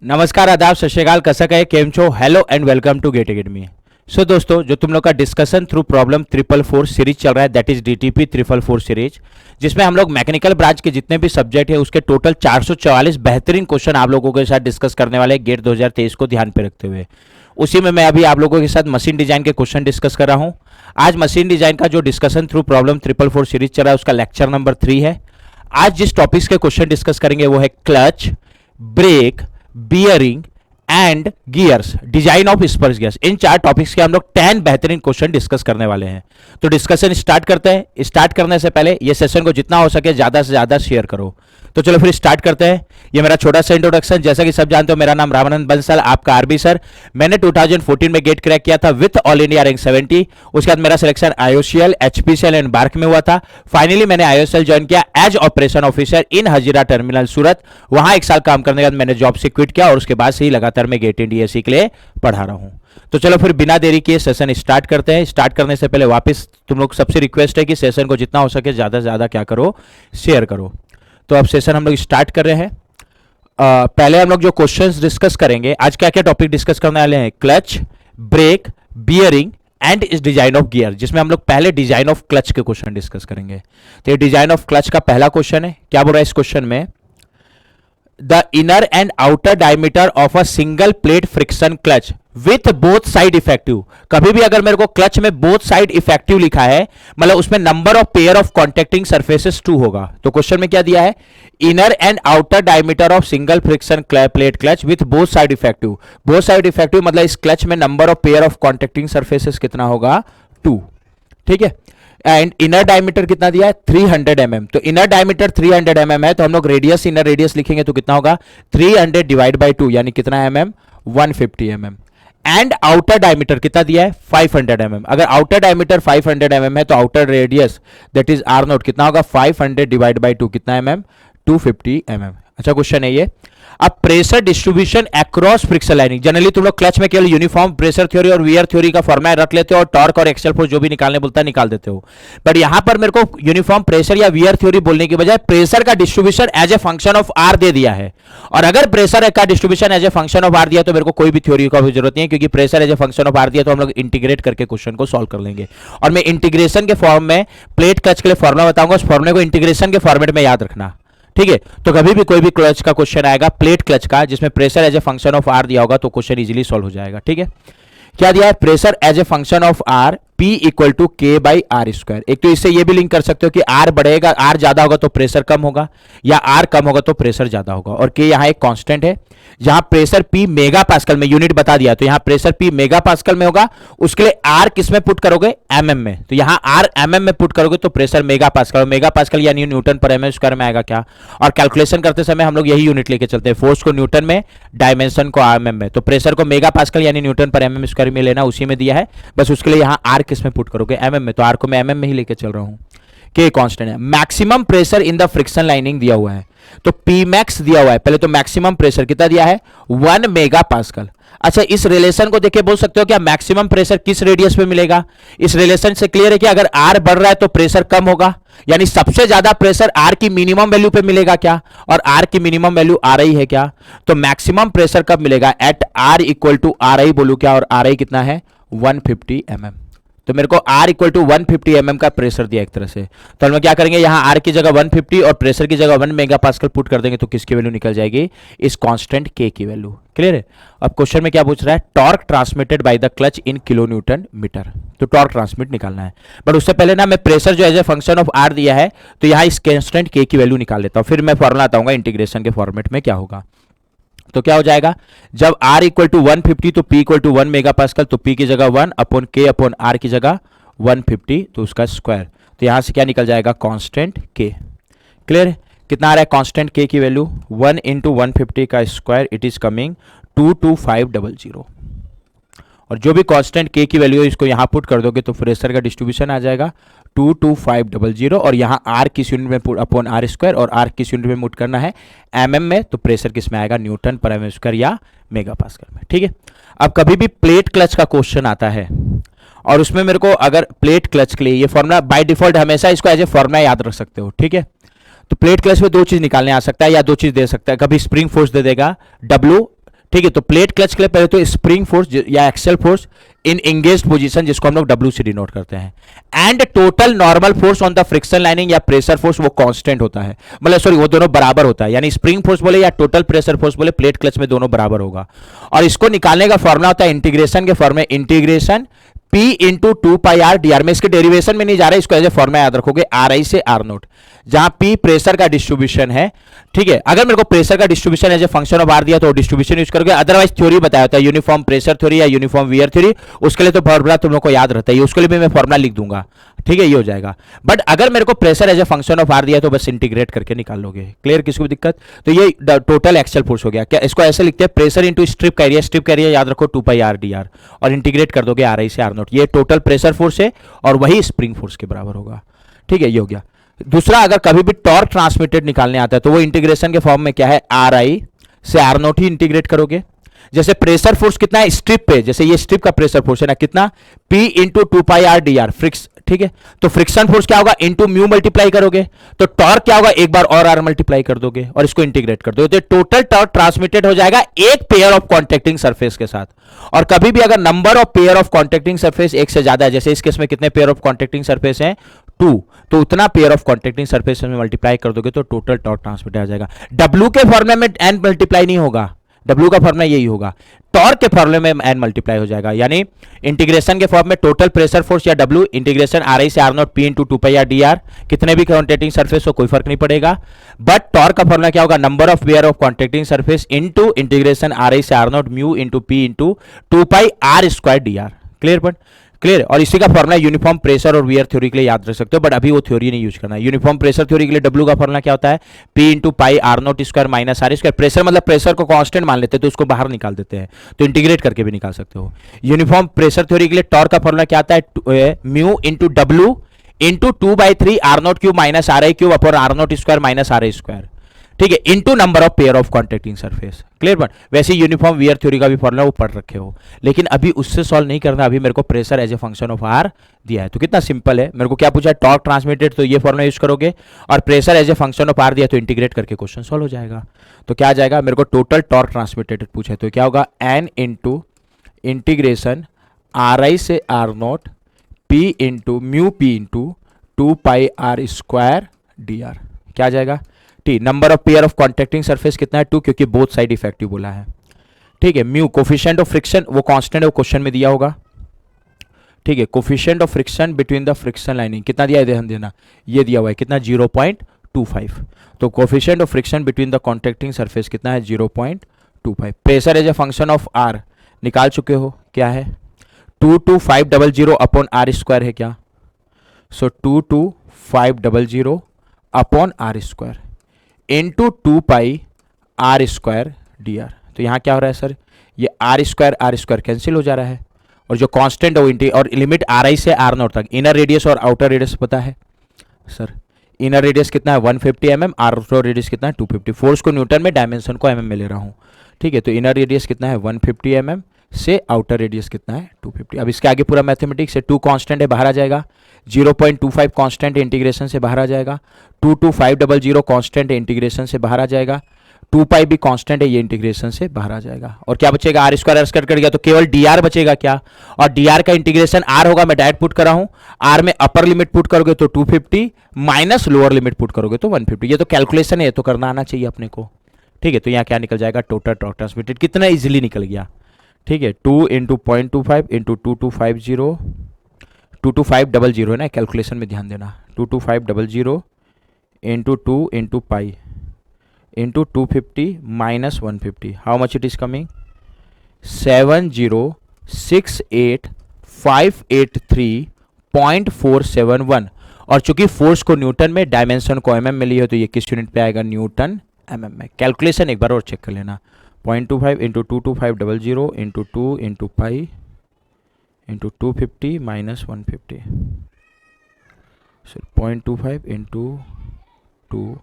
नमस्कार, आदाब, सत श्री अकाल, कैसा है, केम छो, hello and welcome to GATE academy. So दोस्तों, जो तुम लोग का डिस्कशन थ्रू प्रॉब्लम 444 सीरीज चल रहा है, दैट इज डीटीपी 444 सीरीज, जिसमें हम लोग मैकेनिकल ब्रांच के जितने भी सब्जेक्ट है उसके टोटल 444 बेहतरीन क्वेश्चन आप लोगों के साथ डिस्कस करने वाले हैं गेट 2023 को ध्यान पे रखते हुए। उसी में मैं अभी आप लोगों के साथ मशीन डिजाइन के क्वेश्चन डिस्कस कर रहा हूँ। आज मशीन डिजाइन का जो डिस्कशन थ्रू प्रॉब्लम 444 सीरीज चल रहा है उसका लेक्चर नंबर 3 है। आज जिस टॉपिक्स के क्वेश्चन डिस्कस करेंगे वो है clutch, brake, bearing and gears, design of spur gears. इन 4 टॉपिक्स के हम लोग 10 बेहतरीन क्वेश्चन डिस्कस करने वाले हैं। तो डिस्कशन स्टार्ट करते हैं। स्टार्ट करने से पहले ये सेशन को जितना हो सके ज्यादा से ज्यादा शेयर करो। तो चलो फिर स्टार्ट करते हैं। ये मेरा छोटा सा इंट्रोडक्शन। जैसा कि सब जानते हो, मेरा नाम रामानंद बंसल, आपका आरबी सर। मैंने 2014 में गेट क्रैक किया था विथ ऑल इंडिया रैंक 70। उसके बाद मेरा selection IOCL, HPCL and BARC में हुआ था। फाइनली मैंने आईओसीएल ज्वाइन किया as operation officer in Hazira terminal Surat. वहां 1 साल काम करने के बाद मैंने जॉब से क्विट किया और उसके बाद से ही लगातार मैं गेट डीएससी के लिए पढ़ा रहा हूं। तो चलो फिर बिना देरी किए सेशन स्टार्ट करते हैं। स्टार्ट करने से पहले वापस तुम लोग सबसे रिक्वेस्ट है कि सेशन को जितना हो सके ज्यादा से ज्यादा क्या करो, शेयर करो। तो अब सेशन हम लोग स्टार्ट कर रहे हैं। पहले हम लोग जो क्वेश्चंस डिस्कस करेंगे, आज क्या क्या टॉपिक डिस्कस करने वाले हैं, क्लच, ब्रेक, बियरिंग एंड इस डिजाइन ऑफ गियर, जिसमें हम लोग पहले डिजाइन ऑफ क्लच के क्वेश्चन डिस्कस करेंगे। तो ये डिजाइन ऑफ क्लच का पहला क्वेश्चन है। क्या बोल रहा है इस क्वेश्चन में, the inner and outer diameter of a single plate friction clutch with both side effective. कभी भी अगर मेरे को क्लच में बोथ साइड इफेक्टिव लिखा है, मतलब उसमें number of pair of contacting surfaces 2 होगा। तो क्वेश्चन में क्या दिया है, inner and outer diameter of single friction plate clutch with both side effective. Both side effective मतलब इस क्लच में number of pair of contacting surfaces कितना होगा, 2। ठीक है। एंड इनर डायमीटर कितना दिया है, 300 mm। तो इनर डायमीटर 300 mm है, तो हम लोग रेडियस, इनर रेडियस लिखेंगे तो कितना होगा, 300 डिवाइड बाई 2, यानी कितना mm, 150 mm। And outer diameter कितना दिया है, 500 mm। अगर आउटर डायमीटर 500 mm है तो outer radius that is R naught कितना होगा, 500 डिवाइड बाई 2 कितना mm, 250 mm। अच्छा क्वेश्चन है ये। अब pressure distribution across friction lining, generally तुम लोग क्लच में केवल यूनिफॉर्म प्रेशर थ्योरी और वियर थ्योरी का फॉर्मूला रख लेते हो और टॉर्क और एक्सेल फोर्स जो भी निकालने बोलता है निकाल देते हो। बट यहां पर मेरे को यूनिफॉर्म प्रेशर या वियर थ्योरी बोलने की बजाय प्रेशर का distribution as a function of R दे दिया है। और अगर प्रेशर का distribution as a function of R दिया तो मेरे को कोई भी थ्योरी का भी जरूरत नहीं है, क्योंकि pressure as a function of R दिया तो हम लोग इंटीग्रेट करके क्वेश्चन को सॉल्व कर लेंगे। और मैं इंटीग्रेशन के फॉर्म में प्लेट क्लच के लिए फॉर्मूला बताऊंगा, उस फॉर्मूले को इंटीग्रेशन के फॉर्मेट में याद रखना। ठीक है। तो कभी भी कोई भी क्लच का क्वेश्चन आएगा प्लेट क्लच का जिसमें pressure as a function of R दिया होगा तो क्वेश्चन इजीली सॉल्व हो जाएगा। ठीक है। क्या दिया है, pressure as a function of R, P equal to K by R square. एक तो इससे ये भी लिंक कर सकते हो कि आर बढ़ेगा, आर ज्यादा होगा तो प्रेशर कम होगा, या आर कम होगा तो प्रेशर ज्यादा होगा। और के यहाँ एक कांस्टेंट है, जहां प्रेशर P मेगा पास्कल में, यूनिट बता दिया, तो यहां प्रेशर P मेगा पास्कल में होगा, उसके लिए आर किस में पुट करोगे, mm में। तो यहां आर mm में पुट करोगे तो pressure mega pascal, mega pascal यानी न्यूटन पर mm स्क्वायर में आएगा क्या। और कैलकुलेशन करते समय हम लोग यही यूनिट लेके चलते हैं, फोर्स को न्यूटन में, डायमेंशन को mm में। तो प्रेशर को मेगा पास्कल यानी न्यूटन पर mm स्क्वायर में लेना, उसी में दिया है, बस उसके लिए यहां आर किस में पुट करोगे, mm में। तो आर को मैं mm में ही लेके चल रहा हूं। के कांस्टेंट है। Maximum pressure in the friction lining दिया हुआ है, तो पी मैक्स दिया हुआ है। पहले तो मैक्सिमम प्रेशर कितना दिया है, 1 मेगा पास्कल। अच्छा, इस रिलेशन को देखे बोल सकते हो क्या मैक्सिमम प्रेशर किस रेडियस पे मिलेगा। इस रिलेशन से क्लियर है कि अगर आर बढ़ रहा है तो प्रेशर कम होगा, यानी सबसे ज्यादा प्रेशर आर की मिनिमम वैल्यू पे मिलेगा क्या, और आर की मिनिमम वैल्यू आर आई है क्या। तो मैक्सिमम प्रेशर कब मिलेगा, at R equal to R I बोलू क्या, और आर आई कितना है, 150 mm। तो मेरे को R इक्वल टू 150 mm का प्रेशर दिया एक तरह से। तो हम क्या करेंगे, यहाँ R की जगह 150 और प्रेशर की जगह 1 मेगा पास्कल पुट कर देंगे तो किसकी वैल्यू निकल जाएगी, इस कांस्टेंट K की वैल्यू। क्लियर है। अब क्वेश्चन में क्या पूछ रहा है, torque transmitted by the clutch in kilo newton metre. तो टॉर्क ट्रांसमिट निकालना है, बट उससे पहले ना मैं प्रेशर जो as a function of R दिया है तो यहाँ इस कांस्टेंट K की वैल्यू निकाल लेता हूँ, फिर मैं फॉर्मूला बताऊंगा इंटीग्रेशन के फॉर्मेट में क्या होगा। तो क्या हो जाएगा, जब R इक्वल टू 150 तो P equal to 1 mega pascal, तो P की जगह 1 अपॉन K अपॉन R की जगह 150, तो उसका स्क्वायर। तो यहां से क्या निकल जाएगा, कांस्टेंट K। क्लियर है। कितना आ रहा है कांस्टेंट K की वैल्यू, 1 इंटू 150 का स्क्वायर, इट इज कमिंग 22500। और जो भी कांस्टेंट K की वैल्यू है इसको यहां पुट कर दोगे तो प्रेशर का डिस्ट्रीब्यूशन आ जाएगा 22500, और यहां R किस यूनिट में पुट अपॉन आर स्क्वायर, और R किस यूनिट में पुट करना है, mm में। तो प्रेशर किस में आएगा, न्यूटन पर mm स्क्वायर या मेगा पास्कल में। ठीक है। अब कभी भी प्लेट क्लच का क्वेश्चन आता है और उसमें मेरे को अगर प्लेट क्लच के लिए ये फॉर्मूला बाय डिफॉल्ट हमेशा इसको एज ए फॉर्मूला याद रख सकते हो। ठीक है। तो प्लेट क्लच में 2 चीज निकालने आ सकता है या 2 चीज दे सकता है, कभी स्प्रिंग फोर्स दे देगा W ठीक है, तो प्लेट क्लच के लिए पहले तो स्प्रिंग फोर्स या axial force in engaged position, जिसको हम लोग डब्ल्यू से डिनोट करते हैं, and total normal force on the friction lining या प्रेशर फोर्स वो कांस्टेंट होता है, मतलब सॉरी वो दोनों बराबर होता है, यानी स्प्रिंग फोर्स बोले या टोटल प्रेशर फोर्स बोले प्लेट क्लच में दोनों बराबर होगा। और इसको निकालने का फॉर्मूला होता है इंटीग्रेशन के फॉर्म में, integration P into two pi R D are. में इसके डेरिवेशन में नहीं जा रहा है, इसको एज ए फॉर्मूला याद रखोगे, आर आई से आर नोट, जहां P प्रेशर का डिस्ट्रीब्यूशन है। ठीक है, अगर मेरे को प्रेशर का distribution as a function of R दिया तो डिस्ट्रीब्यूशन यूज करोगे, अदरवाइज थ्योरी बताया होता है यूनिफॉर्म प्रेशर थ्योरी या यूनिफॉर्म वियर थ्योरी, उसके लिए तो फॉर्मूला तुम लोग को याद रहता है, उसके लिए भी मैं फॉर्मूला लिख दूंगा। ठीक है, ये हो जाएगा। बट अगर मेरे को pressure as a function of R दिया तो बस इंटीग्रेट करके निकाल लोगे। क्लियर, किसी को दिक्कत? तो ये टोटल एक्सेल फोर्स हो गया। क्या इसको ऐसे लिखते हैं, प्रेशर इंटू स्ट्रिप का एरिया, स्ट्रिप का एरिया याद रखो 2 पाई आर डी आर, और इंटीग्रेट कर दोगे आर आई से आर नोट। ये टोटल प्रेशर फोर्स है और वही स्प्रिंग फोर्स के बराबर होगा। ठीक है, ये हो गया। दूसरा, अगर कभी भी टॉर्क ट्रांसमिटेड निकालने आता है तो वो इंटीग्रेशन के फॉर्म में क्या है, आर आई से आर नोट ही इंटीग्रेट करोगे। जैसे प्रेशर फोर्स कितना है स्ट्रिप पे, जैसे ये स्ट्रिप का प्रेशर फोर्स है ना, कितना, P into two pi R D are फ्रिक्स। ठीक है, तो फ्रिक्शन फोर्स क्या होगा, इंटू म्यू मल्टीप्लाई करोगे, तो टॉर्क क्या होगा, एक बार और आर मल्टीप्लाई कर दोगे और इसको इंटीग्रेट कर दोगे, तो टोटल टॉर्क ट्रांसमिटेड हो जाएगा एक पेयर ऑफ कॉन्टेक्टिंग सरफेस के साथ। और कभी भी अगर number of pair of contacting surface एक से ज्यादा है, जैसे इस केस में कितने पेयर ऑफ कॉन्टेक्टिंग सरफेस हैं, 2, तो उतना पेयर ऑफ कॉन्टेक्टिंग सरफेस में मल्टीप्लाई कर दोगे तो टोटल टॉर्क ट्रांसमिट आ जाएगा। डब्ल्यू के फॉर्मूले में एन मल्टीप्लाई नहीं होगा, डब्ल्यू का फॉर्मूला यही होगा, टॉर्क के फॉर्मूले में एन मल्टीप्लाई हो जाएगा, यानी इंटीग्रेशन के फॉर्म में टोटल प्रेशर फोर्स या डब्ल्यू इंटीग्रेशन आर आई से R naught P into two pi R D R, कितने भी कॉन्टेक्टिंग सरफेस हो कोई फर्क नहीं पड़ेगा। बट टॉर्क का फॉर्मूला क्या होगा, number of pair of contacting surface into integration R I से R naught mu into P into two pi R square D R. Clear point, clear. और इसी का फॉर्मूला यूनिफॉर्म प्रेशर और wear theory के लिए याद रख सकते हो, बट अभी वो थ्योरी नहीं यूज करना है। यूनिफॉर्म प्रेशर थ्योरी के लिए डब्ल्यू का फॉर्मूला क्या होता है, P into pi R not square minus R square. Pressure मतलब प्रेशर को कांस्टेंट मान लेते हैं तो उसको बाहर निकाल देते हैं, तो इंटीग्रेट करके भी निकाल सकते हो। यूनिफॉर्म प्रेशर थ्योरी के लिए टॉर्क का फॉर्मूला क्या आता है, mu into W into 2/3 R not cube minus R I cube upon R not square minus R I square. ठीक है, into number of pair of contacting surface. Clear but वैसे uniform wear theory का भी formula वो पढ़ रखे हो, लेकिन अभी उससे सॉल्व नहीं करना। अभी मेरे को pressure as a function of R दिया है, तो कितना सिंपल है। मेरे को क्या पूछा है, टॉर्क ट्रांसमिटेड, तो ये फॉर्मूला यूज करोगे, और pressure as a function of R दिया तो इंटीग्रेट करके क्वेश्चन सॉल्व हो जाएगा। तो क्या आ जाएगा, मेरे को टोटल टॉर्क ट्रांसमिटेड पूछा है, तो क्या होगा, N into integration R I से R naught P into mu P into two pi R square D R. क्या आ जाएगा, T. Number of pair of contacting surface कितना है, 2, क्योंकि बोथ साइड इफेक्टिव बोला है। ठीक है, म्यू कोफिशिएंट ऑफ फ्रिक्शन वो कांस्टेंट है, वो क्वेश्चन में दिया होगा। ठीक है, coefficient of friction between the friction lining कितना दिया है, ध्यान देना, ये दिया हुआ है कितना, 0.25। तो coefficient of friction between the contacting surface कितना है, 0.25। Pressure as a function of R निकाल चुके हो, क्या है, 22500 अपॉन आर स्क्वायर है क्या, so 22500 upon R square into 2 pi R square D R. तो यहाँ क्या हो रहा है सर, ये आर स्क्वायर कैंसिल हो जा रहा है, और जो कांस्टेंट है वो और लिमिट आर आई से आर नॉट तक। इनर रेडियस और आउटर रेडियस पता है सर, इनर रेडियस कितना है 150 mm, आउटर रेडियस कितना है 250। फोर्स को न्यूटन में, डायमेंशन को mm में ले रहा हूँ। ठीक है, तो इनर रेडियस कितना है 150 mm से आउटर रेडियस कितना है 250। अब इसके आगे पूरा मैथमेटिक्स है, 2 कांस्टेंट है बाहर आ जाएगा, 0.25 कांस्टेंट इंटीग्रेशन से बाहर आ जाएगा, 22500 कांस्टेंट इंटीग्रेशन से बाहर आ जाएगा, 2 पाई भी कांस्टेंट है, ये इंटीग्रेशन से बाहर आ जाएगा। और क्या बचेगा, आर स्क्वायर कट गया तो केवल डी आर बचेगा क्या, और डी आर का इंटीग्रेशन आर होगा, मैं डायरेक्ट पुट कर रहा हूं, आर में अपर लिमिट पुट करोगे तो 250 माइनस लोअर लिमिट पुट करोगे तो 150। ये तो कैलकुलेशन है, ये तो करना आना चाहिए अपने को। ठीक है, तो यहाँ क्या निकल जाएगा, टोटल टॉर्क ट्रांसमिटेड कितना इजिली निकल गया। ठीक है, 2 इंटू 0.25 इंटू 2250 है ना, कैलकुलेशन में ध्यान देना, 22500 into 2 into pi into 250 minus 150, how much it is coming, 7068583.471। और चूंकि फोर्स को न्यूटन में, डायमेंशन को mm में लिया, तो ये किस यूनिट पे आएगा, न्यूटन mm में। कैलकुलेशन एक बार और चेक कर लेना, 0.25 into 22500 into 2 into pi into 250 minus 150, 0.25 into 2,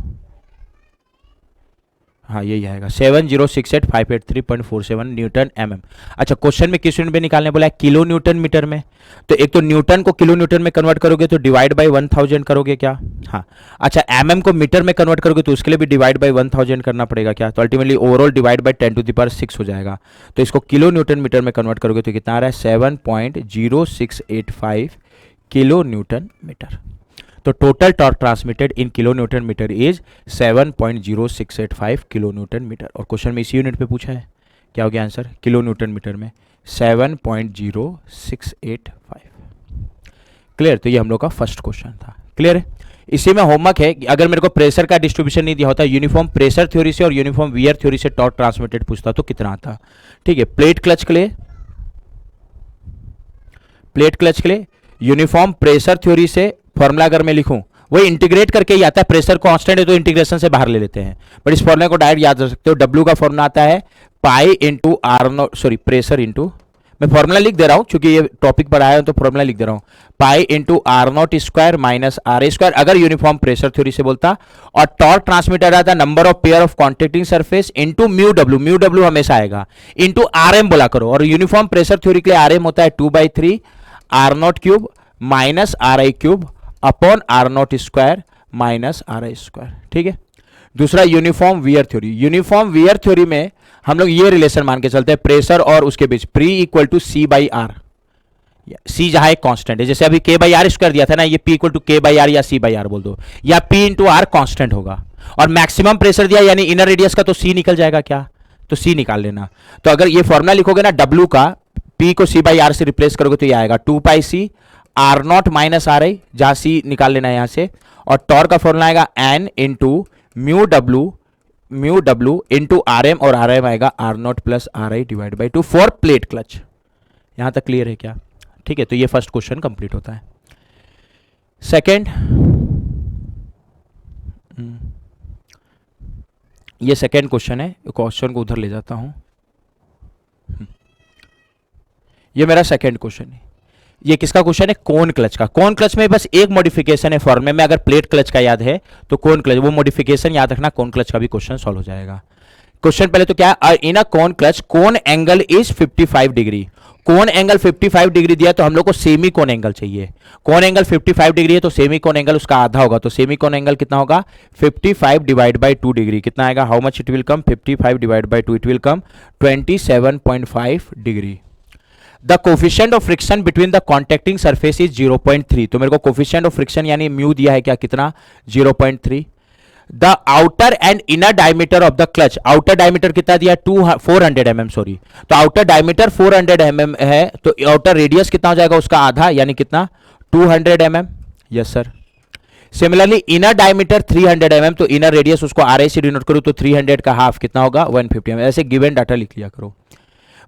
हाँ यही आएगा 706858.47 न्यूटन एमएम। अच्छा क्वेश्चन में किस यूनिट में निकालने बोला है, किलो न्यूटन मीटर में। तो एक तो न्यूटन को किलो न्यूटन में कन्वर्ट करोगे तो डिवाइड बाय 1000 करोगे क्या, हाँ। अच्छा एमएम को मीटर में कन्वर्ट करोगे तो उसके लिए भी डिवाइड बाय 1000 करना पड़ेगा क्या, तो अल्टीमेटली ओवरऑल डिवाइड बाय 10⁻6 हो जाएगा। तो इसको किलो न्यूटन मीटर में कन्वर्ट करोगे तो कितना आ रहा है 7.0685 किलो न्यूटन मीटर। तो total torque transmitted in kilo newton metre is 7.0685 kilo newton metre. और क्वेश्चन में इसी यूनिट पे पूछा है, क्या हो गया आंसर, किलो न्यूटन मीटर में 7.0685। क्लियर, तो ये हम लोग का फर्स्ट क्वेश्चन था। क्लियर है। इसी में होमवर्क है कि अगर मेरे को प्रेशर का डिस्ट्रीब्यूशन नहीं दिया होता, यूनिफॉर्म प्रेशर थ्योरी से और यूनिफॉर्म वियर थ्योरी से टॉर्क ट्रांसमिटेड पूछता तो कितना आता। ठीक है, प्लेट क्लच के लिए यूनिफॉर्म प्रेशर थ्योरी से फॉर्मूला अगर मैं लिखूं, वो इंटीग्रेट करके ही आता है, प्रेशर कांस्टेंट है तो इंटीग्रेशन से बाहर ले लेते हैं, बट इस फॉर्मूला को डायरेक्ट याद रख सकते हो। डब्ल्यू का फॉर्मूला आता है pi into R naught, sorry pressure into, मैं फॉर्मूला लिख दे रहा हूं क्योंकि ये टॉपिक पर आया हूं तो फॉर्मूला लिख दे रहा हूं, pi into R not square minus R A square अगर यूनिफॉर्म प्रेशर थ्योरी से बोलता, और टॉर्क ट्रांसमिटेड आता number of pair of contacting surface into mu W हमेशा आएगा, इंटू आर एम बोला करो। और यूनिफॉर्म प्रेशर थ्योरी के लिए आर एम होता है 2/3 R not cube minus R I cube upon R not square minus R I square. ठीक है। दूसरा यूनिफॉर्म वियर थ्योरी में हम लोग ये रिलेशन मान के चलते हैं, प्रेशर और उसके बीच P equal to C by R, C जहां एक कांस्टेंट है, जैसे अभी के बाई आर स्क्वायर दिया था ना, ये P equal to K by are या सी बाई आर बोल दो, या पी इंटू आर कांस्टेंट होगा। और मैक्सिमम प्रेशर दिया यानी इनर रेडियस का, तो सी निकल जाएगा क्या, तो सी निकाल लेना। तो अगर ये फॉर्मूला लिखोगे ना डब्ल्यू का, पी को सी बाई आर से रिप्लेस करोगे तो ये आएगा 2πc R naught minus R I, जहां सी निकाल लेना है यहां से, और टॉर्क का फॉर्मूला आएगा N into mu W into R M, और आर एम आएगा R not plus R I divide by 2 for plate clutch. यहां तक क्लियर है क्या। ठीक है, तो ये फर्स्ट क्वेश्चन कंप्लीट होता है। सेकंड, ये सेकंड क्वेश्चन है, क्वेश्चन को उधर ले जाता हूं, ये मेरा सेकंड क्वेश्चन है। ये किसका क्वेश्चन है, कोन क्लच का। कोन क्लच में बस एक मॉडिफिकेशन है फॉर्मूले में, अगर प्लेट क्लच का याद है तो कोन क्लच, वो मॉडिफिकेशन याद रखना, कोन क्लच का भी क्वेश्चन सॉल्व हो जाएगा। क्वेश्चन पहले तो क्या है, in a cone clutch cone angle is 55 degree. Cone angle 55 degree दिया तो हम लोग को सेमी कोन एंगल चाहिए। कोन एंगल 55 डिग्री है तो सेमी कोन एंगल उसका आधा होगा, तो सेमी कोन एंगल कितना होगा 55 डिवाइड बाई 2 डिग्री, कितना आएगा, how much it will come, 55 divide by 2 it will come 27.5 degree. The coefficient of friction between the contacting surface is 0.3। तो मेरे को कोफिशिएंट ऑफ फ्रिक्शन यानी म्यू दिया है क्या, कितना 0.3। The outer and inner diameter of the clutch, outer diameter कितना दिया 400 mm, सॉरी, तो आउटर डायमीटर 400 mm है, तो आउटर रेडियस कितना हो जाएगा उसका आधा, यानी कितना 200 mm। Yes sir. Similarly inner diameter 300 mm, तो इनर रेडियस उसको आर आई से डिनोट करूं तो 300 का हाफ कितना होगा 150 mm। ऐसे गिवन डाटा लिख लिया करो।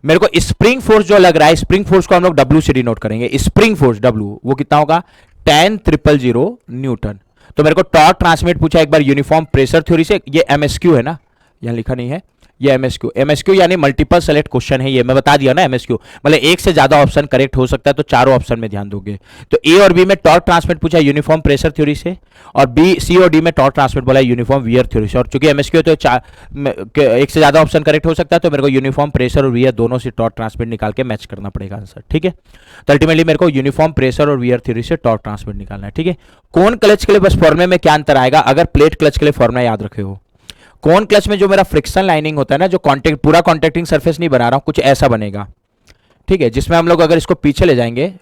मेरे को स्प्रिंग फोर्स जो लग रहा है, स्प्रिंग फोर्स को हम लोग W से डिनोट करेंगे, स्प्रिंग फोर्स W वो कितना होगा 10,000 न्यूटन। तो मेरे को टॉर्क ट्रांसमिट पूछा एक बार यूनिफॉर्म प्रेशर थ्योरी से, ये MSQ है ना, यहां लिखा नहीं है, ये MSQ यानी मल्टीपल सेलेक्ट क्वेश्चन है, ये मैं बता दिया ना MSQ, मतलब एक से ज्यादा ऑप्शन करेक्ट हो सकता है, तो चारों ऑप्शन में ध्यान दोगे। तो ए और बी में टॉर्क ट्रांसमिट पूछा यूनिफॉर्म प्रेशर थ्योरी से, और बी सी और डी में टॉर्क ट्रांसमिट बोला यूनिफॉर्म वियर थ्योरी से। और चूंकि MSQ तो एक से ज्यादा ऑप्शन करेक्ट हो सकता है, तो मेरे को यूनिफॉर्म प्रेशर और वियर दोनों से टॉर्क ट्रांसमिट निकाल के मैच करना पड़ेगा आंसर। ठीक है, तो अल्टीमेटली मेरे को यूनिफॉर्म प्रेशर और वियर थ्योरी से टॉर्क ट्रांसमिट निकालना है। ठीक है, कोन क्लच के लिए बस फॉर्मूले में क्या अंतर आएगा, अगर प्लेट क्लच के लिए फॉर्मूला याद रखे हो, कोन क्लच में जो मेरा फ्रिक्शन लाइनिंग होता है ना, जो कॉन्टेक्ट पूरा कॉन्टेक्टिंग सरफेस नहीं बना रहा हूं, कुछ ऐसा बनेगा। ठीक है, जिसमें हम लोग अगर इसको पीछे ले जाएंगे,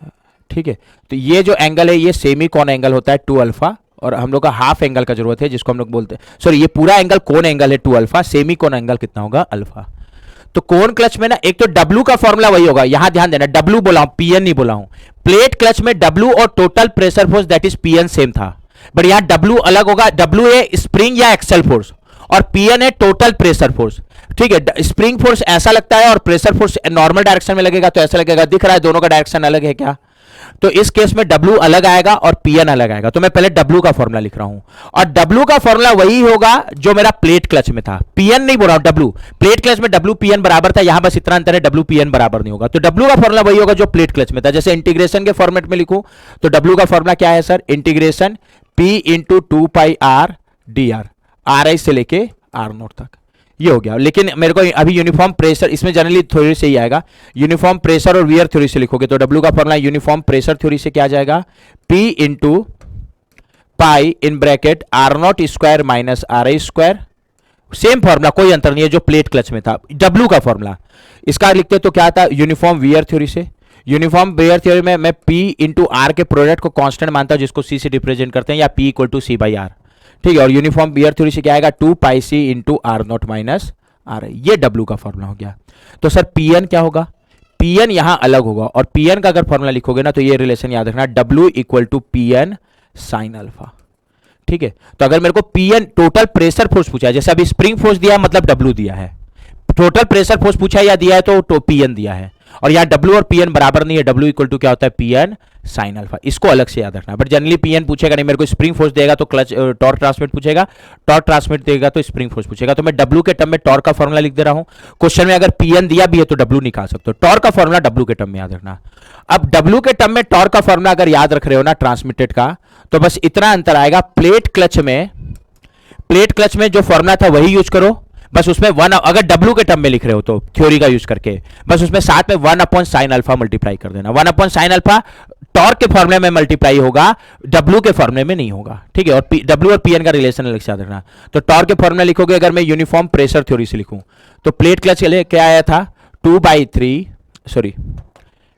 ठीक है, तो ये जो एंगल है ये सेमी कोन एंगल होता है 2 अल्फा, और हम लोग का हाफ एंगल का जरूरत है जिसको हम लोग बोलते हैं, सॉरी ये पूरा एंगल कोन एंगल है 2 अल्फा, सेमी कोन एंगल कितना होगा अल्फा। तो कोन क्लच में ना एक तो W का फॉर्मूला वही होगा, यहां ध्यान देना, W बोला हूं, PN नहीं बोला हूं। प्लेट क्लच में W और total pressure force that is PN same था, बट यहां W अलग होगा, W है स्प्रिंग या एक्सेल फोर्स, और PN है टोटल प्रेशर फोर्स। ठीक है, स्प्रिंग फोर्स ऐसा लगता है और प्रेशर फोर्स नॉर्मल डायरेक्शन में लगेगा तो ऐसा लगेगा, दिख रहा है दोनों का डायरेक्शन अलग है क्या, तो इस केस में W अलग आएगा और PN अलग आएगा। तो मैं पहले W का फॉर्मूला लिख रहा हूं, और W का फॉर्मूला वही होगा जो मेरा प्लेट क्लच में था, PN नहीं बोल रहा हूं, W प्लेट क्लच में W PN बराबर था, यहां बस इतना अंतर है W PN बराबर नहीं होगा, तो W का फॉर्मूला वही होगा जो प्लेट क्लच में था। जैसे इंटीग्रेशन के फॉर्मेट में लिखूं तो W का फॉर्मूला क्या है सर, इंटीग्रेशन P इंटू 2 पाई R dr, RI से लेके R0 तक, ये हो गया। लेकिन मेरे को अभी यूनिफॉर्म प्रेशर, इसमें जनरली थ्योरी से ही आएगा, यूनिफॉर्म प्रेशर और वियर थ्योरी से लिखोगे तो W का फॉर्मूला यूनिफॉर्म प्रेशर थ्योरी से क्या आ जाएगा, P into pi in bracket R not square minus R I square. Same formula, कोई अंतर नहीं है जो प्लेट क्लच में था, W का फॉर्मूला। इसका लिखते तो क्या था, यूनिफॉर्म वियर थ्योरी से। यूनिफॉर्म वियर थ्योरी में मैं P इंटू आर के प्रोडक्ट को कांस्टेंट मानता हूं, जिसको C से रिप्रेजेंट करते हैं, या P equal to C by R. ठीक है, और यूनिफॉर्म वियर थ्योरी से क्या आएगा, 2 pi C into R naught minus R I. ये W का फॉर्मूला हो गया। तो सर Pn क्या होगा, Pn यहां अलग होगा, और Pn का अगर फॉर्मूला लिखोगे ना तो ये रिलेशन याद रखना, W equal to Pn sine alpha. ठीक है, तो अगर मेरे को Pn टोटल प्रेशर फोर्स पूछा है, जैसे अभी स्प्रिंग फोर्स दिया है मतलब W दिया है, टोटल प्रेशर फोर्स पूछा है या दिया है तो Pn दिया है, और यहाँ W और Pn बराबर नहीं है, W इक्वल टू क्या होता है, Pn साइन अल्फा। इसको अलग से याद रखना। बट जनरली Pn पूछेगा नहीं, मेरे को स्प्रिंग फोर्स देगा तो क्लच टॉर्क ट्रांसमिट पूछेगा, टॉर्क ट्रांसमिट देगा तो स्प्रिंग फोर्स पूछेगा। तो मैं W के टर्म में टॉर्क का फॉर्मूला लिख दे रहा हूं। क्वेश्चन में अगर Pn दिया भी है तो W निकाल सकते हो, टॉर्क का फॉर्मूला W के टर्म में याद रखना। अब W के टर्म में टॉर्क का फॉर्मूला अगर याद रख रहे हो ना ट्रांसमिटेड का, तो बस इतना अंतर आएगा, प्लेट क्लच में जो फॉर्मूला था वही यूज करो, बस उसमें वन, अगर W के टर्म में लिख रहे हो तो थ्योरी का यूज करके बस उसमें साथ में 1 अपॉन साइन अल्फा मल्टीप्लाई कर देना। 1 अपॉन साइन अल्फा टॉर्क के फॉर्मूले में मल्टीप्लाई होगा, W के फॉर्मूले में नहीं होगा। ठीक है, और W और Pn का रिलेशन अलग से याद रखना। तो टॉर्क के फॉर्मूला लिखोगे, अगर मैं यूनिफॉर्म प्रेशर थ्योरी से लिखूं तो प्लेट क्लच के लिए क्या आया था, 2/3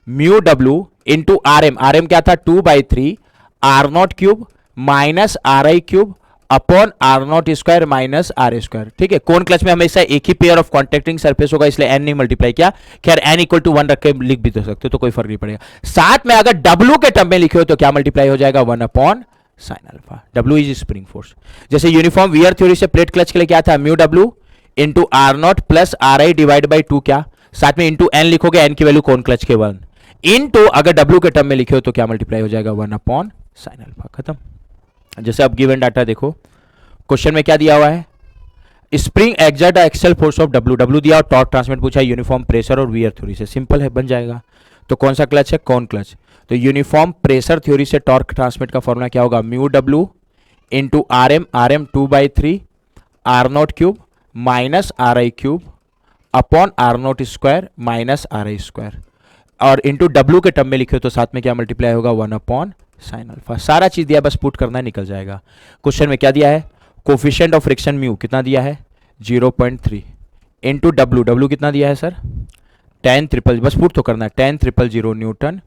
mu W into R M क्या था, 2/3 R not cube minus R I cube upon R not square minus R square. ठीक है, कोन क्लच में हमेशा एक ही पेयर ऑफ कॉन्टेक्टिंग सरफेस होगा, इसलिए n नहीं मल्टीप्लाई किया। खैर n इक्वल टू 1 रख के लिख भी तो सकते हो, तो कोई फर्क नहीं पड़ेगा। साथ में अगर W के टर्म में लिखे हो तो क्या मल्टीप्लाई हो जाएगा, 1 upon sine alpha. W is spring force. जैसे यूनिफॉर्म वियर थ्योरी से प्लेट क्लच के लिए क्या था, mu W into R not plus R I divide by 2, क्या साथ में इंटू n लिखोगे, n की वैल्यू कोन क्लच के 1 इंटू अगर W के टर्म में लिखे हो तो क्या मल्टीप्लाई हो जाएगा, 1 अपॉन साइन अल्फा। खत्म। जैसे अब गिवन डाटा देखो, क्वेश्चन में क्या दिया हुआ है, spring exert axial force of W दिया और टॉर्क ट्रांसमिट पूछा है यूनिफॉर्म प्रेशर और वियर थ्योरी से। सिंपल है, बन जाएगा। तो कौन सा क्लच है, कौन क्लच। तो यूनिफॉर्म प्रेशर थ्योरी से टॉर्क ट्रांसमिट का फॉर्मूला क्या होगा, mu W into R M 2/3 R not cube minus R I cube upon R not square minus R I square, और इंटू W के term में लिखे तो साथ में क्या मल्टीप्लाई होगा, 1 अपॉन साइन अल्फा। सारा चीज दिया, बस पुट करना, निकल जाएगा। क्वेश्चन में क्या दिया है, कोफिशिएंट ऑफ फ्रिक्शन म्यू कितना दिया है, 0.3 इंटू W कितना दिया है सर, 10 ट्रिपल, बस पुट तो करना है, 10 triple 0 newton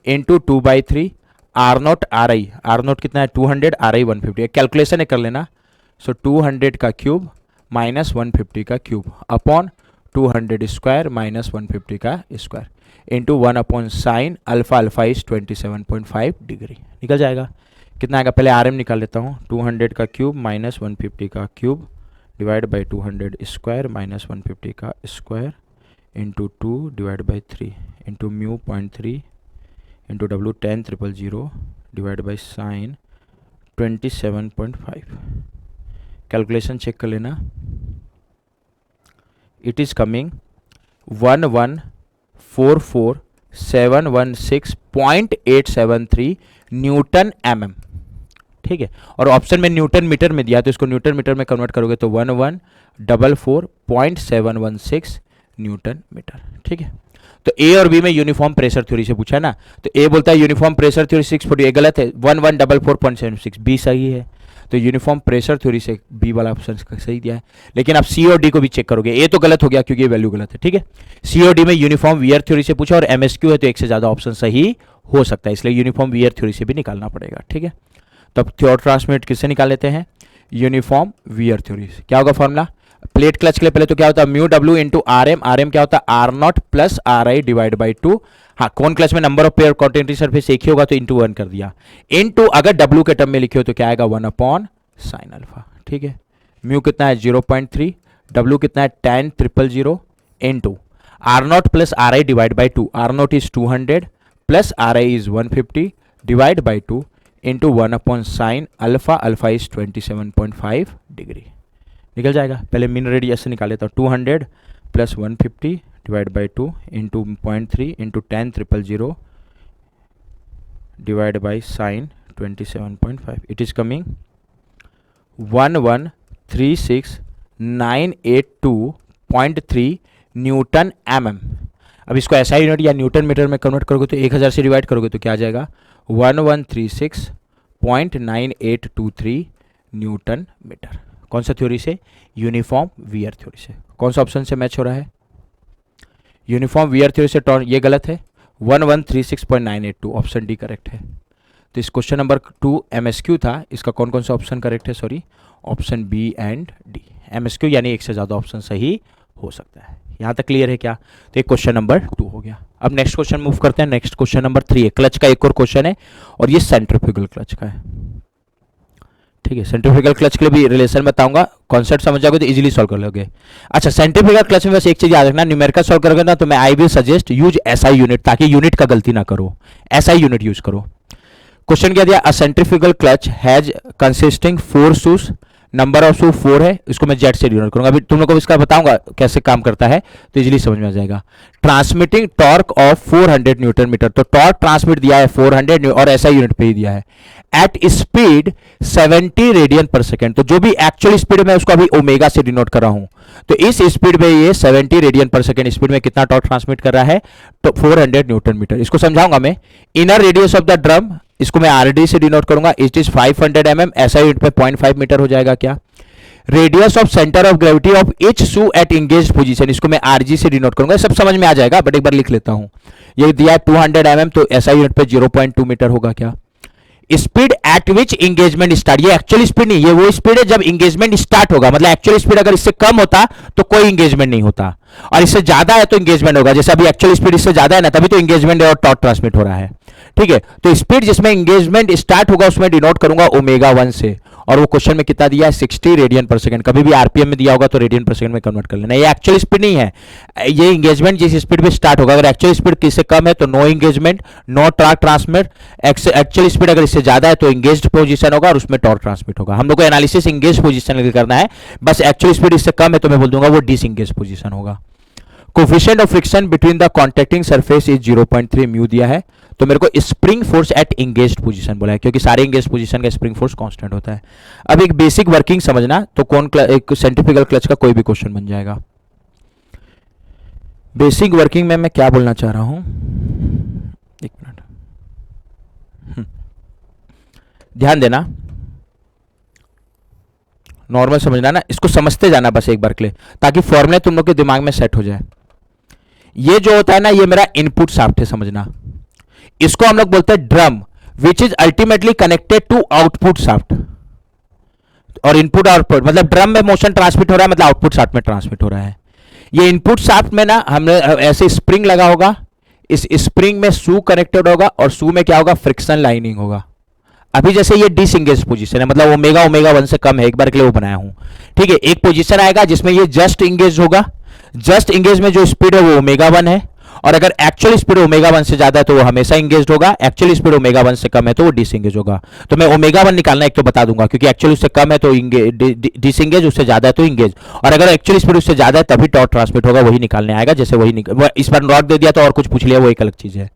into 2/3 R nought कितना है, 200, आर आई 150। कैलकुलेशन है कर लेना। सो 200 का क्यूब माइनस 150 का क्यूब अपॉन 200 स्क्वायर माइनस 150 का square into 1 upon sine alpha is 27.5 degree. निकल जाएगा। कितना आएगा, पहले आर एम निकाल लेता हूँ, 200 का क्यूब माइनस 150 का cube divide by 200 square minus 150 का square into 2 divide by 3 into mu 0.3 into W 10 triple 0 divide by sine 27.5। Calculation check कर लेना, it is coming 1144716.873 newton mm। ठीक है, और ऑप्शन में न्यूटन मीटर में दिया तो इसको न्यूटन मीटर में कन्वर्ट करोगे तो 1144.716 न्यूटन मीटर। ठीक है, तो ए और बी में यूनिफॉर्म प्रेशर थ्योरी से पूछा है ना, तो ए बोलता है यूनिफॉर्म प्रेशर थ्योरी 640, गलत है, 1144.76, बी सही है। तो यूनिफॉर्म प्रेशर थ्योरी से बी वाला ऑप्शन सही दिया है। लेकिन आप सी और डी को भी चेक करोगे, ए तो गलत हो गया क्योंकि ये वैल्यू गलत है। ठीक है, सी और डी में यूनिफॉर्म वियर थ्योरी से पूछा और एमएसक्यू है तो एक से ज्यादा ऑप्शन सही हो सकता है, इसलिए यूनिफॉर्म वियर थ्योरी से भी निकालना पड़ेगा। ठीक है, तब थ्योर ट्रांसमिट किससे निकाल लेते हैं, यूनिफॉर्म वियर थ्योरी से। क्या होगा फॉर्मूला, प्लेट क्लच के लिए पहले तो क्या होता है, mu W into R M क्या होता है, R not plus R I divide by 2। हाँ, कौन क्लच में number of pair contacting surface एक ही होगा तो इंटू 1 कर दिया, इंटू अगर W के टर्म में लिखे हो तो क्या आएगा, 1 अपॉन साइन अल्फा। ठीक है, म्यू कितना है 0.3, W कितना है 10 triple 0 into R not plus R I divide by 2, R nought is 200 plus R I is 150 divide by 2 into 1 upon sine alpha is 27.5 degree. निकल जाएगा। पहले मीन रेडियस से निकाल लेता हूँ, 200 plus 150 divide by 2 into 0.3 into 10 triple 0 divide by sine 27.5, it is coming 1136 982.3 Newton mm। अब इसको SI unit या न्यूटन मीटर में कन्वर्ट करोगे तो 1000 से डिवाइड करोगे तो क्या आ जाएगा 1136.9823 न्यूटन मीटर। कौन सा थ्योरी से? यूनिफॉर्म वियर थ्योरी से। कौन सा ऑप्शन से मैच हो रहा है? यूनिफॉर्म वियर थ्योरी से टॉर्क, ये गलत है, 1136.982 ऑप्शन डी करेक्ट है। तो इस क्वेश्चन नंबर 2 एमएसक्यू था, इसका कौन कौन सा ऑप्शन करेक्ट है? Sorry, option B and D. MSQ यानी एक से ज़्यादा ऑप्शन सही हो सकता है। यहाँ तक क्लियर है क्या? तो एक क्वेश्चन नंबर 2 हो गया। अब नेक्स्ट क्वेश्चन मूव करते हैं। नेक्स्ट क्वेश्चन नंबर 3 है, क्लच का एक और क्वेश्चन है और ये सेंट्रीफ्यूगल क्लच का है। ठीक है, सेंट्रीफ्यूगल क्लच के लिए भी रिलेशन बताऊंगा, कॉन्सेप्ट समझ जाओगे तो इजीली सॉल्व कर लोगे। अच्छा, सेंट्रीफ्यूगल क्लच में बस एक चीज याद रखना, न्यूमेरिकल सॉल्व करोगे ना तो मैं I will suggest use SI unit, ताकि यूनिट का गलती ना करो, एसआई यूनिट यूज करो। क्वेश्चन क्या दिया? A centrifugal clutch has consisting 4 shoes, number of shoe 4 है, इसको मैं जेड से डिनोट करूंगा। अभी तुम लोग को इसका बताऊंगा कैसे काम करता है तो इजीली समझ में आ जाएगा। Transmitting torque of 400 newton metre, तो टॉर्क ट्रांसमिट दिया है 400 और ऐसा यूनिट पे ही दिया है। एट स्पीड 70 रेडियन पर सेकेंड, तो जो भी एक्चुअल स्पीड में उसको अभी ओमेगा से डिनोट कर रहा हूं, तो इस स्पीड में ये 70 रेडियन पर सेकेंड स्पीड में कितना टॉर्क ट्रांसमिट कर रहा है? तो 400 न्यूटन मीटर। इसको समझाऊंगा मैं। Inner radius of the drum, इसको मैं आरडी से डिनोट करूंगा, इट इज 500 mm, ऐसा यूनिट पे 0.5 मीटर हो जाएगा क्या? Radius of centre of gravity of each shoe at engage position, इसको मैं आरजी से डिनोट करूंगा। सब समझ में आ जाएगा बट एक बार लिख लेता हूं। ये दिया है 200 mm, तो ऐसा यूनिट पे 0.2 मीटर होगा क्या? Speed at which engagement start, ये एक्चुअल स्पीड नहीं, ये वो स्पीड है जब इंगेजमेंट स्टार्ट होगा। मतलब एक्चुअल स्पीड अगर इससे कम होता तो कोई इंगेजमेंट नहीं होता, और इससे ज्यादा है तो इंगेजमेंट होगा। जैसे अभी एक्चुअल स्पीड इससे ज्यादा है ना, तभी तो इंगेजमेंट और टॉर्क ट्रांसमिट हो रहा है। ठीक है, तो स्पीड जिसमें इंगेजमेंट स्टार्ट होगा उसमें डिनोट करूंगा ओमेगा 1 से, और वो क्वेश्चन में कितना दिया है? 60 रेडियन पर सेकंड। कभी भी आरपीएम में दिया होगा तो रेडियन पर सेकंड में कन्वर्ट कर लेना। ये एक्चुअल स्पीड नहीं है, ये इंगेजमेंट जिस स्पीड में स्टार्ट होगा, अगर एक्चुअल स्पीड किससे कम है तो no engagement, no torque transmit. Actual speed अगर इससे ज्यादा है तो इंगेज्ड पोजीशन होगा और उसमें टॉर्क ट्रांसमिट होगा। हम लोग को एनालिसिस इंगेज पोजीशन करना है, बस एक्चुअल स्पीड इससे कम है तो मैं बोल दूंगा वो डिसएंगेज पोजीशन होगा। Coefficient of friction between the contacting surface is 0.3 mu दिया है, तो मेरे को spring force at engaged position बोला है, क्योंकि सारे इंगेज्ड पोजीशन का स्प्रिंग फोर्स कांस्टेंट होता है। अब एक बेसिक वर्किंग समझना, तो कौन एक सेंट्रीफ्यूगल क्लच का कोई भी क्वेश्चन बन जाएगा। बेसिक वर्किंग में मैं क्या बोलना चाह रहा हूं, एक मिनट ध्यान देना, नॉर्मल समझना ना, इसको समझते जाना बस एक बार के लिए, ताकि फॉर्मूले तुम लोग के दिमाग में सेट हो जाए। ये जो होता है ना, ये मेरा इनपुट शाफ्ट है, समझना। इसको हम लोग बोलते हैं drum, which is ultimately connected to output shaft. और इनपुट आउटपुट मतलब ड्रम में मोशन ट्रांसमिट हो रहा है, मतलब आउटपुट शाफ्ट में ट्रांसमिट हो रहा है। ये इनपुट शाफ्ट में ना हमने ऐसे स्प्रिंग लगा होगा, इस स्प्रिंग में शू कनेक्टेड होगा और शू में क्या होगा? फ्रिक्शन लाइनिंग होगा। अभी जैसे ये डिसएंगेज पोजीशन है, मतलब ओमेगा 1 से कम है, एक बार के लिए वो बनाया हूं। ठीक है, एक पोजीशन आएगा जिसमें ये जस्ट इंगेज होगा, जस्ट इंगेज में जो स्पीड है वो ओमेगा 1 है, और अगर एक्चुअल स्पीड ओमेगा 1 से ज्यादा है तो वो हमेशा इंगेज होगा, एक्चुअल स्पीड ओमेगा 1 से कम है तो वो डिसएंगेज होगा। तो मैं ओमेगा 1 निकालना एक तो बता दूंगा, क्योंकि एक्चुअल उससे कम है तो डिसएंगेज, उससे ज्यादा है तो इंगेज, और अगर एक्चुअल स्पीड उससे ज्यादा है तभी टॉर्क ट्रांसमिट होगा, वही निकालने आएगा। जैसे वही इस बार नॉट दे दिया तो और कुछ पूछ लिया, वो एक अलग चीज है।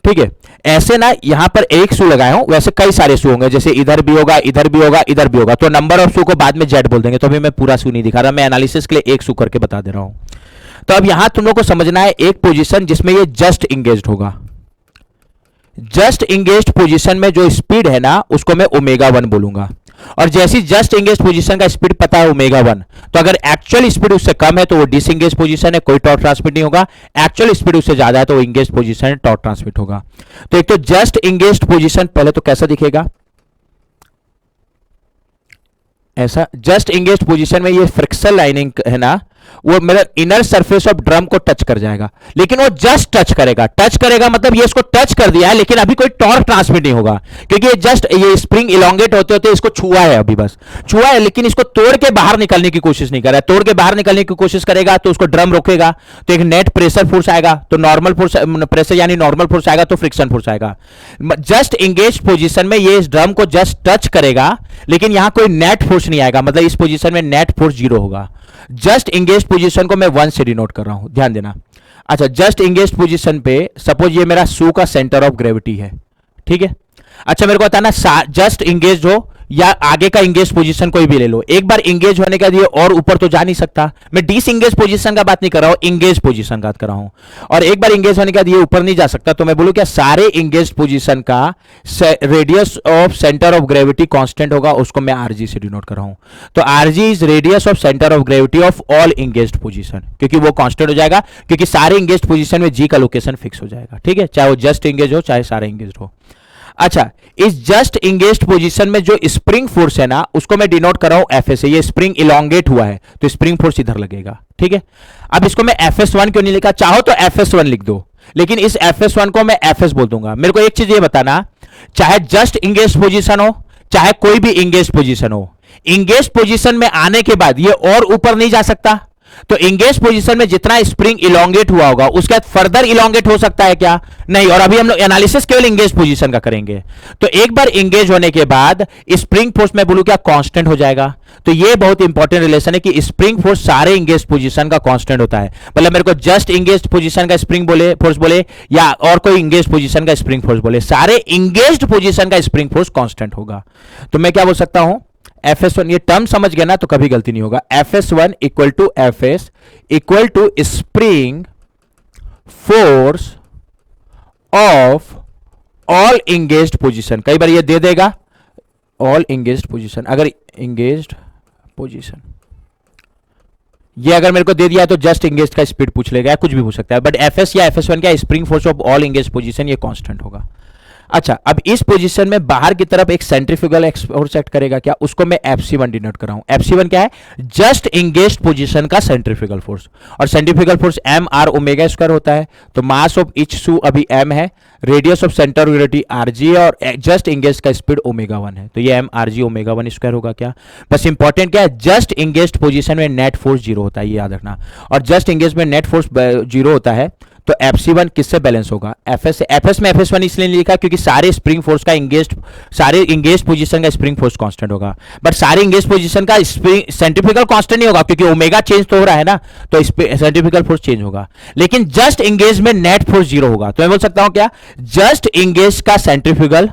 ठीक है, ऐसे ना यहां पर एक शू लगाए हूं, वैसे कई सारे शू होंगे, जैसे इधर भी होगा, इधर भी होगा, इधर भी होगा, तो नंबर ऑफ शू को बाद में जेड बोल देंगे। तो अभी मैं पूरा शू नहीं दिखा रहा, मैं एनालिसिस के लिए एक शू करके बता दे रहा हूं। तो अब यहां तुम लोग को समझना है एक पोजीशन जिसमें ये जस्ट इंगेज्ड होगा। जस्ट इंगेज्ड पोजीशन में जो स्पीड है ना उसको मैं ओमेगा 1 बोलूंगा, और जैसी जस्ट इंगेज पोजीशन का स्पीड पता है ओमेगा 1, तो अगर एक्चुअल स्पीड उससे कम है तो वो डिसएंगेज पोजीशन है, कोई टॉर्क ट्रांसमिट नहीं होगा। एक्चुअल स्पीड उससे ज्यादा है तो वो इंगेज पोजीशन है, टॉर्क ट्रांसमिट होगा। तो एक तो जस्ट इंगेज पोजीशन पहले तो कैसा दिखेगा? ऐसा। जस्ट इंगेज पोजीशन में ये फ्रिक्शन लाइनिंग है ना, वो मेरा इनर सरफेस ऑफ ड्रम को टच कर जाएगा, लेकिन वो जस्ट टच करेगा। टच करेगा मतलब ये इसको टच कर दिया है, लेकिन अभी कोई टॉर्क ट्रांसमिट नहीं होगा, क्योंकि ये जस्ट ये स्प्रिंग इलोंगेट होते होते इसको छुआ है, अभी बस छुआ है, लेकिन इसको तोड़ के बाहर निकलने की कोशिश नहीं कर रहा है। तोड़ के बाहर निकलने की कोशिश करेगा तो उसको ड्रम रोकेगा, तो एक नेट प्रेशर फोर्स आएगा, तो नॉर्मल फोर्स प्रेशर यानी नॉर्मल फोर्स आएगा, तो फ्रिक्शन फोर्स आएगा। जस्ट इंगेज पोजीशन में ये इस ड्रम को जस्ट टच करेगा, लेकिन यहां कोई नेट फोर्स नहीं आएगा, मतलब इस पोजीशन में नेट फोर्स 0 होगा। जस्ट इंगेज पोजीशन को मैं 1 से डिनोट कर रहा हूं, ध्यान देना। अच्छा, जस्ट इंगेज पोजीशन पे सपोज ये मेरा शू का सेंटर ऑफ ग्रेविटी है, ठीक है। अच्छा, मेरे को बताना जस्ट इंगेज हो, या आगे का इंगेज पोजीशन कोई भी ले लो, एक बार इंगेज होने के बाद ये और ऊपर तो जा नहीं सकता। मैं डिसएंगेज पोजीशन का बात नहीं कर रहा हूं, इंगेज पोजीशन का बात कर रहा हूं। और एक बार इंगेज होने के बाद ये ऊपर नहीं जा सकता, तो मैं बोलूं क्या सारे इंगेज पोजीशन का radius of centre of gravity constant होगा, उसको मैं आरजी से डिनोट कर रहा हूं। तो RG is radius of centre of gravity of all engage position, क्योंकि वो कांस्टेंट हो जाएगा, क्योंकि सारे इंगेज पोजीशन में जी का लोकेशन फिक्स हो जाएगा। ठीक है, चाहे वो जस्ट इंगेज हो चाहे सारे इंगेज हो। अच्छा, इस जस्ट इंगेज्ड पोजीशन में जो स्प्रिंग फोर्स है ना, उसको मैं डिनोट कर रहा हूं एफ से। ये स्प्रिंग इलोंगेट हुआ है तो स्प्रिंग फोर्स इधर लगेगा। ठीक है, अब इसको मैं FS1 क्यों नहीं लिखा, चाहो तो FS1 लिख दो, लेकिन इस FS1 को मैं FS बोल दूंगा। मेरे को एक चीज ये बताना, चाहे जस्ट इंगेज्ड पोजीशन हो चाहे कोई भी इंगेज्ड पोजीशन हो, इंगेज्ड पोजीशन में आने के बाद ये और ऊपर नहीं जा सकता। तो इंगेज पोजीशन में जितना स्प्रिंग इलोंगेट हुआ होगा उसके बाद फर्दर इलोंगेट हो सकता है क्या, नहीं। और अभी हम लोग एनालिसिस केवल इंगेज पोजीशन का करेंगे। तो एक बार इंगेज होने के बाद स्प्रिंग फोर्स में बोलूं क्या, कांस्टेंट हो जाएगा। तो ये बहुत इंपॉर्टेंट रिलेशन है कि स्प्रिंग फोर्स सारे इंगेज पोजीशन का कांस्टेंट होता है। मतलब मेरे को जस्ट इंगेज पोजीशन का स्प्रिंग बोले फोर्स बोले या और कोई इंगेज पोजीशन का स्प्रिंग फोर्स बोले, सारे इंगेज्ड पोजीशन का स्प्रिंग फोर्स कांस्टेंट होगा। तो मैं क्या बोल सकता हूं, FS1, ये टर्म समझ गया ना तो कभी गलती नहीं होगा। FS1 equal to FS equal to spring force of all engaged position. कई बार ये दे देगा ऑल इंगेज्ड पोजीशन, अगर इंगेज्ड पोजीशन ये अगर मेरे को दे दिया तो जस्ट इंगेज्ड का स्पीड पूछ लेगा, कुछ भी पूछ सकता है। बट FS या FS1 क्या, spring force of all engaged position, ये कांस्टेंट होगा। अच्छा, अब इस पोजीशन में बाहर की तरफ एक सेंट्रीफ्यूगल फोर्स एक्ट करेगा क्या, उसको मैं FC1 डिनोट कर रहा हूं। FC1 क्या है, जस्ट इंगेज्ड पोजीशन का सेंट्रीफ्यूगल फोर्स, और centrifugal force mr omega square होता है। तो मास ऑफ ईच शू अभी m है, radius of centre of gravity rg है, और जस्ट इंगेज्ड का स्पीड ओमेगा 1 है। तो ये mrg ओमेगा 1 स्क्वायर होगा क्या। बस इंपॉर्टेंट क्या है, जस्ट इंगेज्ड पोजीशन में नेट फोर्स 0 होता है, ये याद रखना। और जस्ट इंगेज में नेट फोर्स 0 होता है, तो FC1 किससे बैलेंस होगा, FS से। FS में FS1 इसलिए लिखा क्योंकि सारे स्प्रिंग फोर्स का सारे इंगेज्ड पोजीशन का स्प्रिंग फोर्स कांस्टेंट होगा। बट सारे इंगेज्ड पोजीशन का स्प्रिंग सेंट्रीफ्यूगल कांस्टेंट नहीं होगा, क्योंकि ओमेगा चेंज तो हो रहा है ना, तो सेंट्रीफ्यूगल फोर्स चेंज होगा। लेकिन जस्ट इंगेज में नेट फोर्स 0 होगा। तो मैं बोल सकता हूं क्या, जस्ट इंगेज का सेंट्रीफ्यूगल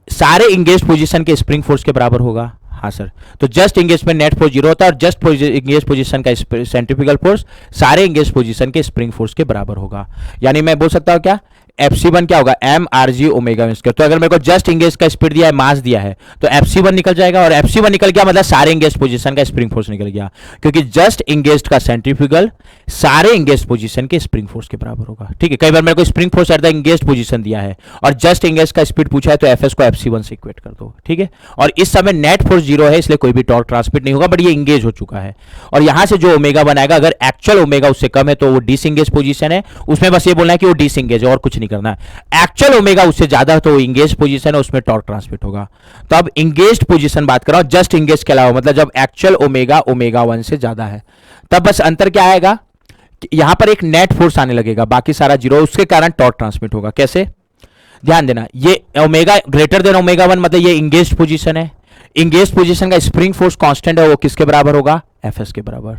सारे इंगेज्ड पोजीशन के स्प्रिंग फोर्स के बराबर होगा। हाँ सर, तो जस्ट इंगेज में नेट फोर्स 0 होता है, और जस्ट इंगेज पोजीशन का सेंट्रीफ्यूगल फोर्स सारे इंगेज पोजीशन के स्प्रिंग फोर्स के बराबर होगा। यानी मैं बोल सकता हूं क्या, FC1 क्या होगा, mrg ओमेगा स्क्वायर। तो अगर मेरे को जस्ट इंगेज का स्पीड दिया है, मास दिया है, तो FC1 निकल जाएगा, और FC1 निकल गया मतलब सारे इंगेज पोजीशन का स्प्रिंग फोर्स निकल गया, क्योंकि जस्ट इंगेज का सेंट्रीफ्यूगल सारे इंगेज पोजीशन के स्प्रिंग फोर्स के बराबर होगा। ठीक है, कई बार मेरे को spring force at the engage position दिया है और जस्ट इंगेज का स्पीड पूछा है, तो FS को FC1 से इक्वेट कर दो। ठीक है, और इस समय नेट फोर्स 0 है, इसलिए कोई भी टॉर्क ट्रांसमिट नहीं होगा, बट ये इंगेज हो चुका है। और यहां से जो ओमेगा बनाएगा, अगर एक्चुअल ओमेगा उससे कम है तो वो डिसएंगेज पोजीशन है, उसमें बस ये बोलना है कि वो डिसएंगेज है और कुछ नहीं करना है। एक्चुअल ओमेगा उससे ज्यादा तो इंगेज पोजीशन है, उसमें टॉर्क ट्रांसमिट होगा। तो अब इंगेज्ड पोजीशन बात कर रहा हूं, जस्ट इंगेज के अलावा, मतलब जब एक्चुअल ओमेगा 1 से ज्यादा है, तब बस अंतर क्या आएगा, यहां पर एक नेट फोर्स आने लगेगा, बाकी सारा 0, उसके कारण टॉर्क ट्रांसमिट होगा। कैसे, ध्यान देना, ये ओमेगा ग्रेटर देन ओमेगा 1 मतलब ये इंगेज्ड पोजीशन है। इंगेज्ड पोजीशन का स्प्रिंग फोर्स कांस्टेंट है, वो किसके बराबर होगा, FS के बराबर।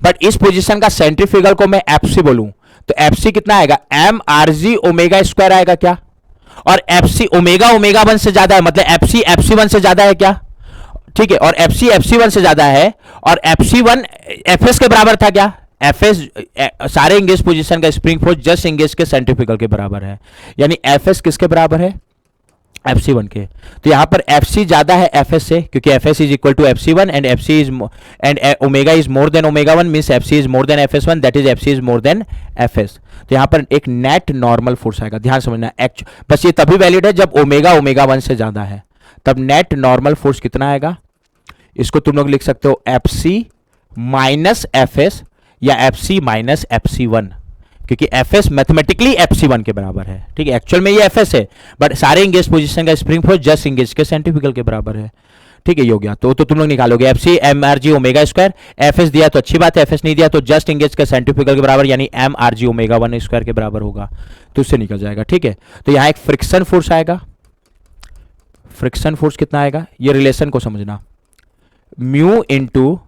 बट इस पोजीशन का सेंट्रीफ्यूगल को मैं FC बोलूं तो FC कितना आएगा, mrg ओमेगा स्क्वायर आएगा क्या। और FC ओमेगा 1 से ज्यादा है, मतलब FC FC1 से ज्यादा है क्या। ठीक है, और FC FC1 से ज्यादा है, और FC1 FS के बराबर था क्या। FS सारे इंगेज पोजीशन का स्प्रिंग फोर्स जस्ट इंगेज के सेंट्रीफ्यूगल के बराबर है, यानी FS किसके बराबर है, FC1 के। तो यहां पर FC ज्यादा है FS से, क्योंकि FS is equal to FC1 and FC is and omega is more than omega 1 means FC is more than FS1, that is FC is more than FS। तो यहां पर एक नेट नॉर्मल फोर्स आएगा, ध्यान समझना। बस ये तभी वैलिड है जब ओमेगा 1 से ज्यादा है, तब नेट नॉर्मल फोर्स कितना आएगा, इसको तुम लोग लिख सकते हो FC माइनस FS या FC माइनस FC1, क्योंकि FS मैथमेटिकली FC1 के बराबर है। ठीक है, एक्चुअल में ये FS है, बट सारे इंगेज पोजीशन का स्प्रिंग फोर्स जस्ट इंगेज के सेंट्रीफ्यूगल के बराबर है। ठीक है, ये हो गया। तो तुम लोग निकालोगे FC mrg omega square, FS दिया तो अच्छी बात है, FS नहीं दिया तो जस्ट इंगेज के सेंट्रीफ्यूगल के बराबर, यानी mrg ओमेगा 1 स्क्वायर के बराबर होगा, तो उससे निकल जाएगा। ठीक है, तो यहाँ एक फ्रिक्शन फोर्स आएगा। फ्रिक्शन फोर्स कितना आएगा, ये रिलेशन को समझना, mu into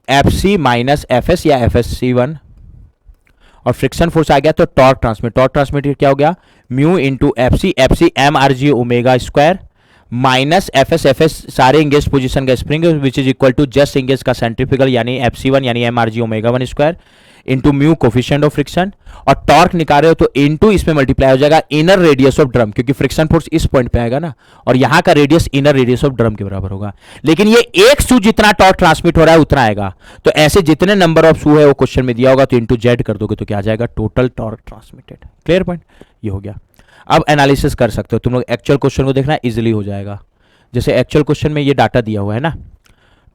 FC minus FS या FSC1, और फ्रिक्शन फोर्स आ गया तो टॉर्क ट्रांसमिट क्या हो गया, mu into FC mrg omega square minus F S सारे इंगेज पोजीशन का spring which is equal to just engage का सेंट्रीफ्यूगल यानी एफ सी वन यानी M R G omega one square into mu coefficient of friction, और torque निकाल रहे हो तो इनटू इसमें मल्टीप्लाई हो जाएगा इनर रेडियस ऑफ ड्रम, क्योंकि फ्रिक्शन फोर्स इस पॉइंट पे आएगा ना, और यहां का radius inner radius of drum के बराबर होगा। लेकिन ये एक सू जितना टॉर्क ट्रांसमिट हो रहा है उतना आएगा, तो ऐसे जितने नंबर ऑफ सू है वो क्वेश्चन में दिया होगा तो इंटू जेड कर दोगे तो क्या आ जाएगा, total torque transmitted. Clear point, ये हो गया। अब एनालिसिस कर सकते हो तुम लोग, एक्चुअल क्वेश्चन को देखना इजिली हो जाएगा। जैसे एक्चुअल क्वेश्चन में ये डाटा दिया हुआ है ना,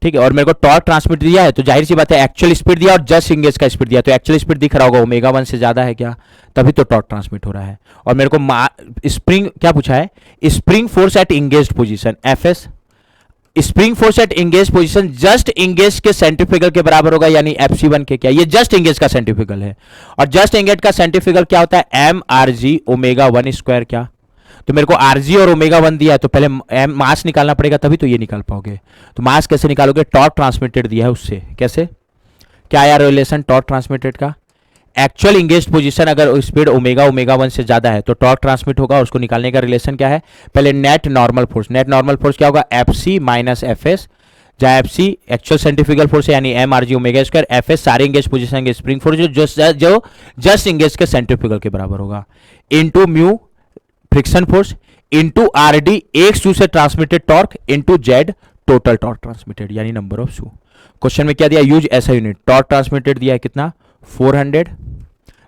ठीक है, और मेरे को टॉर्क ट्रांसमिट दिया है तो जाहिर सी बात है एक्चुअल स्पीड दिया और जस्ट इंगेज का स्पीड दिया, तो एक्चुअल स्पीड दिख रहा होगा ओमेगा वन से ज्यादा है क्या, तभी तो टॉर्क ट्रांसमिट हो रहा है। और मेरे को स्प्रिंग क्या पूछा है, spring force at engage position F S, spring force at engage position just engage के सेंट्रीफ्यूगल के बराबर होगा यानी एफ सी वन के, क्या ये जस्ट इंगेज का सेंट्रीफ्यूगल है, और जस्ट इंगेज का सेंट्रीफ्यूगल क्या होता है, M R G omega one square. क्या, तो मेरे को आरजी और ओमेगा वन दिया है तो पहले एम मास निकालना पड़ेगा तभी तो ये निकाल पाओगे। तो मास कैसे निकालोगे, टॉर्क ट्रांसमिटेड दिया है उससे, कैसे, क्या आया रिलेशन टॉर्क ट्रांसमिटेड का, एक्चुअल इंगेज पोजीशन अगर स्पीड ओमेगा ओमेगा वन से ज्यादा है तो टॉर्क ट्रांसमिट होगा, और उसको निकालने का रिलेशन क्या है, पहले net normal force, net normal force क्या होगा, F C minus F S, जहां F C actual centrifugal force है यानी M R G omega square, F S सारे इंगेज पोजीशन के स्प्रिंग फोर्स जो जस्ट इंगेज के सेंट्रीफ्यूगल के बराबर होगा, into mu friction force into R D एक सू से transmitted torque into Z total torque transmitted यानी नंबर ऑफ सू। क्वेश्चन में क्या दिया, यूज ऐसा यूनिट, टॉर्क ट्रांसमिटेड दिया है कितना 400,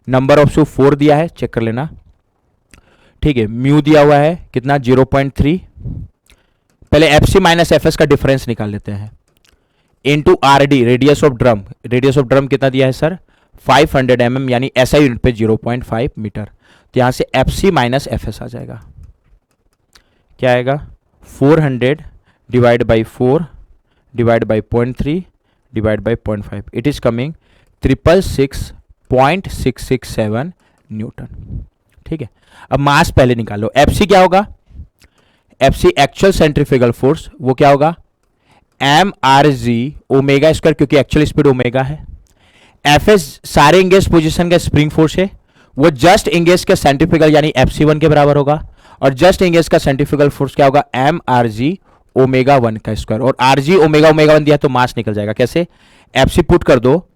नंबर ऑफ सू 4 दिया है, चेक कर लेना, ठीक है, म्यू दिया हुआ है कितना 0.3, पहले F C minus F S का डिफरेंस निकाल लेते हैं, into R D radius of drum, radius of drum कितना दिया है सर 500 mm यानी ऐसा यूनिट पे 0.5 मीटर, तो यहां से F C minus F S आ जाएगा, क्या आएगा 400 divide by 4 divide by 0.3 divide by 0.5, it is coming 666.667 newton. ठीक है, अब मास पहले निकालो, एफ सी क्या होगा, F C actual centrifugal force वो क्या होगा M R G omega square, क्योंकि एक्चुअल स्पीड ओमेगा है, एफ एस सारे इंगेज पोजीशन का स्प्रिंग फोर्स है, वो जस्ट इंगेज के सेंट्रीफ्यूगल यानी एफ सी वन के बराबर होगा, और जस्ट इंगेज का सेंट्रीफ्यूगल फोर्स क्या होगा M R G omega one का स्क्वायर, और R G omega omega one दिया तो मास निकल जाएगा, कैसे एफ सी पुट कर दो,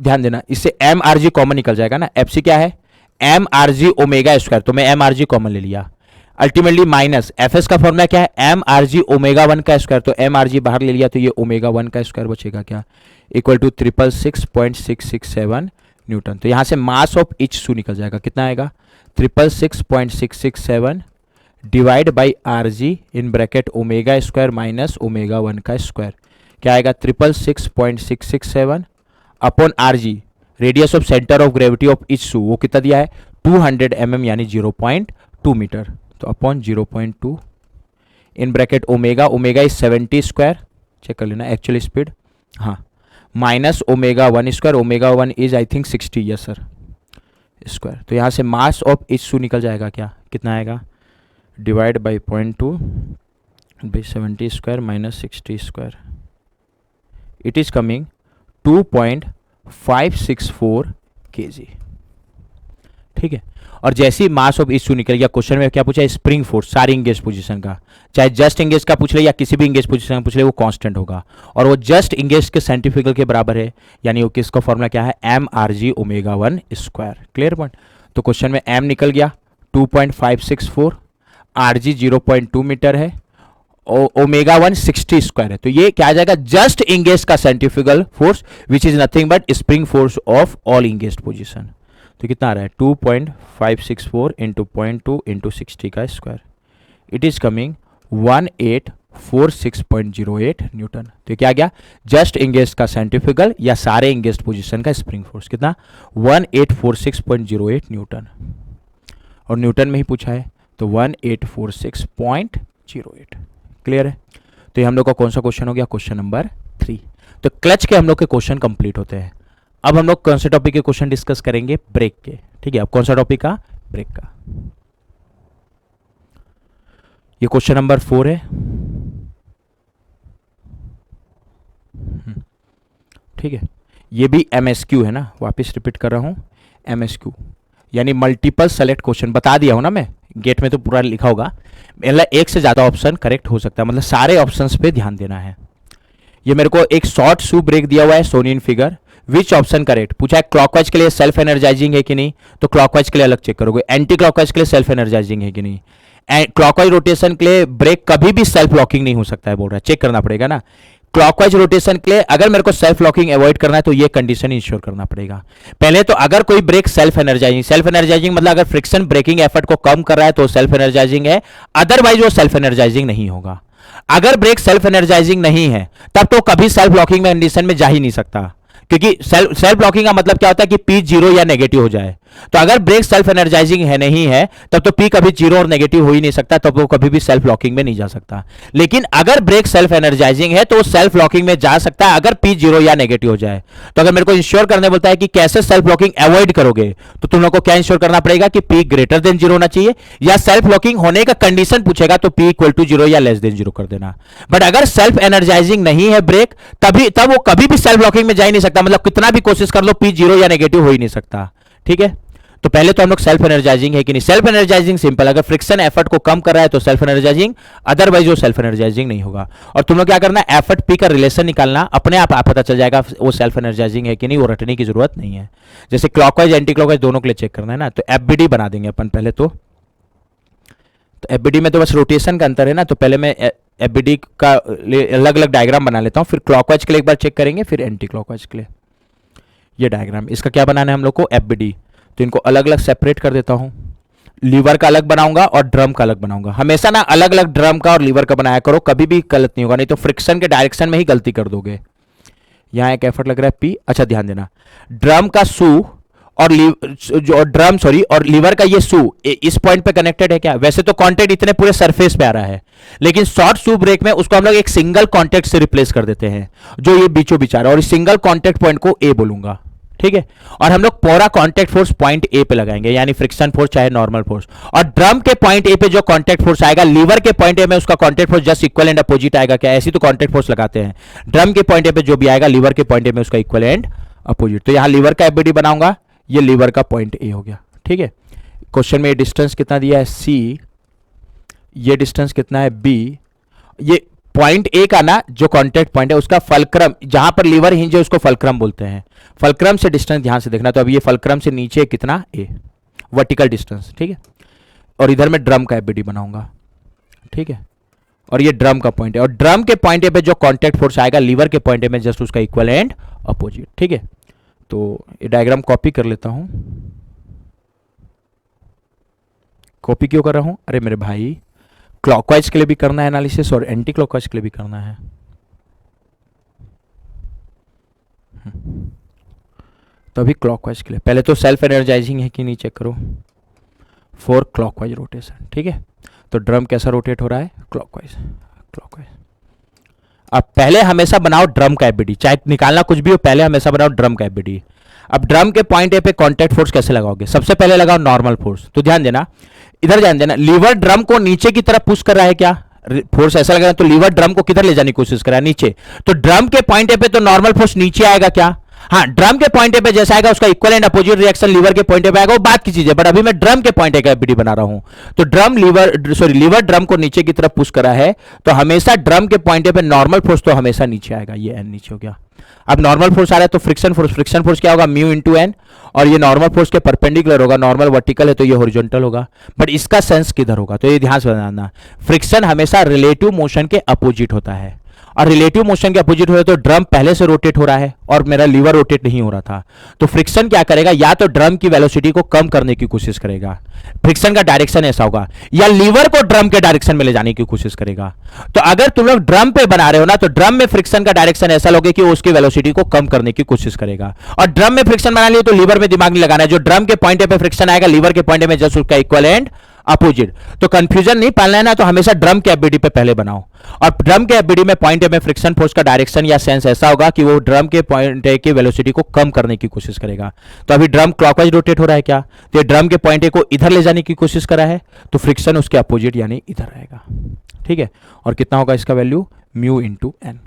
ध्यान देना इससे एम आर जी कॉमन निकल जाएगा ना, एफ सी क्या है M R G omega square, तो मैं एम आर जी कॉमन ले लिया, अल्टीमेटली माइनस एफ एस का फॉर्मूला क्या है M R G omega one का स्क्वायर, तो एम आर जी बाहर ले लिया तो ये ओमेगा वन का स्क्वायर बचेगा क्या, इक्वल टू 666.667 न्यूटन। तो यहां से मास ऑफ इच सू निकल जाएगा, कितना आएगा 666.667 divide by R G in bracket omega square minus omega one का स्क्वायर, क्या आएगा 666.667 upon R G radius of centre of gravity of each shoe वो कितना दिया है 200 mm यानी 0.2 मीटर, तो upon 0.2 in bracket omega, omega is 70 square, check कर लेना एक्चुअल स्पीड, हाँ, minus omega one square, omega one is I think 60, yes sir square, तो यहाँ से मास ऑफ इच सू निकल जाएगा क्या, कितना आएगा divide by 0.2 by 70 square minus 60 square, it is coming 2.564 kg। ठीक है, और जैसे ही मास ऑफ इशू निकल गया, क्वेश्चन में क्या पूछा है स्प्रिंग फोर्स सारी इंगेज पोजीशन का, चाहे जस्ट इंगेज का पूछ ले या किसी भी इंगेज पोजीशन का पूछ ले, वो कांस्टेंट होगा, और वो जस्ट इंगेज के सेंट्रीफ्यूगल के बराबर है, यानी वो किसका फॉर्मूला क्या है M R G omega one square. Clear point, तो क्वेश्चन में एम निकल गया 2.564, आर जी 0.2 मीटर है, ओमेगा वन 60 स्क्वायर है, तो ये क्या आ जाएगा जस्ट इंगेज का centrifugal force which is nothing but spring force of all engage position. तो कितना आ रहा है 2.564 इंटू 0.2 इंटू 60 का square, it is coming 1846.08 Newton. तो क्या आ गया जस्ट इंगेज का सेंट्रीफ्यूगल या सारे इंगेज पोजीशन का स्प्रिंग फोर्स कितना 1846.08 न्यूटन, और न्यूटन में ही पूछा है तो 1846.08। क्लियर है, तो ये हम लोग का कौन सा क्वेश्चन हो गया क्वेश्चन नंबर 3। तो क्लच के हम लोग के क्वेश्चन कंप्लीट होते हैं। अब हम लोग कौन से टॉपिक के क्वेश्चन डिस्कस करेंगे ब्रेक के। ठीक है, अब कौन सा टॉपिक का ब्रेक का, ये क्वेश्चन नंबर 4 है। ठीक है, ये भी एमएसक्यू है ना, वापस रिपीट कर रहा हूं एमएसक्यू यानी मल्टीपल सेलेक्ट क्वेश्चन, बता दिया हूं ना मैं गेट में तो पूरा लिखा होगा, मतलब एक से ज़्यादा ऑप्शन करेक्ट हो सकता है, मतलब सारे ऑप्शंस पे ध्यान देना है। ये मेरे को एक शॉर्ट शू ब्रेक दिया हुआ है shown in figure, which option correct पूछा है। क्लॉकवाइज के लिए सेल्फ एनर्जाइजिंग है कि नहीं, तो क्लॉकवाइज के लिए अलग चेक करोगे। एंटी क्लॉकवाइज के लिए सेल्फ एनर्जाइजिंग है कि नहीं। क्लॉकवाइज रोटेशन के लिए ब्रेक कभी भी सेल्फ लॉकिंग नहीं हो सकता है, बोल रहा है, चेक करना पड़ेगा ना। क्लॉकवाइज रोटेशन के लिए अगर मेरे को सेल्फ लॉकिंग अवॉइड करना है तो ये कंडीशन इंश्योर करना पड़ेगा। पहले तो अगर कोई ब्रेक सेल्फ एनर्जाइजिंग मतलब अगर फ्रिक्शन ब्रेकिंग एफर्ट को कम कर रहा है तो सेल्फ एनर्जाइजिंग है, अदरवाइज वो सेल्फ एनर्जाइजिंग नहीं होगा। अगर ब्रेक सेल्फ एनर्जाइजिंग नहीं है तब तो कभी सेल्फ लॉकिंग में कंडीशन में जा ही नहीं सकता, क्योंकि सेल्फ लॉकिंग का मतलब क्या होता है कि पी जीरो या नेगेटिव हो जाए। तो अगर ब्रेक सेल्फ एनर्जाइजिंग है नहीं है तब तो पी कभी जीरो और नेगेटिव हो ही नहीं सकता, तब वो कभी भी सेल्फ लॉकिंग में नहीं जा सकता। लेकिन अगर ब्रेक सेल्फ एनर्जाइजिंग है तो सेल्फ लॉकिंग में जा सकता है अगर पी जीरो या नेगेटिव हो जाए। तो अगर मेरे को इंश्योर करने बोलता है कि कैसे सेल्फ लॉकिंग अवॉइड करोगे, तो तुम लोग को क्या इंश्योर करना पड़ेगा कि पी ग्रेटर देन जीरो होना चाहिए, या सेल्फ लॉकिंग होने का कंडीशन पूछेगा तो पी इक्वल टू जीरो या लेस देन जीरो कर देना। बट अगर सेल्फ एनर्जाइजिंग नहीं है ब्रेक, तब वो कभी भी सेल्फ लॉकिंग में जा ही नहीं सकता, मतलब कितना भी कोशिश कर लो पी जीरो या नेगेटिव हो ही नहीं सकता। ठीक है, तो पहले तो हम लोग सेल्फ एनर्जाइजिंग है कि नहीं। सेल्फ एनर्जाइजिंग सिंपल, अगर फ्रिक्शन एफर्ट को कम कर रहा है तो सेल्फ एनर्जाइजिंग, अदरवाइज वो सेल्फ एनर्जाइजिंग नहीं होगा। और तुम लोग क्या करना है, एफर्ट पी का रिलेशन निकालना, अपने आप पता चल जाएगा वो सेल्फ एनर्जाइजिंग है कि नहीं, वो रटने की जरूरत नहीं है। जैसे क्लॉकवाइज एंटी क्लॉकवाइज दोनों के लिए चेक करना है ना, तो एफबीडी बना देंगे अपन पहले तो एफबीडी में तो बस रोटेशन का अंतर है ना, तो पहले मैं एफबीडी का अलग अलग डायग्राम बना लेता हूँ, फिर क्लॉकवाइज के लिए एक बार चेक करेंगे, फिर एंटी क्लॉकवाइज के लिए। ये डायग्राम, इसका क्या बनाना है हम लोग को, एफबीडी, तो इनको अलग अलग सेपरेट कर देता हूं। लीवर का अलग बनाऊंगा और ड्रम का अलग बनाऊंगा। हमेशा ना अलग अलग ड्रम का और लीवर का बनाया करो, कभी भी गलत नहीं होगा, नहीं तो फ्रिक्शन के डायरेक्शन में ही गलती कर दोगे। यहां एक एफर्ट लग रहा है पी, अच्छा ध्यान देना, ड्रम का सू और और लीवर का ये सू इस पॉइंट पे कनेक्टेड है क्या। वैसे तो कांटेक्ट इतने पूरे सरफेस पे आ रहा है, लेकिन शॉर्ट सू ब्रेक में उसको हम लोग एक सिंगल कांटेक्ट से रिप्लेस कर देते हैं, जो ये बीचों बीच आ रहा है, और इस सिंगल कांटेक्ट पॉइंट को ए बोलूंगा। ठीक है, और हम लोग पूरा कांटेक्ट फोर्स पॉइंट ए पे लगाएंगे, यानी फ्रिक्शन फोर्स चाहे नॉर्मल फोर्स। और ड्रम के पॉइंट ए पे जो कांटेक्ट फोर्स आएगा, लीवर के पॉइंट ए में उसका contact force just equal and opposite आएगा क्या, ऐसी तो कांटेक्ट फोर्स लगाते हैं। ड्रम के पॉइंट ए पे जो भी आएगा, लीवर के पॉइंट ए में उसका इक्वल एंड अपोजिट। तो यहां लीवर का एफबीडी बनाऊंगा, ये लीवर का पॉइंट ए हो गया। ठीक है, क्वेश्चन में ये डिस्टेंस कितना दिया है सी, ये डिस्टेंस कितना है बी, ये पॉइंट ए का ना जो कांटेक्ट पॉइंट है उसका फलक्रम, जहां पर लीवर हिंज है उसको फलक्रम बोलते हैं। फलक्रम से डिस्टेंस ध्यान से देखना, तो अभी ये फलक्रम से नीचे कितना ए, वर्टिकल डिस्टेंस। ठीक है, और इधर मैं ड्रम का एफबीडी बनाऊंगा। ठीक है, और ये ड्रम का पॉइंट है, और ड्रम के पॉइंट ए पे जो कांटेक्ट फोर्स आएगा लीवर के पॉइंट ए में जस्ट उसका इक्वल एंड अपोजिट। ठीक है, तो ये डायग्राम कॉपी कर लेता हूं। कॉपी क्यों कर रहा हूं, अरे मेरे भाई क्लॉकवाइज के लिए भी करना है एनालिसिस और एंटी क्लॉकवाइज के लिए भी करना है। तो अभी क्लॉकवाइज के लिए पहले तो सेल्फ एनर्जाइजिंग है कि नहीं चेक करो फॉर क्लॉकवाइज रोटेशन। ठीक है, तो ड्रम कैसा रोटेट हो रहा है, क्लॉकवाइज। अब पहले हमेशा बनाओ ड्रम का एफबीडी, चाहे निकालना कुछ भी हो, पहले हमेशा बनाओ ड्रम का एफबीडी। अब ड्रम के पॉइंट ए पे कांटेक्ट फोर्स कैसे लगाओगे, सबसे पहले लगाओ नॉर्मल फोर्स। तो ध्यान देना, इधर ध्यान देना, लीवर ड्रम को नीचे की तरफ पुश कर रहा है क्या, फोर्स ऐसा लग रहा है, तो लीवर ड्रम को किधर ले जाने की कोशिश कर रहा है, नीचे। तो ड्रम के पॉइंट ए पे तो नॉर्मल फोर्स नीचे आएगा क्या, हाँ, ड्रम के पॉइंट ए पे जैसा आएगा उसका equal and opposite reaction lever के पॉइंट ए पे आएगा, वो बात की चीज है। बट अभी मैं ड्रम के पॉइंट ए का एफबीडी बना रहा हूं, तो लीवर ड्रम को नीचे की तरफ पुश करा है, तो हमेशा ड्रम के पॉइंट ए पे नॉर्मल फोर्स तो हमेशा नीचे आएगा, ये एन नीचे हो गया। अब नॉर्मल फोर्स आ रहा है तो फ्रिक्शन फोर्स क्या होगा, म्यू इंटू एन, और ये नॉर्मल फोर्स के परपेंडिकुलर होगा, नॉर्मल वर्टिकल है तो ये हॉरिजॉन्टल होगा। बट इसका सेंस किधर होगा, तो ये ध्यान से बनाना, फ्रिक्शन हमेशा रिलेटिव मोशन के अपोजिट होता है, और रिलेटिव मोशन के अपोजिट हो रहा है तो ड्रम पहले से रोटेट हो रहा है और मेरा लीवर रोटेट नहीं हो रहा था, तो फ्रिक्शन क्या करेगा, या तो ड्रम की वेलोसिटी को कम करने की कोशिश करेगा, फ्रिक्शन का डायरेक्शन ऐसा होगा, या लीवर को ड्रम के डायरेक्शन में ले जाने की कोशिश करेगा। तो अगर तुम लोग ड्रम पे बना रहे हो ना, तो ड्रम में फ्रिक्शन का डायरेक्शन ऐसा लोगे कि उसकी वेलोसिटी को कम करने की कोशिश करेगा। और ड्रम में फ्रिक्शन बना लिए तो लीवर में दिमाग नहीं लगाना है, जो ड्रम के पॉइंट पे फ्रिक्शन आएगा लीवर के पॉइंट में जस्ट उसका इक्वल एंड अपोजिट। तो कंफ्यूजन नहीं पालना है ना, तो हमेशा ड्रम के एफबीडी पे पहले बनाओ, और ड्रम के एफबीडी में पॉइंट ए में फ्रिक्शन फोर्स का डायरेक्शन या सेंस ऐसा होगा कि वो ड्रम के पॉइंट ए की वेलोसिटी को कम करने की कोशिश करेगा। तो अभी ड्रम क्लॉकवाइज रोटेट हो रहा है क्या, तो ये ड्रम के पॉइंट ए को इधर ले जाने की कोशिश कर रहा है, तो फ्रिक्शन उसके अपोजिट यानी इधर रहेगा। ठीक है, और कितना होगा इसका वैल्यू, म्यू इंटू एन,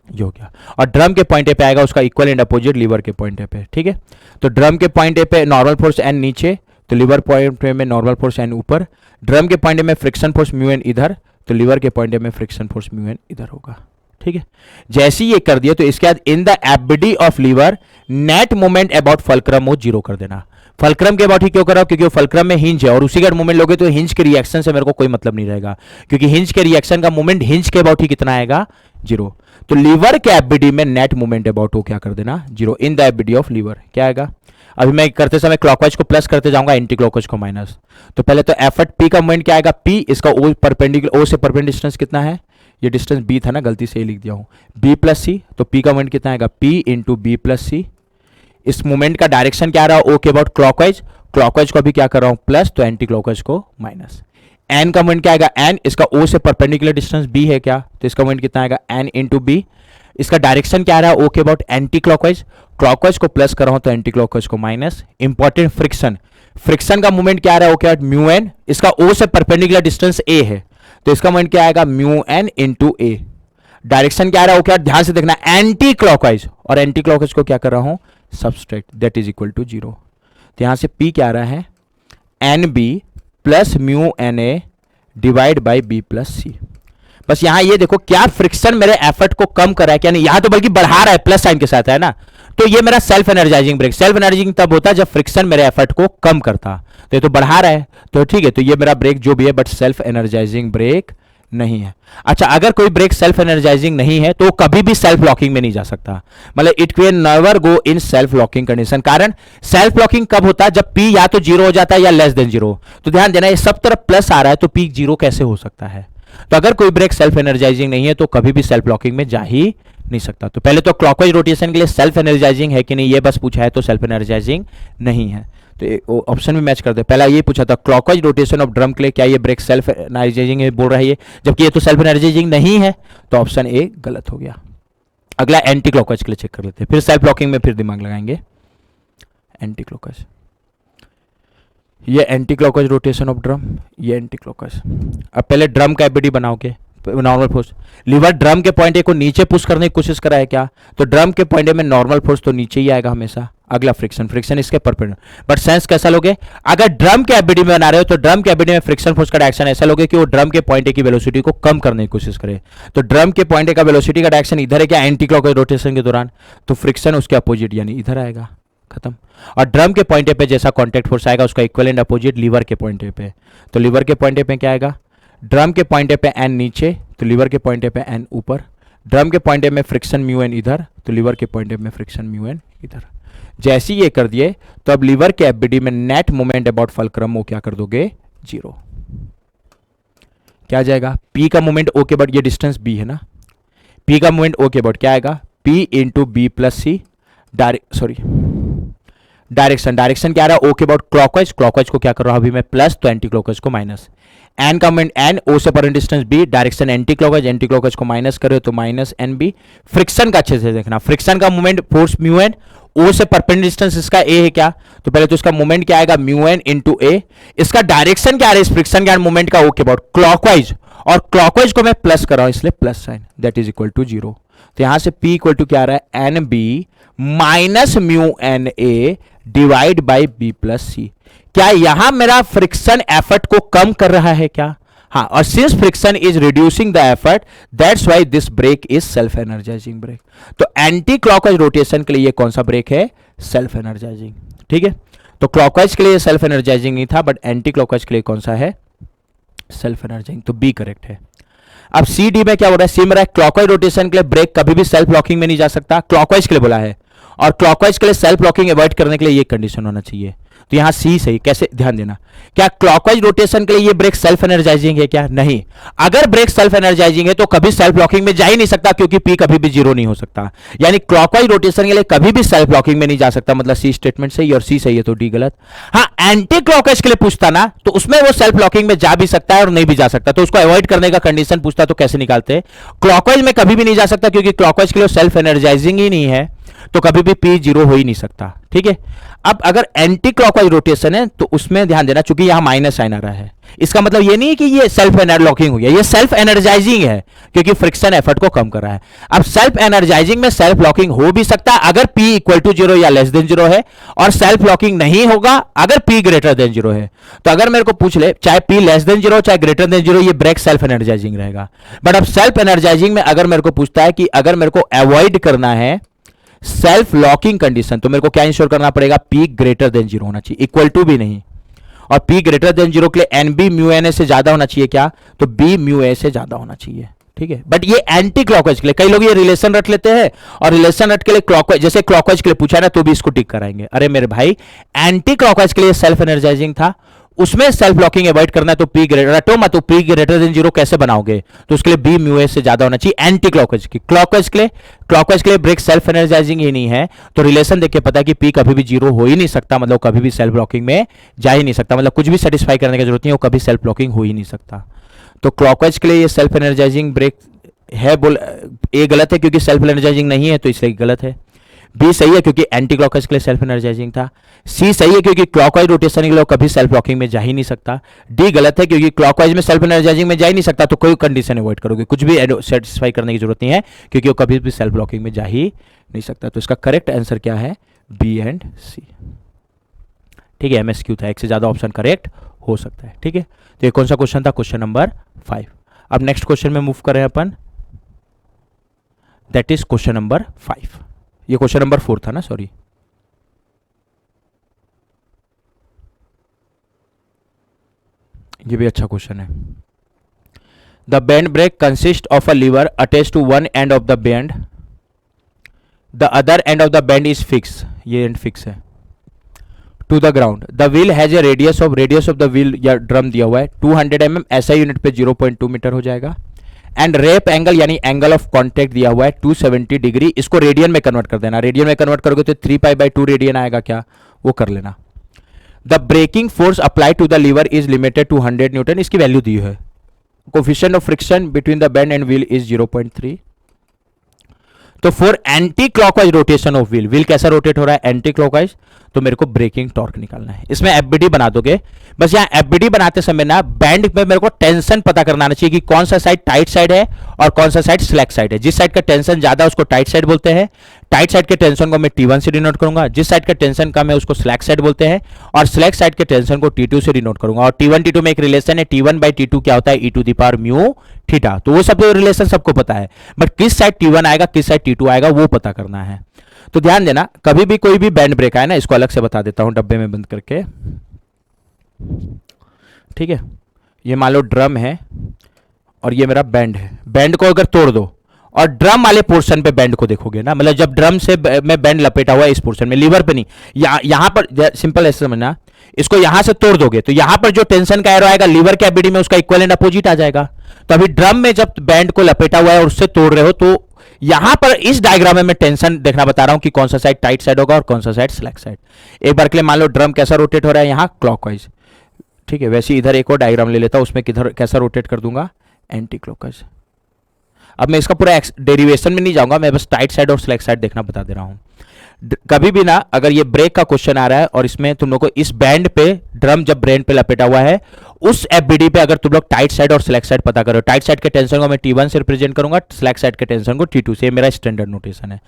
ये हो गया। और ड्रम के पॉइंट ए पे आएगा उसका इक्वल एंड अपोजिट लीवर के पॉइंट ए पे। ठीक है, तो ड्रम के पॉइंट ए पे नॉर्मल फोर्स एन नीचे, तो लीवर पॉइंट में नॉर्मल फोर्स एन ऊपर, ड्रम के पॉइंट में फ्रिक्शन फोर्स म्यू एन इधर, तो लीवर के पॉइंट में फ्रिक्शन फोर्स म्यू एन इधर होगा। ठीक है, जैसे ही ये कर दिया तो इसके बाद in the FBD of lever net moment about fulcrum वो जीरो कर देना। फलक्रम के अबाउट ही क्यों कर रहा हूं, क्योंकि वो फलक्रम में हिंज है और उसी का मोमेंट लोगे तो हिंज के रिएक्शन से मेरे को कोई मतलब नहीं रहेगा, क्योंकि हिंज के रिएक्शन का मोमेंट हिंज के अबाउट ही कितना आएगा, जीरो। तो लीवर के एबिडी में नेट मोमेंट अबाउट वो क्या कर देना, zero. In the FBD of lever क्या आएगा, अभी मैं करते समय क्लॉकवाइज को प्लस करते जाऊंगा, एंटी क्लॉकवाइज को माइनस। तो पहले तो एफर्ट पी का मोमेंट क्या आएगा, पी, इसका ओ परपेंडिकुलर, ओ से परपेंडिकुलर डिस्टेंस कितना है, ये डिस्टेंस बी था ना, गलती से ही लिख दिया हूं, बी प्लस सी। तो पी का मोमेंट कितना आएगा, पी इंटू बी प्लस सी। इस मोमेंट का डायरेक्शन क्या आ रहा है, ओ के अबाउट क्लॉकवाइज, क्लॉकवाइज को अभी क्या कर रहा हूं प्लस, तो एंटी क्लॉकवाइज को माइनस। एन का मोमेंट क्या आएगा, एन, इसका ओ से परपेंडिकुलर डिस्टेंस बी है क्या, तो इसका मोमेंट कितना आएगा, एन इंटू बी। इसका डायरेक्शन क्या आ रहा है, ओ के अबाउट एंटी क्लॉकवाइज, क्लॉकवाइज को प्लस कर रहा हूं तो एंटी क्लॉकवाइज को माइनस। इंपॉर्टेंट फ्रिक्शन, फ्रिक्शन का मोमेंट क्या आ रहा है, ओ के अबाउट म्यू एन, इसका ओ से परपेंडिकुलर डिस्टेंस ए है, तो इसका मोमेंट क्या आएगा, mu N into A. Direction क्या आ रहा है, ओके, ध्यान से देखना, एंटी क्लॉकवाइज, और एंटी क्लॉकवाइज को क्या कर रहा हूं, subtract, that is equal to zero. तो यहां से पी क्या आ रहा है, N B plus mu N A divide by B plus C. बस यहां ये देखो क्या फ्रिक्शन मेरे एफर्ट को कम कर रहा है क्या नहीं, यहां तो बल्कि बढ़ा रहा है, प्लस साइन के साथ है ना। तो ये मेरा self energising brake, self energising तब होता है जब फ्रिक्शन मेरे एफर्ट को कम करता, तो ये तो बढ़ा रहा है, तो ठीक है, तो ये मेरा ब्रेक जो भी है, बट सेल्फ एनर्जाइजिंग ब्रेक नहीं है। अच्छा, अगर कोई ब्रेक सेल्फ एनर्जाइजिंग नहीं है तो कभी भी सेल्फ लॉकिंग में नहीं जा सकता, मतलब it can never go in self locking condition. कारण सेल्फ लॉकिंग कब होता है, जब पी या तो जीरो हो जाता है या लेस देन जीरो। तो ध्यान देना, ये सब तरफ प्लस आ रहा है, तो पी जीरो कैसे हो सकता है। तो अगर कोई ब्रेक सेल्फ एनर्जाइजिंग नहीं है तो कभी भी सेल्फ लॉकिंग में जा ही नहीं सकता। तो पहले तो क्लॉकवाइज रोटेशन के लिए सेल्फ एनर्जाइजिंग है कि नहीं ये बस पूछा है, तो सेल्फ एनर्जाइजिंग नहीं है, तो ऑप्शन भी मैच कर दे। पहला ये पूछा था क्लॉकवाइज रोटेशन ऑफ ड्रम के लिए क्या ये ब्रेक सेल्फ एनर्जाइजिंग है, बोल रहा है ये, जबकि ये तो सेल्फ एनर्जाइजिंग नहीं है, तो ऑप्शन ए गलत हो गया। अगला एंटी क्लॉकवाइज के लिए चेक कर लेते हैं, फिर सेल्फ लॉकिंग में फिर दिमाग लगाएंगे। एंटी क्लॉकवाइज, ये anti clockwise rotation of drum, ये एंटी क्लॉकवाइज। अब पहले ड्रम का एबिडी बनाओ के नॉर्मल फोर्स, लीवर ड्रम के पॉइंट ए को नीचे पुश करने की कोशिश करा है क्या, तो ड्रम के पॉइंट ए में नॉर्मल फोर्स तो नीचे ही आएगा हमेशा। अगला फ्रिक्शन, फ्रिक्शन इसके परपेंडिकुलर, बट सेंस कैसा लोगे, अगर ड्रम के एबिडी में बना रहे हो तो ड्रम के एबिडी में फ्रिक्शन फोर्स का डायरेक्शन ऐसा लोगे कि वो ड्रम के पॉइंट ए की वेलोसिटी को कम करने की कोशिश करे। तो ड्रम के पॉइंट ए का वेलोसिटी का डायरेक्शन इधर है क्या, एंटी क्लॉकवाइज रोटेशन के दौरान, तो फ्रिक्शन उसके अपोजिट यानी इधर आएगा, खत्म। और ड्रम के पॉइंट ए पे जैसा कांटेक्ट फोर्स आएगा उसका इक्विवेलेंट अपोजिट लीवर के पॉइंट ए पे, तो लीवर के पॉइंट ए पे क्या आएगा, ड्रम के पॉइंट ए पे एन नीचे, तो लीवर के पॉइंट ए पे एन ऊपर, ड्रम के पॉइंट ए में फ्रिक्शन म्यू एन इधर, तो लीवर के पॉइंट ए में फ्रिक्शन म्यू एन इधर। जैसे ये कर दिए तो अब लीवर के एबिडी में नेट मोमेंट अबाउट फलक्रम वो क्या कर दोगे, जीरो। क्या आ जाएगा, पी का मोमेंट ओ के बट ये डिस्टेंस बी है ना, पी का मोमेंट ओ के बट क्या आएगा, पी इंटू बी प्लस सी, डायरेक्शन, डायरेक्शन क्या आ रहा है, ओ के अबाउट क्लॉकवाइज, क्लॉकवाइज को क्या कर रहा हूं अभी मैं प्लस, तो एंटी क्लॉकवाइज को माइनस। एन का मोमेंट एन, ओ से पर distance B, direction anti clockwise, anti clockwise को माइनस करे तो माइनस एन बी। फ्रिक्शन का अच्छे से देखना, फ्रिक्शन का moment force mu N, O से परपेंडिकुलर डिस्टेंस इसका ए है क्या, तो पहले तो इसका मोमेंट क्या आएगा, म्यू एन इंटू ए। इसका डायरेक्शन क्या आ रहा है इस फ्रिक्शन का मोमेंट का, ओ के अबाउट क्लॉकवाइज, और क्लॉकवाइज को मैं प्लस कर रहा हूं इसलिए plus sign, that is equal to zero. तो यहां से P इक्वल टू क्या आ रहा है, N B minus mu N A divide by B plus C. क्या यहां मेरा फ्रिक्शन एफर्ट को कम कर रहा है क्या, हाँ, और since friction is reducing the effort that's why this brake is self energising brake. तो एंटी क्लॉकवाइज रोटेशन के लिए ये कौन सा ब्रेक है, सेल्फ एनर्जाइजिंग, ठीक है। तो क्लॉकवाइज के लिए सेल्फ एनर्जाइजिंग नहीं था, बट एंटी क्लॉकवाइज के लिए कौन सा है, सेल्फ एनर्जाइजिंग, तो बी करेक्ट है। अब सी डी में क्या हो रहा है, सी मेरा क्लॉकवाइज रोटेशन के लिए ब्रेक कभी भी सेल्फ लॉकिंग में नहीं जा सकता, क्लॉकवाइज के लिए बोला है, और क्लॉकवाइज के लिए सेल्फ लॉकिंग अवॉइड करने के लिए ये कंडीशन होना चाहिए। तो यहां सी सही, कैसे ध्यान देना, क्या क्लॉकवाइज रोटेशन के लिए ये ब्रेक सेल्फ एनर्जाइजिंग है क्या, नहीं। अगर ब्रेक सेल्फ एनर्जाइजिंग है तो कभी सेल्फ लॉकिंग में जा ही नहीं सकता, क्योंकि पी कभी भी जीरो नहीं हो सकता, यानी क्लॉकवाइज रोटेशन के लिए कभी भी सेल्फ लॉकिंग में नहीं जा सकता, मतलब सी स्टेटमेंट सही और सी सही है तो डी गलत। हाँ, एंटी क्लॉकवाइज के लिए पूछता ना तो उसमें वो सेल्फ लॉकिंग में जा भी सकता है और नहीं भी जा सकता, तो उसको अवॉइड करने का कंडीशन पूछता तो कैसे निकालते, क्लॉकवाइज में कभी भी नहीं जा सकता क्योंकि क्लॉकवाइज के लिए सेल्फ एनर्जाइजिंग ही नहीं है, तो कभी भी पी जीरो हो ही नहीं सकता। ठीक है, अब अगर एंटी क्लॉकवाइज रोटेशन है तो उसमें ध्यान देना, चूंकि यहां माइनस साइन आ रहा है, इसका मतलब ये नहीं है कि ये सेल्फ लॉकिंग हो गया, ये सेल्फ एनर्जाइजिंग है क्योंकि फ्रिक्शन एफर्ट को कम कर रहा है। अब सेल्फ एनर्जाइजिंग में सेल्फ लॉकिंग हो भी सकता है अगर P इक्वल टू जीरो या लेस देन जीरो है, और सेल्फ लॉकिंग नहीं होगा अगर P ग्रेटर देन जीरो है। तो अगर मेरे को पूछ ले चाहे P लेस देन जीरो चाहे ग्रेटर देन जीरो, ये ब्रेक सेल्फ एनर्जाइजिंग रहेगा। बट अब सेल्फ एनर्जाइजिंग में अगर मेरे को पूछता है कि अगर मेरे को अवॉइड करना है सेल्फ लॉकिंग कंडीशन, तो मेरे को क्या इंश्योर करना पड़ेगा, P ग्रेटर देन जीरो होना चाहिए, इक्वल टू भी नहीं। और P ग्रेटर देन जीरो के लिए NB म्यू NA से ज्यादा होना चाहिए क्या, तो B म्यू A से ज्यादा होना चाहिए। ठीक है, बट ये एंटी क्लॉकवाइज के लिए, कई लोग ये रिलेशन रख लेते हैं और रिलेशन रख के लिए क्लॉकवाइज, जैसे क्लॉकवाइज के लिए पूछा ना तो भी इसको टिक कराएंगे। अरे मेरे भाई, एंटी क्लॉकवाइज के लिए सेल्फ एनर्जाइजिंग था, उसमें सेल्फ लॉकिंग अवॉइड करना है तो P ग्रेटर, रटो मत, तो P ग्रेटर देन जीरो कैसे बनाओगे, तो उसके लिए B म्यू A से ज्यादा होना चाहिए एंटी क्लॉकवाइज की। क्लॉकवाइज के लिए ब्रेक सेल्फ एनर्जाइजिंग ही नहीं है, तो रिलेशन देख के पता है कि P कभी भी जीरो हो ही नहीं सकता, मतलब कभी भी सेल्फ लॉकिंग में जा ही नहीं सकता, मतलब कुछ भी सेटिस्फाई करने की जरूरत नहीं है, वो कभी सेल्फ लॉकिंग हो ही नहीं सकता। तो क्लॉकवाइज के लिए ये सेल्फ एनर्जाइजिंग ब्रेक है, बोल ए गलत है क्योंकि सेल्फ एनर्जाइजिंग नहीं है तो इसलिए गलत है। बी सही है क्योंकि एंटी क्लॉकवाइज के लिए सेल्फ एनर्जाइजिंग था। सी सही है क्योंकि क्लॉकवाइज रोटेशन के लिए कभी सेल्फ लॉकिंग में जा ही नहीं सकता। डी गलत है क्योंकि क्लॉकवाइज में सेल्फ एनर्जाइजिंग में जा ही नहीं सकता, तो कोई कंडीशन अवॉइड करोगे, कुछ भी सेटिस्फाई करने की जरूरत नहीं है क्योंकि वो कभी भी सेल्फ लॉकिंग में जा ही नहीं सकता। तो इसका करेक्ट आंसर क्या है, बी एंड सी। ठीक है, MSQ था, एक से ज्यादा ऑप्शन करेक्ट हो सकता है। ठीक है, तो ये कौन सा क्वेश्चन था, क्वेश्चन नंबर 5। अब नेक्स्ट क्वेश्चन में मूव करें अपन, दैट इज क्वेश्चन नंबर 5। ये क्वेश्चन नंबर 4 था ना, सॉरी। ये भी अच्छा क्वेश्चन है। The band brake consist of a lever attach to one end of the band, the other end of the band is fix, ये end fix है, to the ground. The wheel has a radius of the wheel या drum दिया हुआ है 200 mm, ऐसा unit पे 0.2 metre हो जाएगा। एंड रेप एंगल यानी एंगल ऑफ कॉन्टेक्ट दिया हुआ है 270 डिग्री, इसको रेडियन में कन्वर्ट कर देना, रेडियन में कन्वर्ट करोगे तो 3π/2 रेडियन आएगा, क्या वो कर लेना। The braking force apply to the lever is limited to 100 newton, इसकी वैल्यू दी है। Coefficient of friction between the band and wheel is 0.3। तो for anti clockwise rotation of wheel, wheel कैसा रोटेट हो रहा है, एंटी क्लॉकवाइज, तो मेरे को ब्रेकिंग टॉर्क निकालना है। इसमें एफबीडी बना दोगे, बस यहाँ एफबीडी बनाते समय ना बैंड में मेरे को टेंशन पता करना आना चाहिए कि कौन सा साइड टाइट साइड है और कौन सा साइड स्लैक साइड है। जिस साइड का टेंशन ज्यादा है उसको टाइट साइड बोलते हैं, टाइट साइड के टेंशन को मैं T1 से डिनोट करूंगा, जिस साइड का टेंशन कम है उसको स्लैक साइड बोलते हैं, और स्लैक साइड के टेंशन को T2 से डिनोट करूंगा। और T1 T2 में एक रिलेशन है, T1/T2 क्या होता है, e⁻μ थीटा, तो वो सब रिलेशन सबको पता है, बट किस साइड T1 आएगा किस साइड T2 आएगा वो पता करना है। तो ध्यान देना, कभी भी कोई भी बैंड ब्रेक आए ना, इसको अलग से बता देता हूं डब्बे में बंद करके। ठीक है, ये मान लो ड्रम है और ये मेरा बैंड है, बैंड को अगर तोड़ दो और ड्रम वाले पोर्शन पे बैंड को देखोगे ना, मतलब जब ड्रम से मैं बैंड लपेटा हुआ है इस पोर्शन में, लीवर पे नहीं, यहां पर सिंपल ऐसे समझना, इसको यहां से तोड़ दोगे तो यहां पर जो टेंशन का एरो आएगा लीवर के एबीडी में उसका इक्वल एंड अपोजिट आ जाएगा। तो अभी ड्रम में जब बैंड को लपेटा हुआ है और उससे तोड़ रहे हो, तो यहां पर इस डायग्राम में मैं टेंशन देखना बता रहा हूं कि कौन सा साइड टाइट साइड होगा और कौन सा साइड स्लैक साइड। एक बार के लिए मान लो ड्रम कैसा रोटेट हो रहा है, यहां क्लॉकवाइज। ठीक है, वैसे इधर एक और डायग्राम ले लेता हूं, उसमें किधर कैसा रोटेट कर दूंगा, एंटी क्लॉकवाइज। अब मैं इसका पूरा डेरिवेशन में नहीं जाऊंगा, मैं बस टाइट साइड और स्लैक साइड देखना बता दे रहा हूं। कभी भी ना अगर ये ब्रेक का क्वेश्चन आ रहा है और इसमें तुम लोग को इस बैंड पे ड्रम जब ब्रेन पे लपेटा हुआ है उस एफबीडी पे अगर तुम लोग टाइट साइड और स्लैक साइड पता करो, टाइट साइड के टेंशन को मैं T1 से रिप्रेजेंट करूंगा, स्लैक साइड के टेंशन को T2 से, मेरा स्टैंडर्ड नोटेशन है।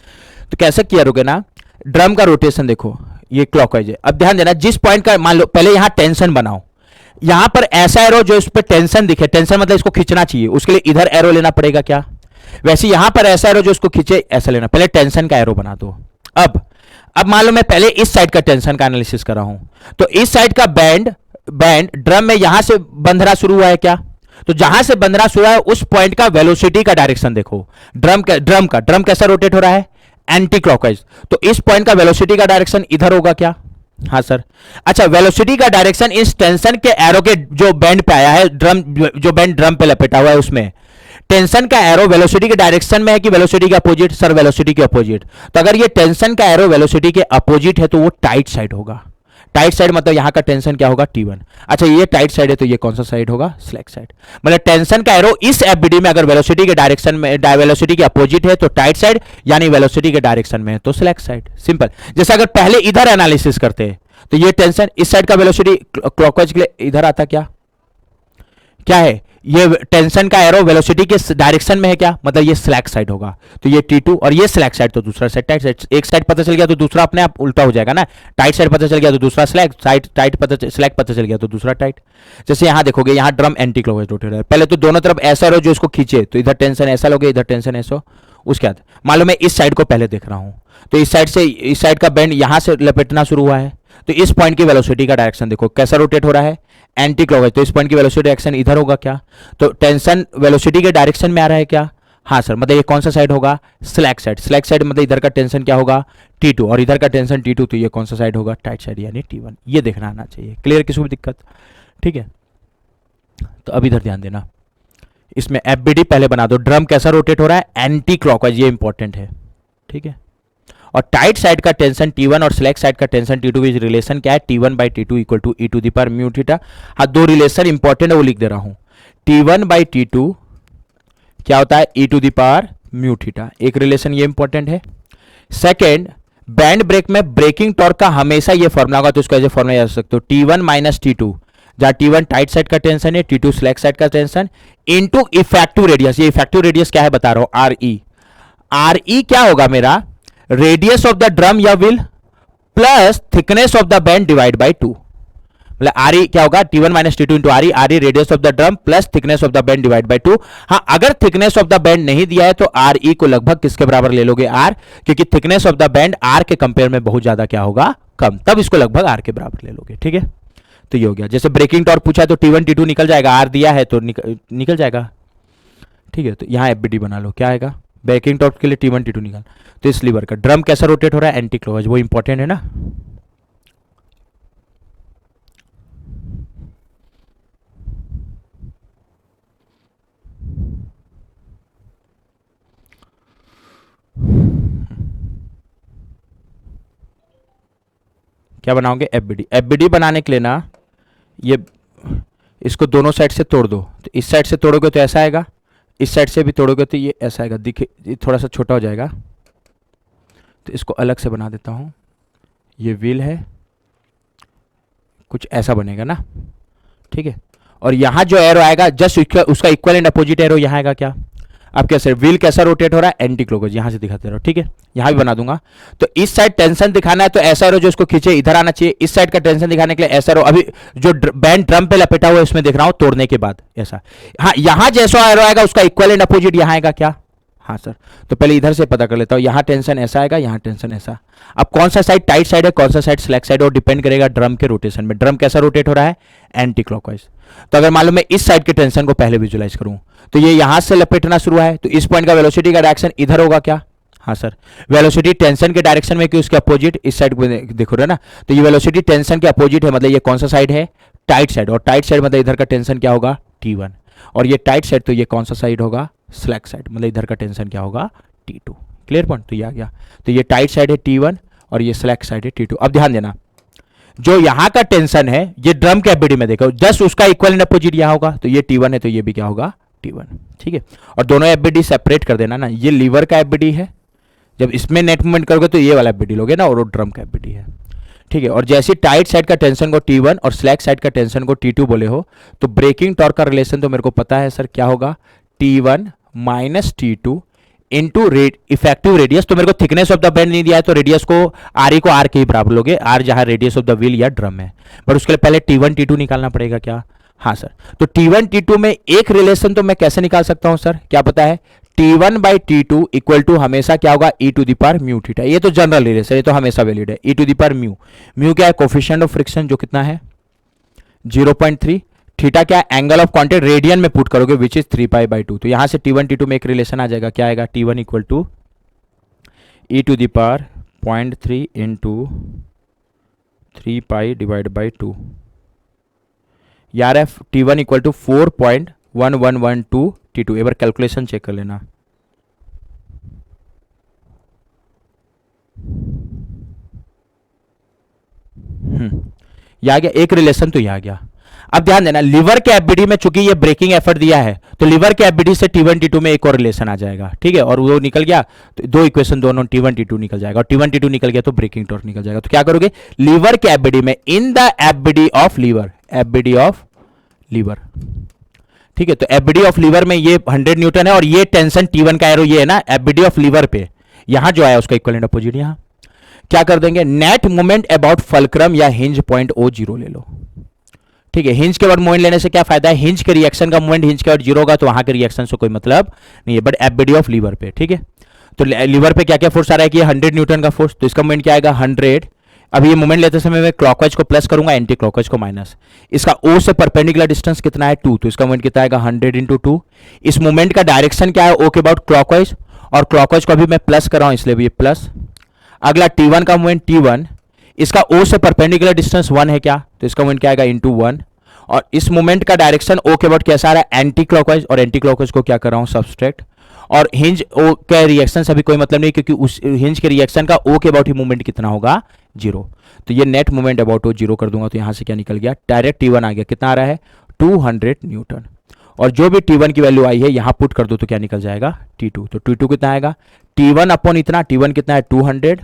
तो कैसे किया रोगे ना, ड्रम का रोटेशन देखो ये क्लॉकवाइज है। अब ध्यान देना, जिस पॉइंट का मान लो पहले यहां टेंशन बनाओ, यहां पर ऐसा एरो जो इस पर टेंशन दिखे, टेंशन मतलब इसको खींचना चाहिए, उसके लिए इधर एरो लेना पड़ेगा क्या, वैसे यहां पर ऐसा एरो जो इसको खींचे ऐसा लेना, पहले टेंशन का एरो बना दो। अब मान लो मैं पहले इस साइड का टेंशन का एनालिसिस कर रहा हूं, तो इस साइड का बैंड ड्रम में यहां से बंधना शुरू हुआ है क्या, तो जहां से बंधना शुरू हुआ है उस पॉइंट का वेलोसिटी का डायरेक्शन देखो, ड्रम कैसा रोटेट हो रहा है, एंटी क्लॉकवाइज, तो इस पॉइंट का वेलोसिटी का डायरेक्शन इधर होगा क्या, हाँ सर। अच्छा, वेलोसिटी का डायरेक्शन इस टेंशन के एरो के जो बैंड पे आया है, जो बैंड ड्रम पे लपेटा हुआ है उसमें टेंशन का एरो वेलोसिटी के डायरेक्शन में है कि वेलोसिटी के अपोजिट, सर वेलोसिटी के अपोजिट। तो अगर ये टेंशन का एरो वेलोसिटी के अपोजिट है तो वो टाइट साइड होगा, टाइट साइड मतलब यहाँ का टेंशन क्या होगा T1। अच्छा ये टाइट साइड है तो ये कौन सा साइड होगा, स्लैक साइड। मतलब टेंशन का एरो इस एफबीडी में अगर वेलोसिटी के डायरेक्शन में, वेलोसिटी के अपोजिट है तो टाइट साइड, यानी वेलोसिटी के डायरेक्शन में है तो स्लैक साइड। सिंपल। जैसे अगर पहले इधर एनालिसिस करते हैं तो ये टेंशन इस साइड का वेलोसिटी क्लॉकवाइज के लिए इधर आता, क्या है ये टेंशन का एरो वेलोसिटी के डायरेक्शन में है क्या, मतलब ये स्लैक साइड होगा। तो ये T2 और ये स्लैक साइड तो दूसरा साइड टाइट साइड। एक साइड पता चल गया तो दूसरा अपने आप उल्टा हो जाएगा ना, टाइट साइड पता चल गया तो दूसरा स्लैक साइड, स्लैक पता चल गया तो दूसरा टाइट। जैसे यहां देखोगे यहाँ ड्रम एंटी क्लॉकवाइज रोटेट है, पहले तो दोनों तरफ ऐसा रो जो इसको खींचे तो इधर टेंशन ऐसा लोगे, इधर टेंशन ऐसा। उसके बाद मान लो मैं इस साइड को पहले देख रहा हूं तो इस साइड से, इस साइड का बेंड यहां से लपेटना शुरू हुआ है तो इस पॉइंट की वेलोसिटी का डायरेक्शन देखो कैसा रोटेट हो रहा है, एंटी क्लॉकवाइज। तो इस पॉइंट की वेलोसिटी डायरेक्शन इधर होगा क्या, तो टेंशन वेलोसिटी के डायरेक्शन में आ रहा है क्या, हाँ सर। मतलब ये कौन सा साइड होगा, स्लैक साइड। स्लैक साइड मतलब इधर का टेंशन क्या होगा T2 और इधर का टेंशन T2, तो ये कौन सा साइड होगा, टाइट साइड यानी T1। ये देखना आना चाहिए। क्लियर, किसी को भी दिक्कत, ठीक है। तो अब इधर ध्यान देना, इसमें एफबीडी पहले बना दो। ड्रम कैसा रोटेट हो रहा है, एंटी क्लॉकवाइज, ये इंपॉर्टेंट है, ठीक है। और टाइट साइड का टेंशन T1 और स्लैक साइड का टेंशन T2 की रिलेशन क्या है, T1 by T2 equal to E to the power mu theta. हाँ, दो रिलेशन इंपॉर्टेंट है वो लिख दे रहा हूं। T1 बाई T2 क्या होता है, E to the power mu theta, एक रिलेशन ये इंपॉर्टेंट है। सेकेंड, बैंड ब्रेक में ब्रेकिंग टॉर्क का हमेशा ये फॉर्मुला होगा, तो इसको ऐसे फॉर्मुला याद सकते हो, T1 माइनस T2, जहां T1 टाइट साइड का टेंशन है, T2 स्लैक साइड का टेंशन, इनटू इफेक्टिव रेडियस। ये इफेक्टिव रेडियस क्या है बता रहा हूं, RE। RE क्या होगा मेरा, रेडियस ऑफ द ड्रम या wheel plus thickness of the band divide by 2। मतलब RE क्या होगा, T1 minus T2 into RE, RE radius of the drum plus thickness of the band divide by 2। हाँ, अगर thickness of the band नहीं दिया है तो RE को लगभग किसके बराबर ले लोगे, R, क्योंकि thickness of the band R के कंपेयर में बहुत ज्यादा क्या होगा, कम, तब इसको लगभग R के बराबर ले लोगे, ठीक है। तो ये हो गया। जैसे ब्रेकिंग टॉर्क पूछा है तो T1 T2 निकल जाएगा, R दिया है तो निकल जाएगा, ठीक है। तो यहां एफबीडी बना लो, क्या आएगा, ब्रेकिंग टॉर्क के लिए T1 T2 निकाल। तो इस लीवर का ड्रम कैसा रोटेट हो रहा है, एंटी क्लॉकवाइज, वो इंपॉर्टेंट है ना। क्या बनाओगे, एफबीडी। एफबीडी बनाने के लिए ना ये इसको दोनों साइड से तोड़ दो, तो इस साइड से तोड़ोगे तो ऐसा आएगा, इस साइड से भी तोड़ोगे तो ये ऐसा आएगा। दिखे ये थोड़ा सा छोटा हो जाएगा तो इसको अलग से बना देता हूँ। ये व्हील है, कुछ ऐसा बनेगा ना, ठीक है। और यहाँ जो एरो आएगा जस्ट उसका इक्वल एंड अपोजिट एरो यहाँ आएगा क्या, अब कैसे, व्हील कैसा रोटेट हो रहा है, एंटी क्लॉकवाइज, यहां से दिखाते रहो, ठीक है। यहां भी बना दूंगा। तो इस साइड टेंशन दिखाना है तो ऐसा एरो जो इसको खींचे इधर आना चाहिए, इस साइड का टेंशन दिखाने के लिए ऐसा एरो, अभी जो बैंड ड्रम पे लपेटा हुआ है उसमें देख रहा हूं तोड़ने के बाद ऐसा। हाँ, यहां जैसा एरो आएगा उसका इक्वल एंड अपोजिट यहां आएगा क्या, हाँ सर। तो पहले इधर से पता कर लेता हूं, यहां टेंशन ऐसा आएगा, यहां टेंशन ऐसा। अब कौन सा साइड टाइट साइड है, कौन सा साइड स्लैक साइड है, और डिपेंड करेगा ड्रम के रोटेशन में। ड्रम कैसा रोटेट हो रहा है, एंटी क्लॉकवाइज। तो अगर मान लो मैं इस साइड के टेंशन को पहले विजुलाइज करूं तो ये यहां से लपेटना शुरू है, तो इस पॉइंट का वेलोसिटी का डायरेक्शन इधर होगा क्या, हाँ सर। वेलोसिटी टेंशन के डायरेक्शन में कि उसके अपोजिट, इस साइड को देखो रहे ना, तो ये वेलोसिटी टेंशन के अपोजिट है, मतलब ये कौन सा साइड है, टाइट साइड। और टाइट साइड मतलब इधर का टेंशन क्या होगा, T1, और ये टाइट साइड तो ये कौन सा साइड होगा, स्लैक साइड, मतलब इधर का टेंशन क्या होगा, T2। क्लियर पॉइंट, तो ये आ गया। तो ये टाइट साइड है T1 और ये स्लैक साइड है T2। अब ध्यान देना, जो यहां का टेंशन है ये ड्रम के एफबीडी में देखो जस्ट उसका इक्वल एंड अपोजिट यहां होगा, तो ये T1 है तो ये भी क्या होगा, T1, ठीक है। और दोनों एफबीडी सेपरेट कर देना ना, ये लीवर का एफबीडी है, जब इसमें नेट मूवमेंट करोगे तो ये वाला एफबीडी लोगे ना, और वो ड्रम का एफबीडी है, ठीक है। और जैसे टाइट साइड का टेंशन को T1 और स्लैक साइड का टेंशन को T2 बोले हो, तो ब्रेकिंग टॉर्क का रिलेशन तो मेरे को पता है सर, क्या होगा, T1 minus T2 into effective radius. तो मेरे को थिकनेस ऑफ द बैंड नहीं दिया है तो रेडियस को RE को R के ही बराबर लोगे, R जहां रेडियस ऑफ द व्हील या ड्रम है, बट उसके लिए पहले T1 T2 निकालना पड़ेगा क्या, हाँ सर। तो T1 T2 में एक रिलेशन तो मैं कैसे निकाल सकता हूं सर, क्या पता है, T1 by T2 equal to हमेशा क्या होगा, E to the power mu theta. ये तो जनरल रिलेशन, ये तो हमेशा वैलिड है, E to the power mu. Mu क्या है, कोफिशिएंट ऑफ फ्रिक्शन, जो कितना है 0.3। थीटा क्या है, एंगल ऑफ कांटेक्ट, रेडियन में पुट करोगे विच इज 3π/2। तो यहां से T1 T2 में एक रिलेशन आ जाएगा, क्या आएगा, T1 equal to E to the power 0.3 into 3π divide by 2। यार F T1 equal to 4.1112 T2। एक बार कैलकुलेशन चेक कर लेना। ये आ गया, एक रिलेशन तो ये आ गया। अब ध्यान देना, लीवर के एफबीडी में चूंकि ये ब्रेकिंग एफर्ट दिया है तो लीवर के एफबीडी से T1 T2 में एक और रिलेशन आ जाएगा, ठीक है, और वो निकल गया तो दो इक्वेशन दोनों T1 T2 निकल जाएगा, और T1 T2 निकल गया तो ब्रेकिंग टॉर्क निकल जाएगा। तो क्या करोगे, लीवर के एफबीडी में in the FBD of lever, FBD of lever, ठीक है, तो एफबीडी ऑफ लीवर में ये 100 न्यूटन है और ये टेंशन T1 का एरो ये है ना एफबीडी ऑफ लीवर पे, यहां जो आया उसका इक्विवेलेंट अपोजिट यहां क्या कर देंगे, नेट मोमेंट अबाउट फलक्रम या हिंज पॉइंट O0 ले लो, ठीक है। हिंज के बाद मोमेंट लेने से क्या फायदा है, हिंज के रिएक्शन का मोमेंट हिंज के बाद 0 होगा तो वहां के रिएक्शन से कोई मतलब नहीं है, बट एफबीडी ऑफ लीवर पे, ठीक है। तो लीवर पे क्या क्या फोर्स आ रहा है कि 100 न्यूटन का फोर्स, तो इसका मोमेंट क्या आएगा 100। अब ये मोमेंट लेते समय मैं क्लॉकवाइज को प्लस करूंगा, एंटी क्लॉकवाइज को माइनस। इसका O से परपेंडिकुलर डिस्टेंस कितना है 2, तो इसका मोमेंट कितना आएगा 100 × 2। इस मोमेंट का डायरेक्शन क्या है O के अबाउट क्लॉकवाइज, और क्लॉकवाइज को अभी मैं प्लस कर रहा हूं इसलिए भी ये प्लस। अगला T1 का मोमेंट T1, इसका O से परपेंडिकुलर डिस्टेंस 1 है क्या, तो इसका मोमेंट क्या आएगा ×1, और इस मोमेंट का डायरेक्शन O के अबाउट कैसा आ रहा है एंटी क्लॉकवाइज, और एंटी क्लॉकवाइज को क्या कर रहा हूं सब्सट्रैक्ट, और हिंज O के रिएक्शन से भी कोई मतलब नहीं क्योंकि उस हिंज के रिएक्शन का O के अबाउट ही मूवमेंट कितना होगा 0, तो ये नेट मूवमेंट अबाउट O 0 कर दूंगा, तो यहां से क्या निकल गया डायरेक्ट T1 आ गया, कितना आ रहा है 200 न्यूटन, और जो भी T1 की वैल्यू आई है यहां पुट कर दो तो क्या निकल जाएगा T2, तो T2 कितना आएगा T1 अपॉन इतना, T1 कितना है 200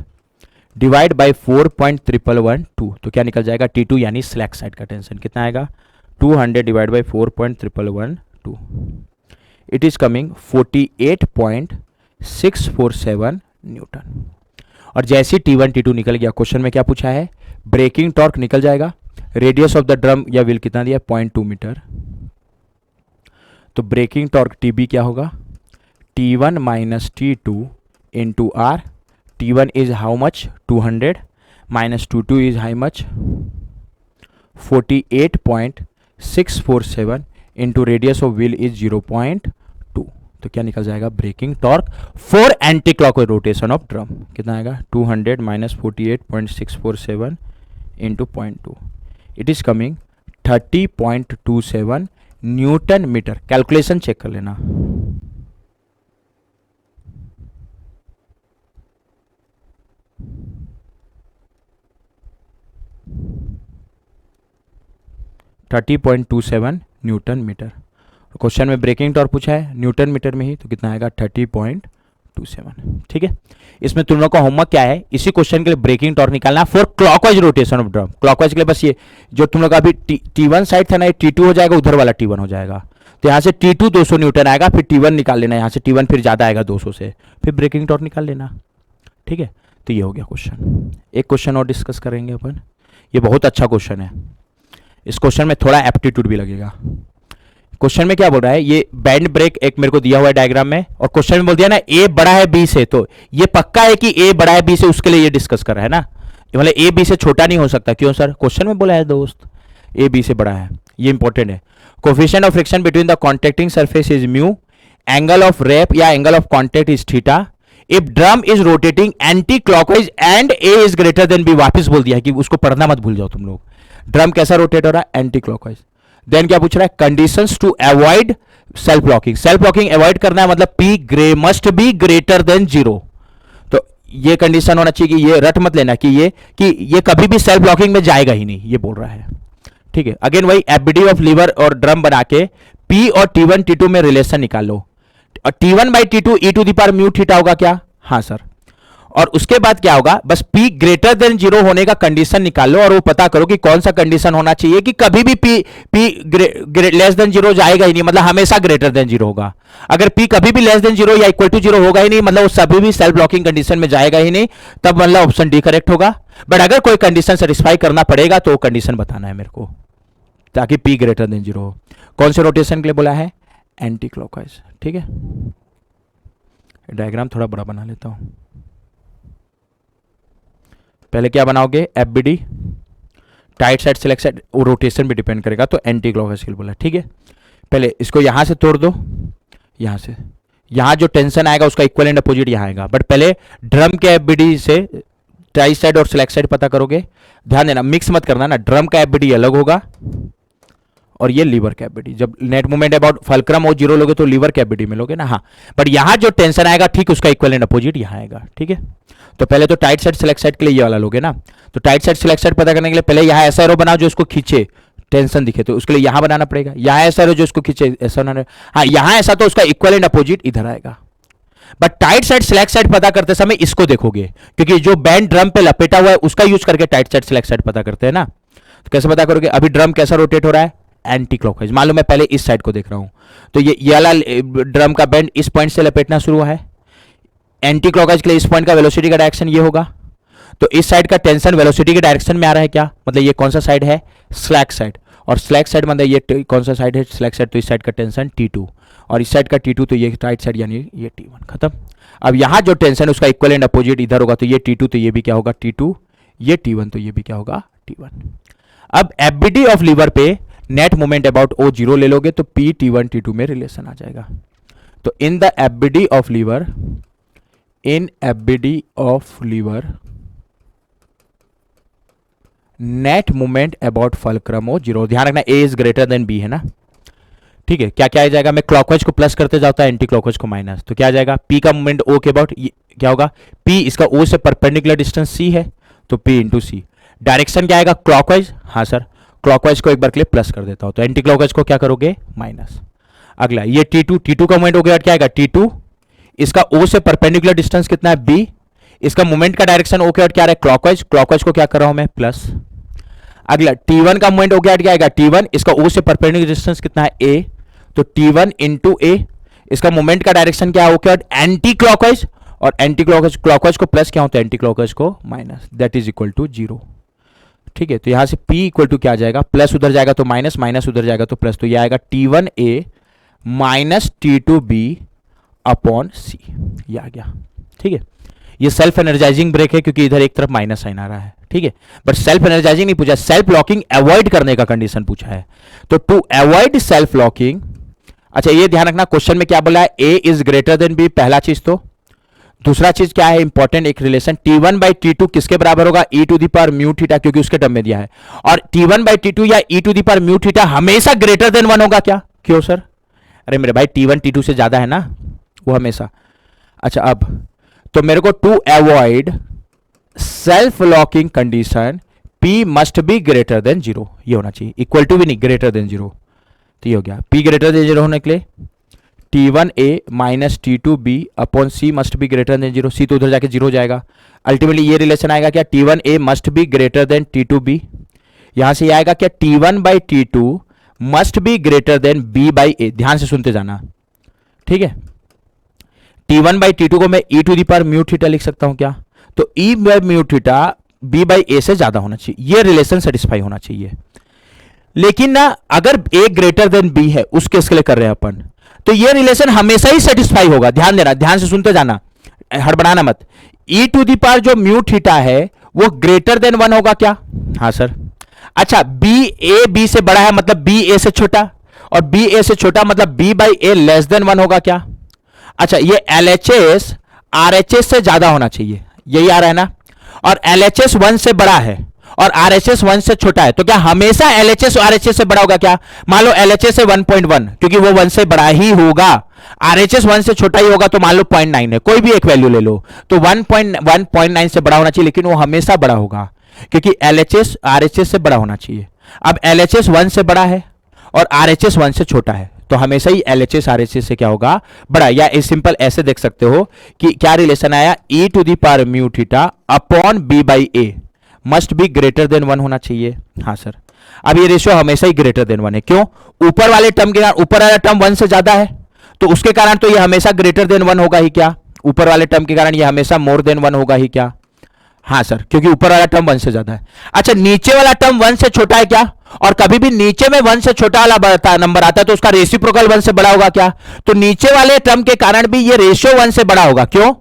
डिवाइड बाई 4.112, तो क्या निकल जाएगा T2 यानी स्लैक साइड का टेंशन कितना आएगा 200 divide by 4.112, it is coming 48.647 Newton. और जैसे T1 T2 निकल गया, क्वेश्चन में क्या पूछा है, ब्रेकिंग टॉर्क निकल जाएगा, रेडियस ऑफ द ड्रम या व्हील कितना दिया 0.2 मीटर, तो ब्रेकिंग टॉर्क TB क्या होगा T1 minus T2 into R, T1 is how much 200 minus T2 is how much 48.647 into radius of wheel is 0.2, तो क्या निकल जाएगा braking torque for anti clockwise rotation of drum कितना आएगा 200 minus 48.647 into 0.2, it is coming 30.27 newton metre. Calculation check कर लेना, newton metre. Question में braking torque पूछा है न्यूटन मीटर में ही, तो कितना आएगा 30.27, ठीक है। इसमें तुम लोग का होमवर्क क्या है, इसी क्वेश्चन के लिए ब्रेकिंग टॉर्क निकालना for clockwise rotation of drum. Clockwise के लिए बस ये जो तुम लोग का अभी T1 साइड था ना, ये T2 हो जाएगा, उधर वाला T1 हो जाएगा, तो यहाँ से T2 200 न्यूटन आएगा, फिर T1 निकाल लेना, यहाँ से T1 फिर ज्यादा आएगा 200 से, फिर ब्रेकिंग टॉर्क निकाल लेना, ठीक है। तो ये हो गया क्वेश्चन। एक क्वेश्चन और डिस्कस करेंगे अपन, ये बहुत अच्छा क्वेश्चन है, इस क्वेश्चन में थोड़ा एप्टीट्यूड भी लगेगा। क्वेश्चन में क्या बोल रहा है, ये बैंड ब्रेक एक मेरे को दिया हुआ है डायग्राम में, और क्वेश्चन में बोल दिया ना A बड़ा है B से, तो ये पक्का है कि A बड़ा है B से, उसके लिए ये डिस्कस कर रहा है ना, मतलब A B से छोटा नहीं हो सकता, क्यों सर, क्वेश्चन में बोला है दोस्त A B से बड़ा है, ये इंपॉर्टेंट है। Coefficient of friction between the contacting surface is mu, angle of wrap या angle of contact is theta, if drum is rotating anti clockwise and A is greater than B, वापस बोल दिया है कि उसको पढ़ना मत भूल जाओ तुम लोग, ड्रम कैसा रोटेट हो रहा है एंटी क्लॉकवाइज। देन क्या पूछ रहा है, conditions to avoid self locking, self locking avoid करना है मतलब P ग्रे मस्ट बी ग्रेटर देन 0, तो ये कंडीशन होना चाहिए कि ये रट मत लेना कि ये कभी भी सेल्फ लॉकिंग में जाएगा ही नहीं, ये बोल रहा है, ठीक है। अगेन वही एफबीडी ऑफ लीवर और ड्रम बना के P और T1 T2 में रिलेशन निकाल लो, और T1 by T2 e to the power mu theta होगा क्या, हाँ सर, और उसके बाद क्या होगा, बस P ग्रेटर देन 0 होने का कंडीशन निकाल लो, और वो पता करो कि कौन सा कंडीशन होना चाहिए कि कभी भी P लेस देन 0 जाएगा ही नहीं, मतलब हमेशा ग्रेटर देन 0 होगा। अगर P कभी भी लेस देन 0 या इक्वल टू 0 होगा ही नहीं, मतलब वो सभी भी सेल्फ ब्लॉकिंग कंडीशन में जाएगा ही नहीं, तब मतलब ऑप्शन डी करेक्ट होगा। बट अगर कोई कंडीशन सेटिस्फाई करना पड़ेगा तो वो कंडीशन बताना है मेरे को, ताकि P ग्रेटर देन 0 हो। कौन से रोटेशन के लिए बोला है, एंटी क्लॉकवाइज, ठीक है। डायग्राम थोड़ा बड़ा बना लेता हूं, पहले क्या बनाओगे, FBD tight side select side, वो रोटेशन भी डिपेंड करेगा, तो एंटी क्लॉकवाइज के लिए बोला, ठीक है। पहले इसको यहां से तोड़ दो, यहां से, यहां जो टेंशन आएगा उसका इक्वल एंड अपोजिट यहां आएगा, बट पहले ड्रम के एफबीडी से टाइट साइड और सिलेक्ट साइड पता करोगे। ध्यान देना, मिक्स मत करना ना, ड्रम का एफबीडी अलग होगा और ये लीवर कैविटी। जब नेट मूवमेंट अबाउट फल्क्रम और जीरो लोगे तो लीवर कैविटी में लोगे ना, हाँ, बट यहां जो टेंशन आएगा ठीक उसका इक्विवेलेंट अपोजिट यहां आएगा, ठीक है। तो पहले तो टाइट साइड सिलेक्ट साइड के लिए ये वाला लोगे ना, तो टाइट साइड सिलेक्ट साइड पता करने के लिए पहले यहां ऐसा एरो बनाओ जो इसको खींचे, टेंशन दिखे, तो उसके लिए यहां बनाना पड़ेगा, यहां ऐसा एरो जो इसको खींचे, ऐसा बनाना, हाँ यहां ऐसा, तो उसका इक्विवेलेंट अपोजिट इधर आएगा। But tight side select side पता करते समय इसको देखोगे, क्योंकि जो बैंड ड्रम पे लपेटा हुआ है उसका यूज करके टाइट साइड सिलेक्ट साइड पता करते हैं ना। तो कैसे पता करोगे, अभी ड्रम कैसा रोटेट हो रहा है, एंटी क्लॉकवाइज। मान लो मैं पहले इस साइड को देख रहा हूं, तो ये वाला ड्रम का बैंड इस पॉइंट से लपेटना शुरू हुआ है, एंटी क्लॉकवाइज के लिए इस पॉइंट का वेलोसिटी का डायरेक्शन ये होगा, तो इस साइड का टेंशन वेलोसिटी के डायरेक्शन में आ रहा है क्या, मतलब ये कौन सा साइड है, स्लैक साइड, और स्लैक साइड मतलब ये कौन सा साइड है, स्लैक साइड, तो इस साइड का टेंशन T2 और इस साइड का T2, तो ये राइट साइड यानी ये T1, खत्म। अब यहां जो टेंशन है उसका इक्विवेलेंट अपोजिट इधर होगा, तो ये T2 तो ये भी क्या होगा T2, ये T1 तो ये भी क्या होगा T1। अब एफबीडी ऑफ लीवर पे net moment about O zero ले लोगे तो P T1 T2 में रिलेशन आ जाएगा। तो in the FBD of lever, in FBD of lever net movement about fulcrum O zero, ध्यान रखना A is greater than B है ना, ठीक है। क्या क्या आ जाएगा, मैं क्लॉकवाइज को प्लस करते जाता है, एंटी क्लॉकवाइज को माइनस, तो क्या आ जाएगा, P का मूवमेंट O के अबाउट क्या होगा, P इसका O से परपेंडिकुलर डिस्टेंस C है, तो P इंटू सी, डायरेक्शन क्या आएगा क्लॉकवाइज, हाँ सर, क्लॉकवाइज को एक बार के लिए प्लस कर देता हूं, तो एंटी क्लॉकवाइज को क्या करोगे माइनस। अगला ये T2 का मूवमेंट हो गया, क्या आएगा T2, इसका O से परपेंडिकुलर डिस्टेंस कितना है B, इसका मूवमेंट का डायरेक्शन O के और क्या है क्लॉकवाइज, क्लॉकवाइज को क्या कर रहा हूं मैं प्लस। अगला T1 का मूवमेंट हो गया, क्या आएगा T1, इसका O से परपेंडिकुलर डिस्टेंस कितना है A, तो T1 इंटू A, इसका मूवमेंट का डायरेक्शन क्या है O के और एंटी क्लॉकवाइज, और एंटी क्लॉकवाइज, क्लॉकवाइज को प्लस क्या होता है एंटी क्लॉकवाइज को minus, that is equal to zero, ठीक है। तो यहां से P इक्वल टू क्या आ जाएगा, प्लस उधर जाएगा तो माइनस, माइनस उधर जाएगा तो प्लस, तो ये आएगा T1A minus T2B upon C, ये आ गया, ठीक है। ये सेल्फ एनर्जाइजिंग ब्रेक है क्योंकि इधर एक तरफ माइनस साइन आ रहा है, ठीक है, बट सेल्फ एनर्जाइजिंग नहीं पूछा, सेल्फ लॉकिंग अवॉइड करने का कंडीशन पूछा है। तो टू अवॉइड सेल्फ लॉकिंग, अच्छा ये ध्यान रखना क्वेश्चन में क्या बोला है, A is greater than B, पहला चीज। तो दूसरा चीज क्या है इंपॉर्टेंट, एक रिलेशन T1 बाई T2 किसके बराबर होगा, e to the power mu theta, क्योंकि उसके टर्म में दिया है, और T1 बाई T2 या e to the power mu theta हमेशा ग्रेटर देन 1 होगा क्या, क्यों सर, अरे मेरे भाई T1 T2 से ज्यादा है ना वो हमेशा। अच्छा अब तो मेरे को to avoid self locking condition P must be greater than 0, ये होना चाहिए, इक्वल टू भी नहीं, ग्रेटर देन 0, तो ये हो गया P ग्रेटर देन 0 होने के लिए T1A minus T2B upon C must be greater than 0, C तो उधर जाके 0 हो जाएगा, अल्टीमेटली ये रिलेशन आएगा क्या, T1A must be greater then T2B, यहां से ये आएगा क्या T1 by T2 must be greater than B by A, ध्यान से सुनते जाना, ठीक है। T1 बाई T2 को मैं e to the power mu theta लिख सकता हूं क्या, तो e by mu theta B by A से ज्यादा होना चाहिए, ये रिलेशन सेटिस्फाई होना चाहिए। लेकिन ना अगर A ग्रेटर देन B है, उस केस के लिए कर रहे हैं अपन, तो ये रिलेशन हमेशा ही सेटिस्फाई होगा, ध्यान देना, ध्यान से सुनते जाना, हड़बड़ाना मत। e टू दी पावर जो म्यू थीटा है वो ग्रेटर देन 1 होगा क्या, हाँ सर। अच्छा B से बड़ा है मतलब B A से छोटा, और B A से छोटा मतलब B by A less than 1 होगा क्या। अच्छा ये LHS RHS से ज्यादा होना चाहिए, यही आ रहा है ना, और LHS 1 से बड़ा है और RHS 1 से छोटा है, तो क्या हमेशा LHS RHS से बड़ा होगा क्या, मान लो LHS है 1.1 क्योंकि वो 1 से बड़ा ही होगा, RHS 1 से छोटा ही होगा तो मान लो 0.9 है, कोई भी एक वैल्यू ले लो, तो 1.9 से बड़ा होना चाहिए, लेकिन वो हमेशा बड़ा होगा क्योंकि LHS RHS से बड़ा होना चाहिए। अब LHS 1 से बड़ा है और RHS 1 से छोटा है, तो हमेशा ही LHS RHS से क्या होगा बड़ा, या सिंपल ऐसे देख सकते हो कि क्या रिलेशन आया, e to the power mu theta upon B by A must be greater than 1 होना चाहिए, हाँ सर। अब ये रेशियो हमेशा ही ग्रेटर देन 1 है, क्यों, ऊपर वाले टर्म के कारण, ऊपर वाला टर्म 1 से ज्यादा है तो उसके कारण तो ये हमेशा ग्रेटर देन 1 होगा ही क्या, ऊपर वाले टर्म के कारण ये हमेशा मोर देन 1 होगा ही क्या, हाँ सर, क्योंकि ऊपर वाला टर्म 1 से ज्यादा है। अच्छा नीचे वाला टर्म 1 से छोटा है क्या, और कभी भी नीचे में 1 से छोटा वाला नंबर आता है तो उसका रेसिप्रोकल 1 से बड़ा होगा क्या, तो नीचे वाले टर्म के कारण भी ये रेशियो 1 से बड़ा होगा, क्यों,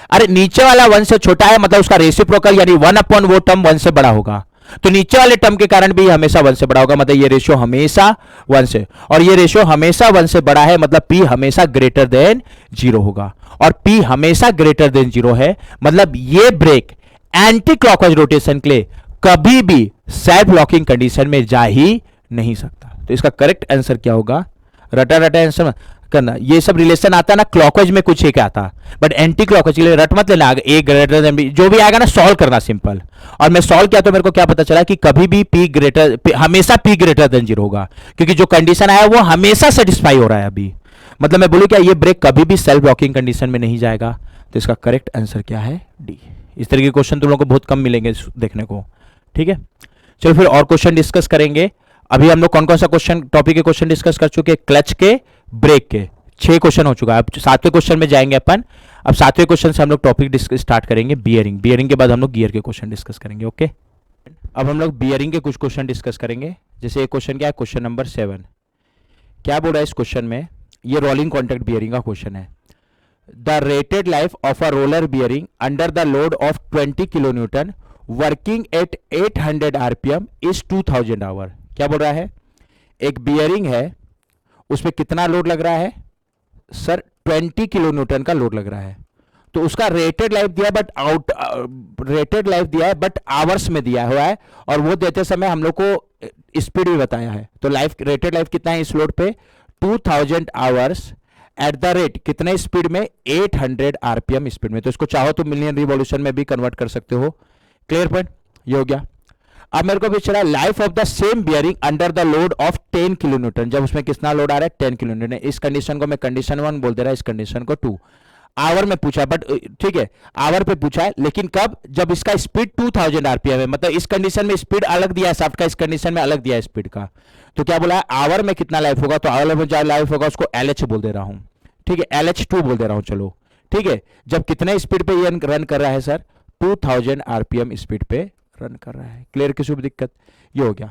अरे नीचे वाला 1 से छोटा है मतलब उसका रेसिप्रोकल यानी 1 अपॉन वो टर्म 1 से बड़ा होगा, तो नीचे वाले टर्म के कारण भी हमेशा 1 से बड़ा होगा, मतलब ये रेशियो हमेशा 1 से, और ये रेशियो हमेशा 1 से बड़ा है मतलब P हमेशा ग्रेटर देन 0 होगा, और P हमेशा ग्रेटर देन 0 है मतलब ये ब्रेक एंटी क्लॉकवाइज रोटेशन के लिए कभी भी सेल्फ लॉकिंग कंडीशन में जा ही नहीं सकता। तो इसका करेक्ट आंसर क्या होगा, रटा रटा आंसर करना। ये सब रिलेशन आता है ना क्लॉकवाइज में कुछ एक आता, बट एंटी क्लॉकवाइज के लिए रट मत लेना, ए ग्रेटर देन बी, जो भी आएगा ना सॉल्व करना सिंपल। और मैं सॉल्व किया तो मेरे को क्या पता चला कि कभी भी पी ग्रेटर, हमेशा पी ग्रेटर देन 0 होगा, क्योंकि जो कंडीशन आया वो हमेशा सेटिस्फाई हो रहा है अभी। मतलब मैं बोलूँ क्या, ये ब्रेक कभी भी सेल्फ वॉकिंग कंडीशन में नहीं जाएगा। तो इसका करेक्ट आंसर क्या है, डी। इस तरह के क्वेश्चन तुम लोगों को बहुत कम मिलेंगे देखने को, ठीक है। चलो फिर और क्वेश्चन डिस्कस करेंगे। अभी हम लोग कौन कौन सा क्वेश्चन टॉपिक के क्वेश्चन डिस्कस कर चुके हैं, क्लच के, ब्रेक के, 6 क्वेश्चन हो चुका है। अब 7वें क्वेश्चन में जाएंगे अपन। अब 7वें क्वेश्चन से हम लोग टॉपिक स्टार्ट करेंगे बियरिंग। बियरिंग के बाद हम लोग गियर के क्वेश्चन डिस्कस करेंगे, ओके। अब हम लोग बियरिंग के कुछ क्वेश्चन डिस्कस करेंगे। जैसे एक क्वेश्चन क्या है, क्वेश्चन नंबर 7 क्या बोल रहा है इस क्वेश्चन में, ये रोलिंग कॉन्टैक्ट बियरिंग का क्वेश्चन है। The rated life of a roller bearing under the load of 20 kilonewton working at 800 RPM is 2000 hour. क्या बोल रहा है, एक बियरिंग है, उसमें कितना लोड लग रहा है सर, 20 किलो न्यूटन का लोड लग रहा है। तो उसका रेटेड लाइफ दिया, बट रेटेड लाइफ दिया है बट आवर्स में दिया हुआ है, और वो देते समय हम लोग को स्पीड भी बताया है। तो लाइफ, रेटेड लाइफ कितना है इस लोड पे, 2000 आवर्स एट द रेट कितने स्पीड में, 800 आरपीएम स्पीड में। तो इसको चाहो तो मिलियन रिवॉल्यूशन में भी कन्वर्ट कर सकते हो। क्लियर पॉइंट, ये हो गया। अब मेरे को भी चला life of the same bearing under the load of 10 kilo Newton, जब उसमें कितना लोड आ रहा है, 10 किलो न्यूटन। इस कंडीशन को मैं कंडीशन 1 बोल दे रहा है, इस कंडीशन को 2। आवर में पूछा, बट ठीक है आवर पे पूछा है, लेकिन कब, जब इसका स्पीड 2000 आरपीएम है। मतलब इस कंडीशन में स्पीड अलग दिया है शाफ्ट का, इस कंडीशन में अलग दिया है स्पीड का। तो क्या बोला है, आवर में कितना लाइफ होगा, तो आवर में जो लाइफ होगा उसको LH बोल दे रहा हूं, ठीक है, LH2 बोल दे रहा हूं। चलो ठीक है, जब कितने स्पीड पे ये रन कर रहा है सर, 2000 आरपीएम स्पीड पे रन कर रहा है। क्लियर, किसी भी दिक्कत, ये हो गया।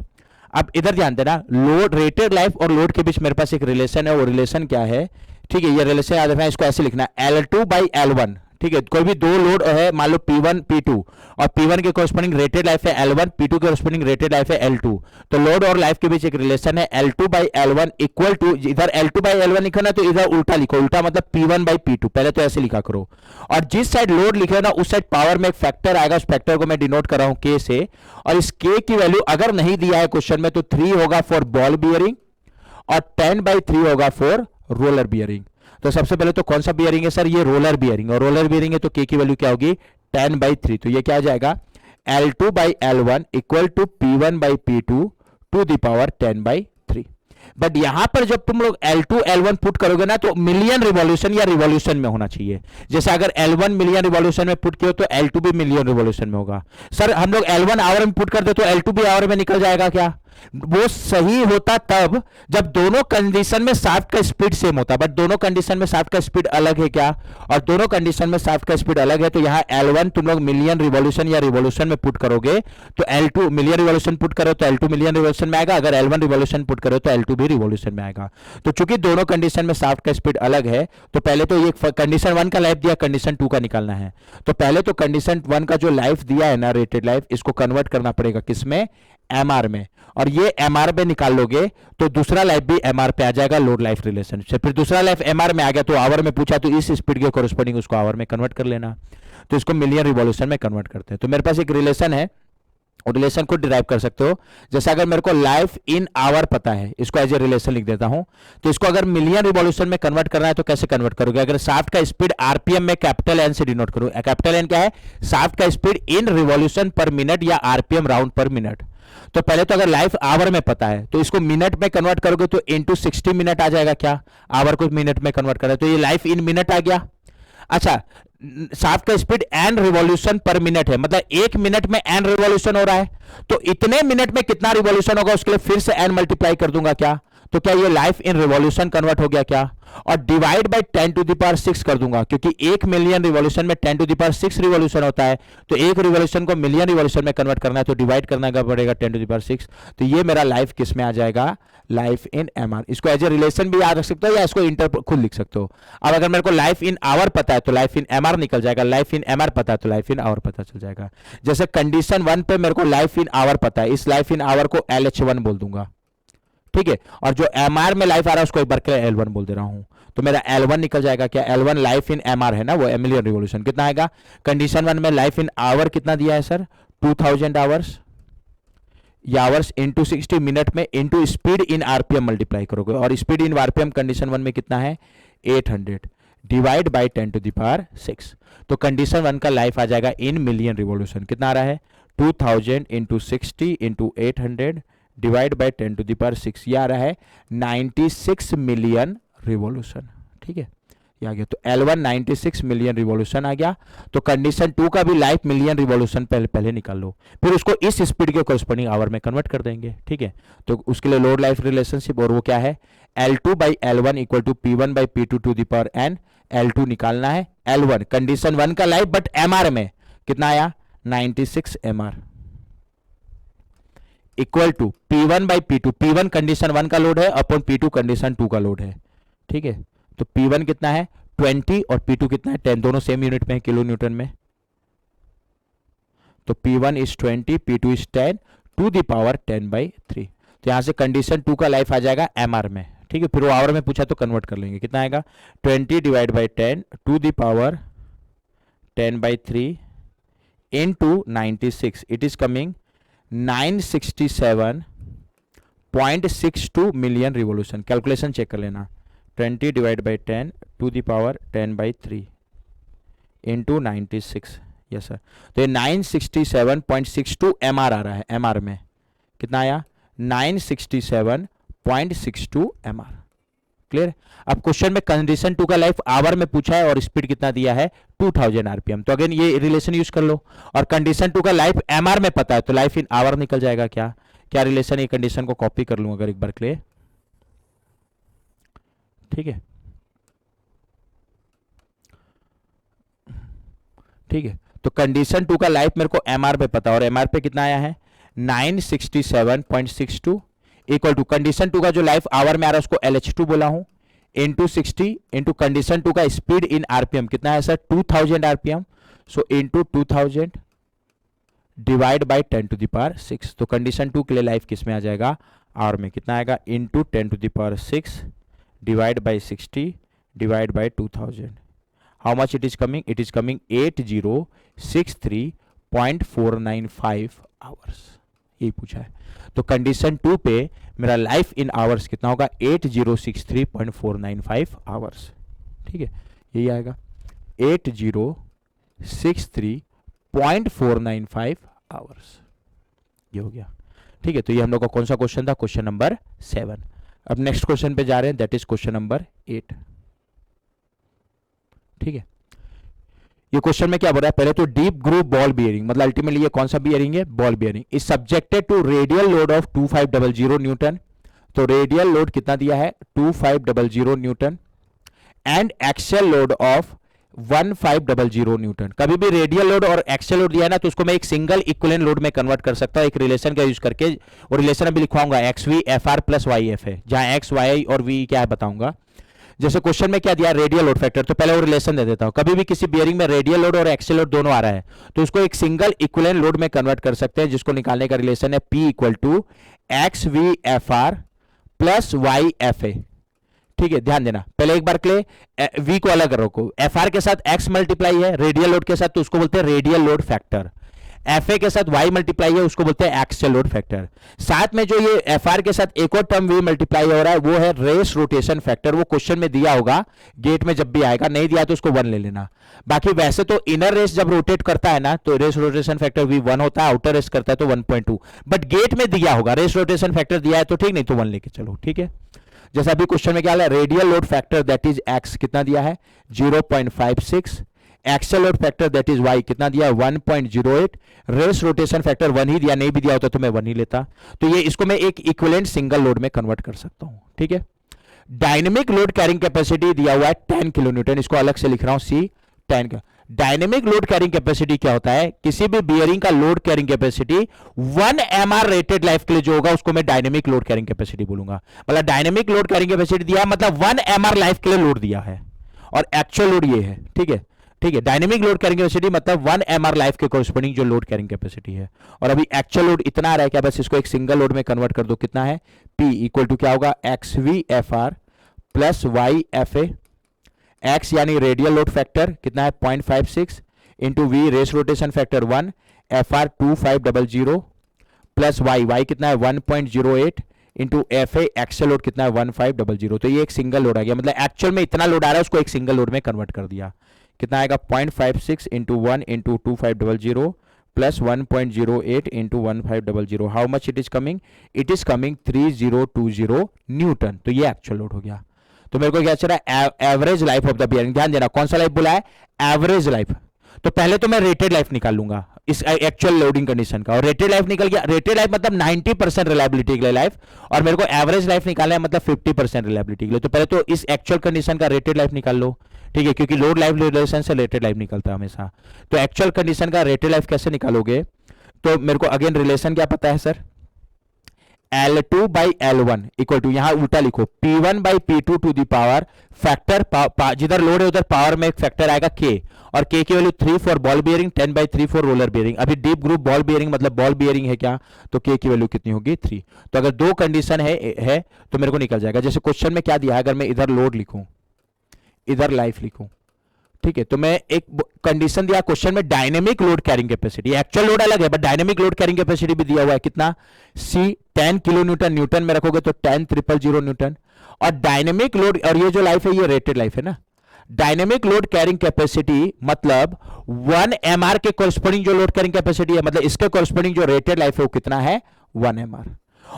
अब इधर ध्यान देना, लोड, रेटेड लाइफ और लोड के बीच मेरे पास एक रिलेशन है। वो रिलेशन क्या है, ठीक है, ये रिलेशन याद रखना, इसको ऐसे लिखना L2/L1, ठीक है। कोई भी दो लोड है, मान लो P1 P2, और P1 के कोरस्पोंडिंग रेटेड लाइफ है L1, P2 के कोरस्पोंडिंग रेटेड लाइफ है L2। तो लोड और लाइफ के बीच एक रिलेशन है L2/L1 इक्वल टू, इधर L2/L1 लिखो ना तो इधर उल्टा लिखो, उल्टा मतलब P1/P2, पहले तो ऐसे लिखा करो। और जिस साइड लोड लिखे ना उस साइड पावर में एक फैक्टर आएगा, उस फैक्टर को मैं डिनोट कर रहा हूं K से। और इस K की वैल्यू अगर नहीं दिया है क्वेश्चन में, तो 3 होगा फॉर बॉल बियरिंग और 10/3 होगा फॉर रोलर बियरिंग। तो सबसे पहले तो कौन सा बियरिंग है सर, ये रोलर बियरिंग, और रोलर बियरिंग है तो K की वैल्यू क्या होगी, 10/3। तो ये क्या आ जाएगा, L2/L1 equal to P1/P2 to the power 10/3। But यहां पर जब तुम लोग L2 L1 पुट करोगे ना, तो मिलियन रिवॉल्यूशन या रिवॉल्यूशन में होना चाहिए। जैसे अगर L1 मिलियन रिवॉल्यूशन में पुट किया तो L2 भी मिलियन रिवॉल्यूशन में होगा। सर हम लोग L1 आवर में पुट कर दे तो L2 भी आवर में निकल जाएगा क्या, वो सही होता तब जब दोनों कंडीशन में शाफ्ट का स्पीड सेम होता। बट दोनों कंडीशन में शाफ्ट का स्पीड अलग है क्या, और दोनों कंडीशन में शाफ्ट का स्पीड अलग है। तो यहां L1 तुम लोग मिलियन रिवॉल्यूशन या रिवॉल्यूशन में पुट करोगे तो L2 मिलियन रिवॉल्यूशन पुट करो तो L2 मिलियन रिवॉल्यूशन में आएगा, अगर L1 रिवॉल्यूशन पुट करो तो L2 भी रिवॉल्यूशन में आएगा। तो चूंकि दोनों कंडीशन में शाफ्ट का स्पीड अलग है, तो पहले तो ये कंडीशन 1 का लाइफ दिया, कंडीशन 2 का निकालना है। तो पहले तो कंडीशन 1 का जो लाइफ दिया है ना, रेटेड लाइफ, इसको कन्वर्ट करना पड़ेगा किसमें, MR में। और ये MR में निकाल लोगे तो दूसरा लाइफ भी MR पे आ जाएगा, लोड लाइफ रिलेशन से। फिर दूसरा लाइफ MR में आ गया तो आवर में पूछा तो इस स्पीड के कोरस्पोंडिंग उसको आवर में कन्वर्ट कर लेना। तो इसको मिलियन रिवॉल्यूशन में कन्वर्ट करते हैं। तो मेरे पास एक रिलेशन है, और रिलेशन को डिराइव कर सकते हो। जैसे अगर मेरे को लाइफ इन आवर पता है, इसको एज ए रिलेशन लिख देता हूं। तो इसको अगर मिलियन रिवॉल्यूशन में कन्वर्ट करना है तो कैसे कन्वर्ट करोगे, अगर शाफ्ट का स्पीड आरपीएम में कैपिटल N से डिनोट करूं। कैपिटल N क्या है, शाफ्ट का स्पीड इन रिवॉल्यूशन पर मिनट या आरपीएम राउंड पर मिनट। तो पहले तो अगर लाइफ आवर में पता है तो इसको मिनट में कन्वर्ट करोगे तो इनटू 60 मिनट आ जाएगा। क्या, आवर को मिनट में कन्वर्ट करें तो ये लाइफ इन मिनट आ गया। अच्छा, शाफ्ट का स्पीड n रिवॉल्यूशन पर मिनट है, मतलब 1 मिनट में n रिवॉल्यूशन हो रहा है। तो इतने मिनट में कितना रिवॉल्यूशन होगा उसके लिए फिर से n मल्टीप्लाई कर दूंगा क्या, तो क्या ये लाइफ इन रिवॉल्यूशन कन्वर्ट हो गया क्या, और डिवाइड बाय 10⁻6 कर दूंगा, क्योंकि 1 मिलियन रिवॉल्यूशन में 10⁻6 रिवॉल्यूशन होता है। तो एक रिवॉल्यूशन को मिलियन रिवॉल्यूशन में कन्वर्ट करना है तो डिवाइड करना पड़ेगा 10⁻6। तो ये मेरा लाइफ किस में आ जाएगा, लाइफ इन MR। इसको एज ए रिलेशन भी याद रख सकते हो या इसको इंटर खुद लिख सकते हो। अब अगर मेरे को लाइफ इन आवर पता है तो लाइफ इन MR निकल जाएगा, लाइफ इन MR पता है तो लाइफ इन आवर पता चल जाएगा। जैसे कंडीशन 1 पे मेरे को लाइफ इन आवर पता है, इस लाइफ इन आवर को LH1 बोल दूंगा, ठीक है। और जो MR में लाइफ आ रहा है उसको एक बार के लिए L1 बोल दे रहा हूं, तो मेरा L1 निकल जाएगा। क्या, L1 लाइफ इन MR है ना, वो मिलियन रिवॉल्यूशन कितना आएगा। कंडीशन 1 में लाइफ इन आवर कितना दिया है सर, 2000 आवर्स या आवर्स इंटू 60 मिनट में into speed in RPM multiply करोगे, और स्पीड इन आरपीएम कंडीशन 1 में कितना है 800 डिवाइड बाई 10⁶। तो कंडीशन 1 का लाइफ आ जाएगा इन मिलियन रिवॉल्यूशन, कितना आ रहा है 2000 इंटू 60 इंटू 800 डिवाइड बाई 10⁶, ये आ रहा है 96 मिलियन रिवॉल्यूशन। ठीक है, ये आ गया। तो L1 96 मिलियन रिवॉल्यूशन आ गया। तो कंडीशन 2 का भी लाइफ मिलियन रिवॉल्यूशन पहले निकाल लो, फिर उसको इस स्पीड के कॉरस्पॉन्डिंग आवर में कन्वर्ट कर देंगे। ठीक है, तो उसके लिए लोड लाइफ रिलेशनशिप, और वो क्या है L2 by L1 equal to P1 by P2 to the power n। L2 निकालना है, L1 कंडीशन 1 का लाइफ बट MR में कितना आया 96 MR equal to P1 by P2। P1 condition 1 का लोड है अपॉन P2 कंडीशन 2 का लोड है। ठीक है, तो P1 कितना है 20 और P2 कितना है 10, दोनों सेम यूनिट में है किलो न्यूटन में। तो P1 is 20, P2 is 10 to the power 10/3। तो यहां से कंडीशन 2 का लाइफ आ जाएगा MR में। ठीक है, फिर वो आवर में पूछा तो कन्वर्ट कर लेंगे, कितना आएगा 20 divide by 10 to the power 10/3 into 96, it is coming 967.62 million revolution. Calculation check कर लेना, 20 divide by 10 to the power 10/3 into 96। Yes sir, तो ये 967.62 MR आ रहा है। MR में कितना आया 967.62 MR। क्लियर। अब क्वेश्चन में कंडीशन 2 का लाइफ आवर में पूछा है और स्पीड कितना दिया है 2000 आरपीएम। तो अगेन ये रिलेशन यूज कर लो, और कंडीशन 2 का लाइफ MR में पता है तो लाइफ इन आवर निकल जाएगा। क्या क्या रिलेशन, ये कंडीशन को कॉपी कर लूं अगर एक बार के लिए। ठीक है, ठीक है, तो कंडीशन 2 का लाइफ मेरे को MR पे पता, और MR पे कितना आया है 967.62 इक्वल टू कंडीशन 2 का जो लाइफ आवर में आ रहा है उसको LH2 बोला हूं इंटू 60 इंटू कंडीशन 2 का स्पीड इन आरपीएम कितना है sir 2000 RPM. So into 2000 divide by 10⁶। तो कंडीशन 2 के लिए लाइफ किस में आ जाएगा आवर में, कितना आएगा into 10⁶ divide by 60 divide by 2000। How much it is coming, it is coming 8063.495 hours, यही पूछा है। तो कंडीशन 2 पे मेरा लाइफ इन आवर्स कितना होगा 8063.495 आवर्स। ठीक है, यही आएगा 8063.495 आवर्स, ये हो गया। ठीक है, तो ये हम लोग का कौन सा क्वेश्चन था, क्वेश्चन नंबर 7। अब नेक्स्ट क्वेश्चन पे जा रहे हैं, दैट इज क्वेश्चन नंबर 8। ठीक है, ये क्वेश्चन में क्या बोल रहा है, पहले तो डीप ग्रूव बॉल बियरिंग, मतलब अल्टीमेटली ये कौन सा बियरिंग है ball bearing, is subjected to radial load of 2500 newton. तो रेडियल लोड कितना दिया है 2500 newton and axial load of 1500 newton. कभी भी रेडियल लोड और एक्सियल लोड दिया है ना तो उसको मैं एक सिंगल इक्विवेलेंट लोड में कन्वर्ट कर सकता हूं एक रिलेशन का यूज करके, और रिलेशन अभी लिखवाऊंगा XV/FR प्लस YF है, जहां X Y और V क्या है बताऊंगा। जैसे क्वेश्चन में क्या दिया रेडियल लोड फैक्टर, तो पहले वो रिलेशन दे देता हूं। कभी भी किसी बियरिंग में रेडियल लोड और एक्सियल लोड दोनों आ रहा है तो उसको एक सिंगल इक्विवेलेंट लोड में कन्वर्ट कर सकते हैं, जिसको निकालने का रिलेशन है P equal to XV/FR plus YFA। ठीक है, ध्यान देना, पहले एक बार के लिए V को अलग रखो, FR के साथ X मल्टीप्लाई है रेडियल लोड के साथ तो उसको बोलते हैं रेडियल लोड फैक्टर, FA के साथ Y मल्टीप्लाई है उसको बोलते हैं एक्सियल लोड फैक्टर। साथ में जो ये FR के साथ एक और टर्म V मल्टीप्लाई हो रहा है वो है रेस रोटेशन फैक्टर, वो क्वेश्चन में दिया होगा गेट में जब भी आएगा, नहीं दिया तो उसको 1 ले लेना। बाकी वैसे तो इनर रेस जब रोटेट करता है ना तो रेस रोटेशन फैक्टर V 1 होता है, आउटर रेस करता है तो 1.2, बट गेट में दिया होगा रेस रोटेशन फैक्टर दिया है तो ठीक, नहीं तो 1 लेके चलो। ठीक है, जैसा अभी क्वेश्चन में क्या है radial load factor that is X कितना दिया है 0.56, axial load factor that is Y कितना दिया है 1.08, रेस रोटेशन फैक्टर 1 ही दिया, नहीं भी दिया होता तो मैं 1 ही लेता। तो ये इसको मैं एक इक्विवेलेंट सिंगल लोड में कन्वर्ट कर सकता हूं। ठीक है, डायनेमिक लोड कैरिंग कैपेसिटी दिया हुआ है 10 किलो न्यूटन, इसको अलग से लिख रहा हूं C 10 का। डायनेमिक लोड कैरिंग कैपेसिटी क्या होता है, किसी भी बियरिंग का load carrying capacity 1 MR rated life के लिए जो होगा उसको मैं डायनेमिक लोड कैरिंग कैपेसिटी बोलूंगा। मतलब डायनेमिक लोड कैरिंग कैपेसिटी दिया मतलब 1 MR लाइफ के लिए लोड दिया है और एक्चुअल लोड ये है। ठीक है, ठीक है, डायनेमिक लोड कैरिंग कैपेसिटी मतलब 1 MR लाइफ के कॉरस्पॉन्डिंग जो लोड कैरिंग कैपेसिटी है, और अभी एक्चुअल लोड इतना आ रहा है क्या, बस इसको एक सिंगल लोड में कन्वर्ट कर दो, कितना है P इक्वल टू क्या होगा XV/FR प्लस YFA। X यानी रेडियल लोड फैक्टर कितना है 0.56 into V race rotation factor 1, FR 2500 plus Y कितना है 1.08 into F A actual load कितना है 1500। तो ये एक सिंगल लोड आ गया, मतलब एक्चुअल में इतना लोड आ रहा है उसको एक सिंगल लोड में कन्वर्ट कर दिया। कितना आएगा 0.56 into 1 into 2500 plus 1.08 into 1500। How much it is coming? It is coming 3020 Newton. तो ये एक्चुअल लोड हो गया। तो मेरे को क्या चल रहा है? Average life of the bearing. ध्यान देना कौन सा लाइफ बोला है? Average life. तो पहले तो मैं रेटेड लाइफ निकाल लूंगा इस एक्चुअल लोडिंग कंडीशन का, और रेटेड लाइफ निकल गया। रेटेड लाइफ मतलब 90% रिलायबिलिटी के लिए लाइफ, और मेरे को एवरेज लाइफ निकालना है मतलब 50% रिलायबिलिटी के लिए। तो पहले तो इस एक्चुअल कंडीशन का रेटेड लाइफ निकाल लो, ठीक है, क्योंकि लोड लाइफ रिलेशन से रेटेड लाइफ निकलता है हमेशा। तो एक्चुअल कंडीशन का रेटेड लाइफ कैसे निकालोगे? तो मेरे को अगेन रिलेशन क्या पता है sir? L2 by L1 equal to, यहां उल्टा लिखो, P1 by P2 to the power factor, जिधर लोड है उधर पावर में एक फैक्टर आएगा K, और K की value 3 for ball bearing, 10/3 for roller bearing. अभी डीप ग्रुप बॉल बियरिंग मतलब बॉल बियरिंग है क्या? तो K की वैल्यू कितनी होगी? 3। तो अगर दो कंडीशन है तो मेरे को निकल जाएगा। जैसे क्वेश्चन में क्या दिया है, अगर मैं इधर लोड लिखूं इधर लाइफ लिखूं, ठीक है, तो मैं एक कंडीशन दिया क्वेश्चन में, dynamic load carrying capacity. Actual load अलग है but dynamic load carrying capacity भी दिया हुआ है। कितना? C 10 किलो न्यूटन, न्यूटन में रखोगे तो 10,000 न्यूटन। और डायनेमिक लोड, और ये जो लाइफ है ये रेटेड लाइफ है ना। डायनेमिक लोड कैरिंग कैपेसिटी मतलब 1 MR के कोरस्पोंडिंग जो लोड कैरिंग कैपेसिटी है, मतलब इसके कोरस्पोंडिंग जो रेटेड लाइफ है वो कितना है? 1 MR।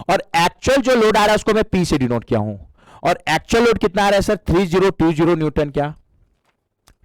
और एक्चुअल जो लोड आ रहा है उसको मैं P से डिनोट किया हूं, और एक्चुअल लोड कितना आ रहा है सर? 3020 न्यूटन। क्या?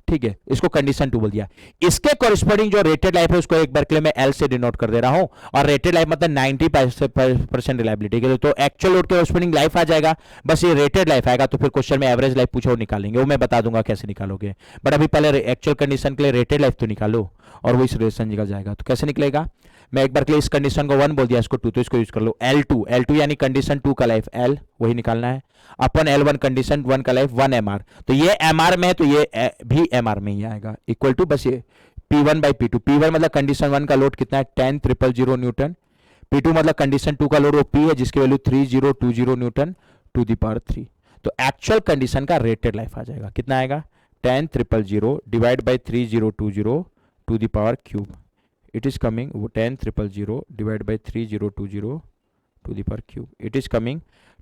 ठीक है, इसको कंडीशन 2 बोल दिया। इसके कॉरेस्पॉन्डिंग जो रेटेड लाइफ है उसको एक बार के लिए मैं एल से डिनोट कर दे रहा हूं, और रेटेड लाइफ मतलब 90% रिलायबिलिटी के लिए। तो एक्चुअल लोड के कॉरेस्पॉन्डिंग लाइफ आ जाएगा, बस ये रेटेड लाइफ आएगा। तो फिर क्वेश्चन में एवरेज लाइफ पूछा वो निकालेंगे, वो मैं बता दूंगा कैसे निकालोगे। बट अभी पहले एक्चुअल कंडीशन के लिए रेटेड लाइफ तो निकालो, और वो इस रिलेशन निकल जाएगा। तो कैसे निकलेगा? मैं एक बार के लिए इस कंडीशन को 1 बोल दिया, इसको 2, तो इसको यूज कर लो। L2 यानी कंडीशन 2 का लाइफ L, वही निकालना है, अपन L1 कंडीशन 1 का लाइफ 1 MR। तो ये MR में है तो ये भी MR में ही आएगा, इक्वल टू बस ये P1 बाई P2। P1 मतलब कंडीशन 1 का लोड कितना है? 10,000 न्यूटन। P2 मतलब कंडीशन 2 का लोड वो P है जिसकी value 3020 newton to the power 3। तो एक्चुअल कंडीशन का रेटेड लाइफ आ जाएगा, कितना आएगा? 10,000 divide by 3020 to the power cube. It is coming 10,000 divided by 3020 to the power cube. It is coming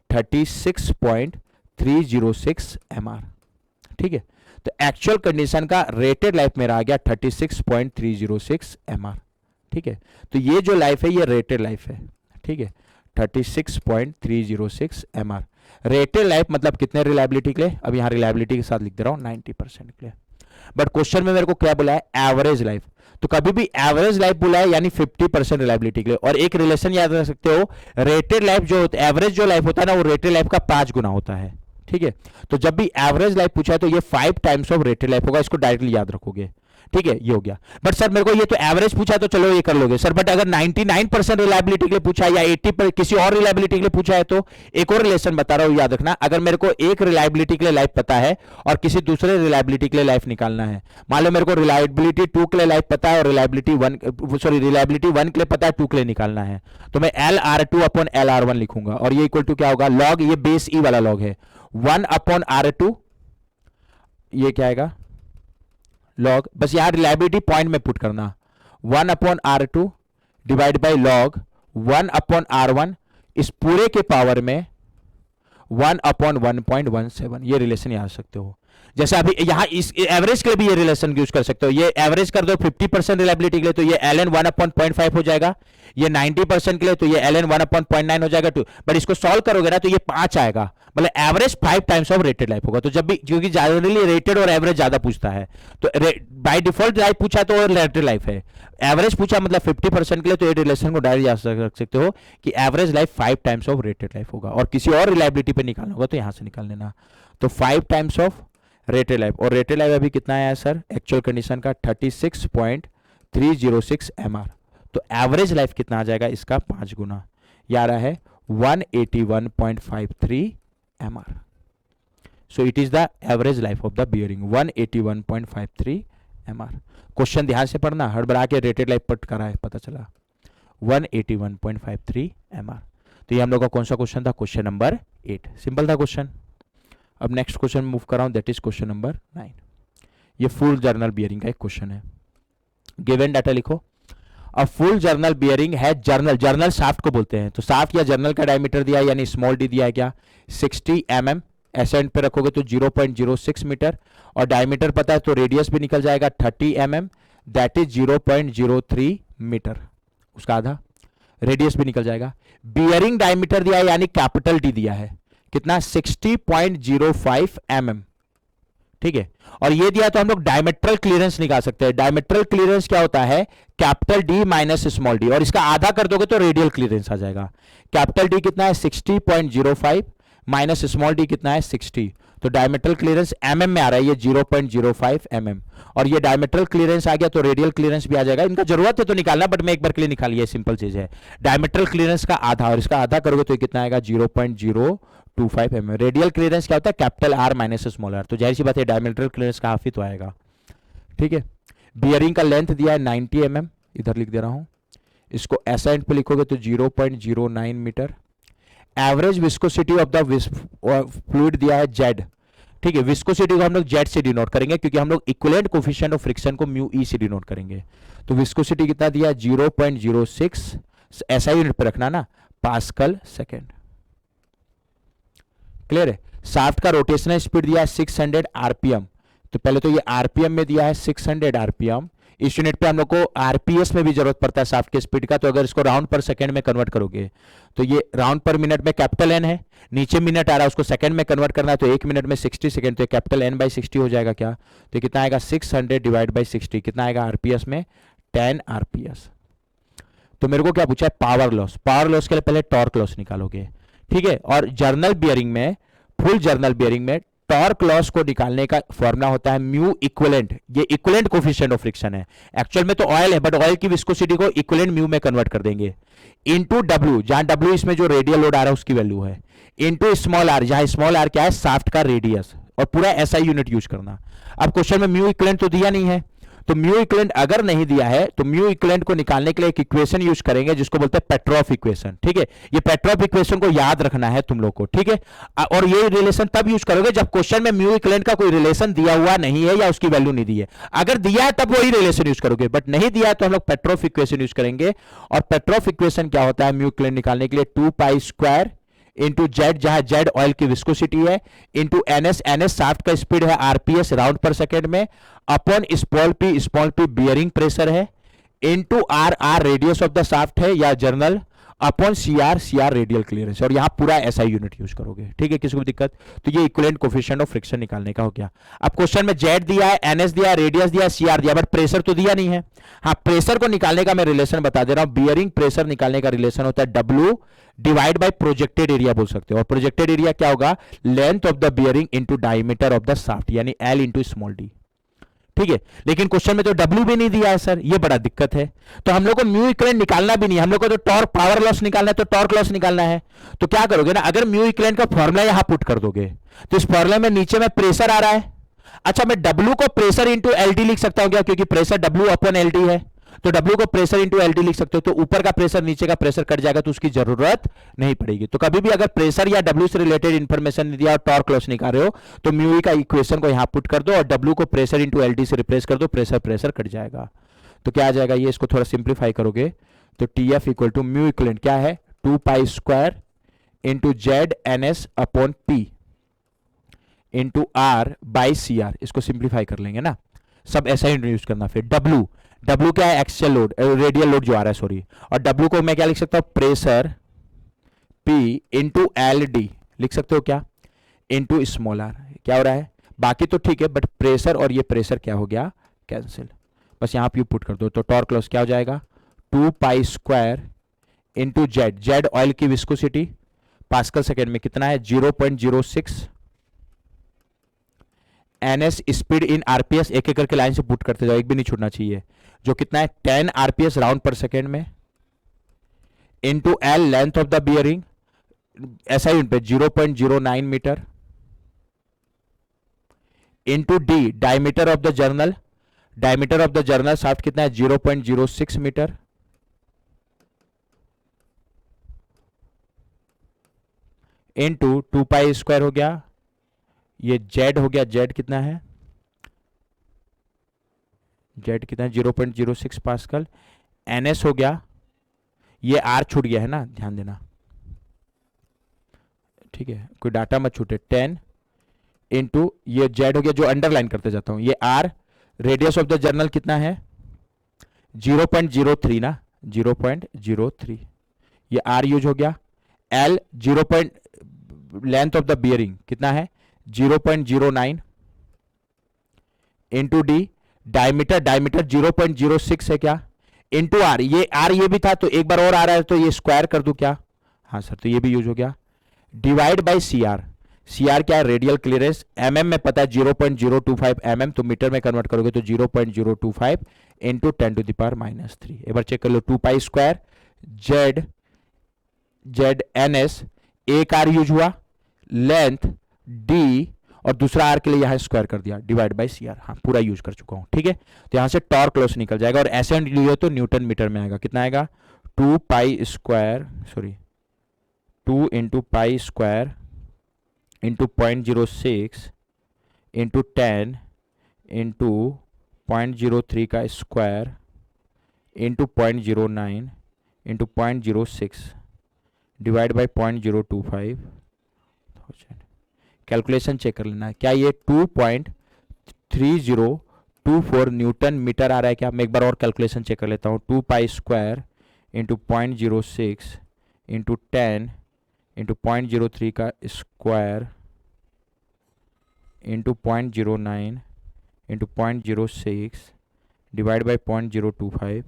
36.306 MR। ठीक है, तो एक्चुअल कंडीशन का रेटेड लाइफ मेरा आ गया 36.306 MR। ठीक है, तो ये जो लाइफ है ये रेटेड लाइफ है। ठीक है, 36.306 MR रेटेड लाइफ मतलब कितने रिलायबिलिटी के लिए? अब यहां रिलायबिलिटी के साथ लिख दे रहा हूं 90% के लिए। बट क्वेश्चन में मेरे को क्या बोला है? Average life. तो कभी भी एवरेज लाइफ बोला है यानी 50% रिलायबिलिटी के लिए। और एक रिलेशन याद रख सकते हो, रेटेड लाइफ जो होता है, एवरेज जो लाइफ होता है ना, वो रेटेड लाइफ का 5 गुना होता है। ठीक है, तो जब भी एवरेज लाइफ पूछा है तो ये 5 टाइम्स ऑफ रेटेड लाइफ होगा, इसको डायरेक्टली याद रखोगे। ठीक है, ये हो गया। बट सर मेरे को ये तो एवरेज पूछा है तो चलो ये कर लोगे सर, बट अगर 99% रिलायबिलिटी के लिए पूछा है या 80 किसी और रिलायबिलिटी के लिए पूछा है तो एक और रिलेशन बता रहा हूं, याद रखना। अगर मेरे को एक रिलायबिलिटी के लिए लाइफ पता है और किसी दूसरे रिलायबिलिटी के लिए लाइफ निकालना है, मान लो मेरे को रिलायबिलिटी 2 के लिए लाइफ पता है और रिलायबिलिटी 1 के लिए पता है, 2 के लिए निकालना है, तो मैं LR2 अपॉन LR1 लिखूंगा। और ये इक्वल टू क्या होगा? लॉग, ये बेस ई वाला लॉग है, 1 अपॉन R2, ये क्या आएगा? लॉग, बस यहां रिलायबिलिटी पॉइंट में पुट करना, 1 upon R2 divide by log 1 upon R1, इस पूरे के पावर में 1 अपॉन 1.17। ये रिलेशन याद सकते हो। जैसे अभी यहां इस एवरेज के लिए भी ये रिलेशन यूज कर सकते हो। ये एवरेज कर दो 50% रिलायबिलिटी के लिए तो ये ln 1 अपॉन 0.5 हो जाएगा। ये 90% के लिए तो ये ln 1 अपॉन 0.9 हो जाएगा 2। बट इसको सॉल्व करोगे ना तो ये 5 आएगा, मतलब average 5 times of rated life होगा। तो जब भी, क्योंकि जनरली रेटेड और एवरेज ज्यादा पूछता है, तो बाय डिफॉल्ट लाइफ पूछा तो रेटेड लाइफ है, एवरेज पूछा मतलब 50% के लिए, तो ये रिलेशन को डायरेक्ट याद रख सकते हो कि average life 5 times of rated life होगा। और किसी और रिलायबिलिटी पे निकालना होगा तो यहां से निकाल लेना। तो 5 टाइम्स ऑफ रेटेड लाइफ, और रेटेड लाइफ अभी कितना आया सर एक्चुअल कंडीशन का? 36.306 MR। तो एवरेज लाइफ कितना आ जाएगा इसका? 5 गुना, ये आ रहा है 181.53 MR। So it is the average life of the bearing, 181.53 MR। Question ध्यान से पढ़ना, हड़बड़ा के रेटेड लाइफ पट करा है, पता चला 181.53 MR। तो ये हम लोग का कौन सा क्वेश्चन था? Question number 8। सिंपल था क्वेश्चन। अब नेक्स्ट क्वेश्चन मूव कर रहा हूं, दैट इज क्वेश्चन नंबर 9। ये फुल जर्नल बियरिंग का एक क्वेश्चन है। गिवन डाटा लिखो। अ फुल जर्नल बियरिंग है, जर्नल, जर्नल शाफ्ट को बोलते हैं, तो शाफ्ट या जर्नल का डायमीटर दिया है यानी स्मॉल डी दिया है क्या 60 mm, ऐसे एंड पे रखोगे तो 0.06 मीटर, और डायमीटर पता है तो रेडियस भी निकल जाएगा 30 mm, दैट इज 0.03 मीटर, उसका आधा रेडियस भी निकल जाएगा। बियरिंग डायमीटर दिया है यानी कैपिटल डी दिया है कितना 60.05 mm, ठीक है, और ये दिया तो हम लोग डायमेट्रल क्लियरेंस निकाल सकते हैं। डायमेट्रल क्लियरेंस क्या होता है capital D minus small D, और इसका आधा कर दोगे तो रेडियल क्लियरेंस आ जाएगा। कैपिटल डी कितना है 60.05 माइनस स्मॉल डी कितना है 60, तो डायमेट्रल क्लियरेंस mm में आ रहा है, ये 0.05 mm, और ये डायमेट्रल क्लियरेंस आ गया तो रेडियल क्लियरेंस भी आ जाएगा। इनका जरूरत है तो निकालना, बट मैं एक बार के लिए निकाल लिया, सिंपल चीज है। डायमेट्रल क्लियरेंस का आधा, और इसका आधा करोगे तो ये कितना आएगा 0.025 mm। रेडियल क्लियरेंस क्या होता है capital R minus small R, तो जाहिर सी बात है डायमेट्रल क्लियरेंस का हाफ ही तो आएगा, ठीक है। बियरिंग का लेंथ दिया है 90 mm, इधर लिख दे रहा हूं, इसको ऐसा एंड पे लिखोगे तो 0.09 meter. Average viscosity of the fluid दिया है जेड, ठीक है, विस्कोसिटी को हम लोग जेड से डिनोट करेंगे क्योंकि हम लोग इक्विवेलेंट कोफिशिएंट ऑफ फ्रिक्शन को म्यू ई से डिनोट करेंगे। तो विस्कोसिटी कितना दिया है 0.06, ऐसा यूनिट पे रखना ना, पास्कल सेकेंड, क्लियर है। शाफ्ट का रोटेशनल स्पीड दिया है 600 आरपीएम, तो पहले तो ये आरपीएम में दिया है 600 आरपीएम, इस यूनिट पे हम लोग को आरपीएस में भी जरूरत पड़ता है शाफ्ट के स्पीड का, तो अगर इसको राउंड पर सेकंड में कन्वर्ट करोगे तो ये राउंड पर मिनट में कैपिटल एन है, नीचे मिनट आ रहा है उसको सेकंड में कन्वर्ट करना है, तो एक मिनट में 60 सेकंड, तो कैपिटल एन बाई 60 हो जाएगा क्या, तो कितना आएगा 600 डिवाइड बाई 60, कितना आएगा आरपीएस में 10 आरपीएस। तो मेरे को क्या पूछा है पावर लॉस, पावर लॉस के लिए पहले टॉर्क लॉस निकालोगे, ठीक है। और जर्नल बियरिंग में, फुल जर्नल बियरिंग में टॉर्क लॉस को निकालने का फॉर्मूला होता है म्यू इक्विवेलेंट, ये इक्विवेलेंट कोफिशिएंट ऑफ फ्रिक्शन है, एक्चुअल में तो ऑयल है बट ऑयल की विस्कोसिटी को इक्विवेलेंट म्यू में कन्वर्ट कर देंगे, इनटू डब्ल्यू, जहां डब्ल्यू इसमें जो रेडियल लोड आ रहा है उसकी वैल्यू है, इनटू स्मॉल आर, जहां स्मॉल आर क्या है शाफ्ट का रेडियस, और पूरा ऐसा यूनिट यूज करना। अब क्वेश्चन में म्यू इक्विवेलेंट तो दिया नहीं है, तो म्यू इक्विवेलेंट अगर नहीं दिया है तो म्यू इक्विवेलेंट को निकालने के लिए एक इक्वेशन यूज करेंगे जिसको बोलते हैं पेट्रोफ इक्वेशन, ठीक है। ये पेट्रोफ इक्वेशन को याद रखना है तुम लोग को, ठीक है। और ये रिलेशन तब यूज करोगे जब क्वेश्चन में म्यू इक्विवेलेंट का कोई रिलेशन दिया हुआ नहीं है या उसकी वैल्यू नहीं दी है, अगर दिया है तब वही रिलेशन यूज करोगे, बट नहीं दिया है तो हम लोग पेट्रोफ इक्वेशन यूज करेंगे। और पेट्रोफ इक्वेशन क्या होता है म्यू इक्विवेलेंट निकालने के लिए 2 पाई स्क्वायर इंटू जेड, जहां जेड ऑयल की विस्कोसिटी है, इंटू एनएस, एनएस शाफ्ट का स्पीड है आरपीएस राउंड पर सेकेंड में, upon small P bearing pressure है, into R, R radius of the shaft है या journal, upon C R radial clearance, और यहां पूरा ऐसा यूनिट यूज करोगे, ठीक है। किसी को दिक्कत, तो ये इक्विवेलेंट कोफिशिएंट ऑफ फ्रिक्शन निकालने का हो गया। अब क्वेश्चन में जेड दिया है, एनएस दिया है, रेडियस दिया है, सी आर दिया, बट प्रेशर तो दिया नहीं है। हाँ, प्रेशर को निकालने का मैं रिलेशन बता दे रहा हूं, बियरिंग प्रेशर निकालने का रिलेशन होता है W divide by projected area बोल सकते हो, और प्रोजेक्टेड एरिया क्या होगा length of the bearing into diameter of the shaft, यानी एल इंटू स्मॉल डी, ठीक है। लेकिन क्वेश्चन में तो डब्ल्यू भी नहीं दिया है सर, ये बड़ा दिक्कत है, तो हम लोग को म्यू इक्विवेलेंट निकालना भी नहीं, हम लोग को तो टॉर्क पावर लॉस निकालना है, तो टॉर्क लॉस निकालना है, तो क्या करोगे ना, अगर म्यू इक्विवेलेंट का फॉर्मूला यहां पुट कर दोगे तो इस फॉर्मूले में नीचे में प्रेशर आ रहा है, अच्छा मैं डब्ल्यू को प्रेशर इंटू एलडी लिख सकता हूं क्या, क्योंकि प्रेशर डब्ल्यू अपॉन एलडी है, तो डब्ल्यू को प्रेशर इंटू एलडी लिख सकते हो, तो ऊपर का प्रेशर नीचे का प्रेशर कट जाएगा तो उसकी जरूरत नहीं पड़ेगी। तो कभी भी अगर प्रेशर या डब्ल्यू से रिलेटेड इंफॉर्मेशन दिया और टॉर्क लॉस निकाल रहे हो तो म्यू का इक्वेशन को यहां पुट कर दो और डब्ल्यू को प्रेशर इंटू एलडी से रिप्लेस कर दो, प्रेशर कट जाएगा। तो क्या आ जाएगा, ये इसको थोड़ा सिंप्लीफाई करोगे तो T F equal to mu equivalent क्या है 2 pi square into Z N S upon P into R by C R, इसको सिंप्लीफाई कर लेंगे ना, सब ऐसा ही यूज करना। फिर डब्ल्यू, डब्ल्यू क्या है एक्सियल लोड, रेडियल लोड जो आ रहा है सॉरी, और डब्ल्यू को मैं क्या लिख सकता हूं pressure P into L D लिख सकते हो क्या, इंटू स्मॉल आर, क्या हो रहा है बाकी तो ठीक है बट प्रेशर और ये प्रेशर क्या हो गया कैंसिल, बस यहां पे पुट कर दो, तो टॉर्क लॉस क्या हो जाएगा 2 pi square into Z, Z oil की विस्कोसिटी पास्कल सेकेंड में कितना है 0.06, एनएस स्पीड इन आरपीएस, एक एक करके लाइन से पुट करते जाओ, एक भी नहीं छूटना चाहिए, जो कितना है 10 आरपीएस राउंड पर सेकेंड में, into L length of the bearing ऐसा ही पे 0.09 meter, into D diameter of the journal, diameter of the journal shaft कितना है 0.06 मीटर, इनटू 2 पाई स्क्वायर हो गया, ये जेड हो गया, जेड कितना है, जेड कितना है 0.06 पास्कल, NS हो गया, ये R छूट गया है ना, ध्यान देना, ठीक है, कोई डाटा मत छूटे, 10 इंटू ये Z हो गया, जो अंडरलाइन करते जाता हूं, ये R, radius of the journal कितना है 0.03 ना, 0.03, ये R यूज हो गया, L 0. Length of the bearing कितना है 0.09 इंटू डी, डायमीटर 0.06 है क्या, इंटू R, ये R ये भी था तो एक बार और आ रहा है तो ये स्क्वायर कर दूं क्या, हाँ सर, तो ये भी यूज हो गया, डिवाइड बाई CR, CR क्या है रेडियल क्लियरेंस, mm में पता है 0.025 mm, तो मीटर में कन्वर्ट करोगे तो 0.025 इंटू 10⁻³ एक बार चेक कर लो, 2 पाई स्क्वायर Z NS, एक R यूज हुआ, लेंथ D, और दूसरा R के लिए यहां स्क्वायर कर दिया, डिवाइड बाई CR, हाँ पूरा यूज कर चुका हूं, ठीक है, तो यहां से टॉर्क लॉस निकल जाएगा, और ऐसे लिए तो न्यूटन मीटर में आएगा, कितना आएगा 2 pi square, sorry 2 into pi square into 0.06 into 10 into 0.03 का square into 0.09 into 0.06 divide by 0.025, calculation check कर लेना, क्या ये 2.3024 न्यूटन मीटर आ रहा है क्या, मैं एक बार और कैलकुलेशन चेक कर लेता हूँ, 2 pi square into 0.06 into 10 into 0.03 का square into 0.09 into 0.06 divide by 0.025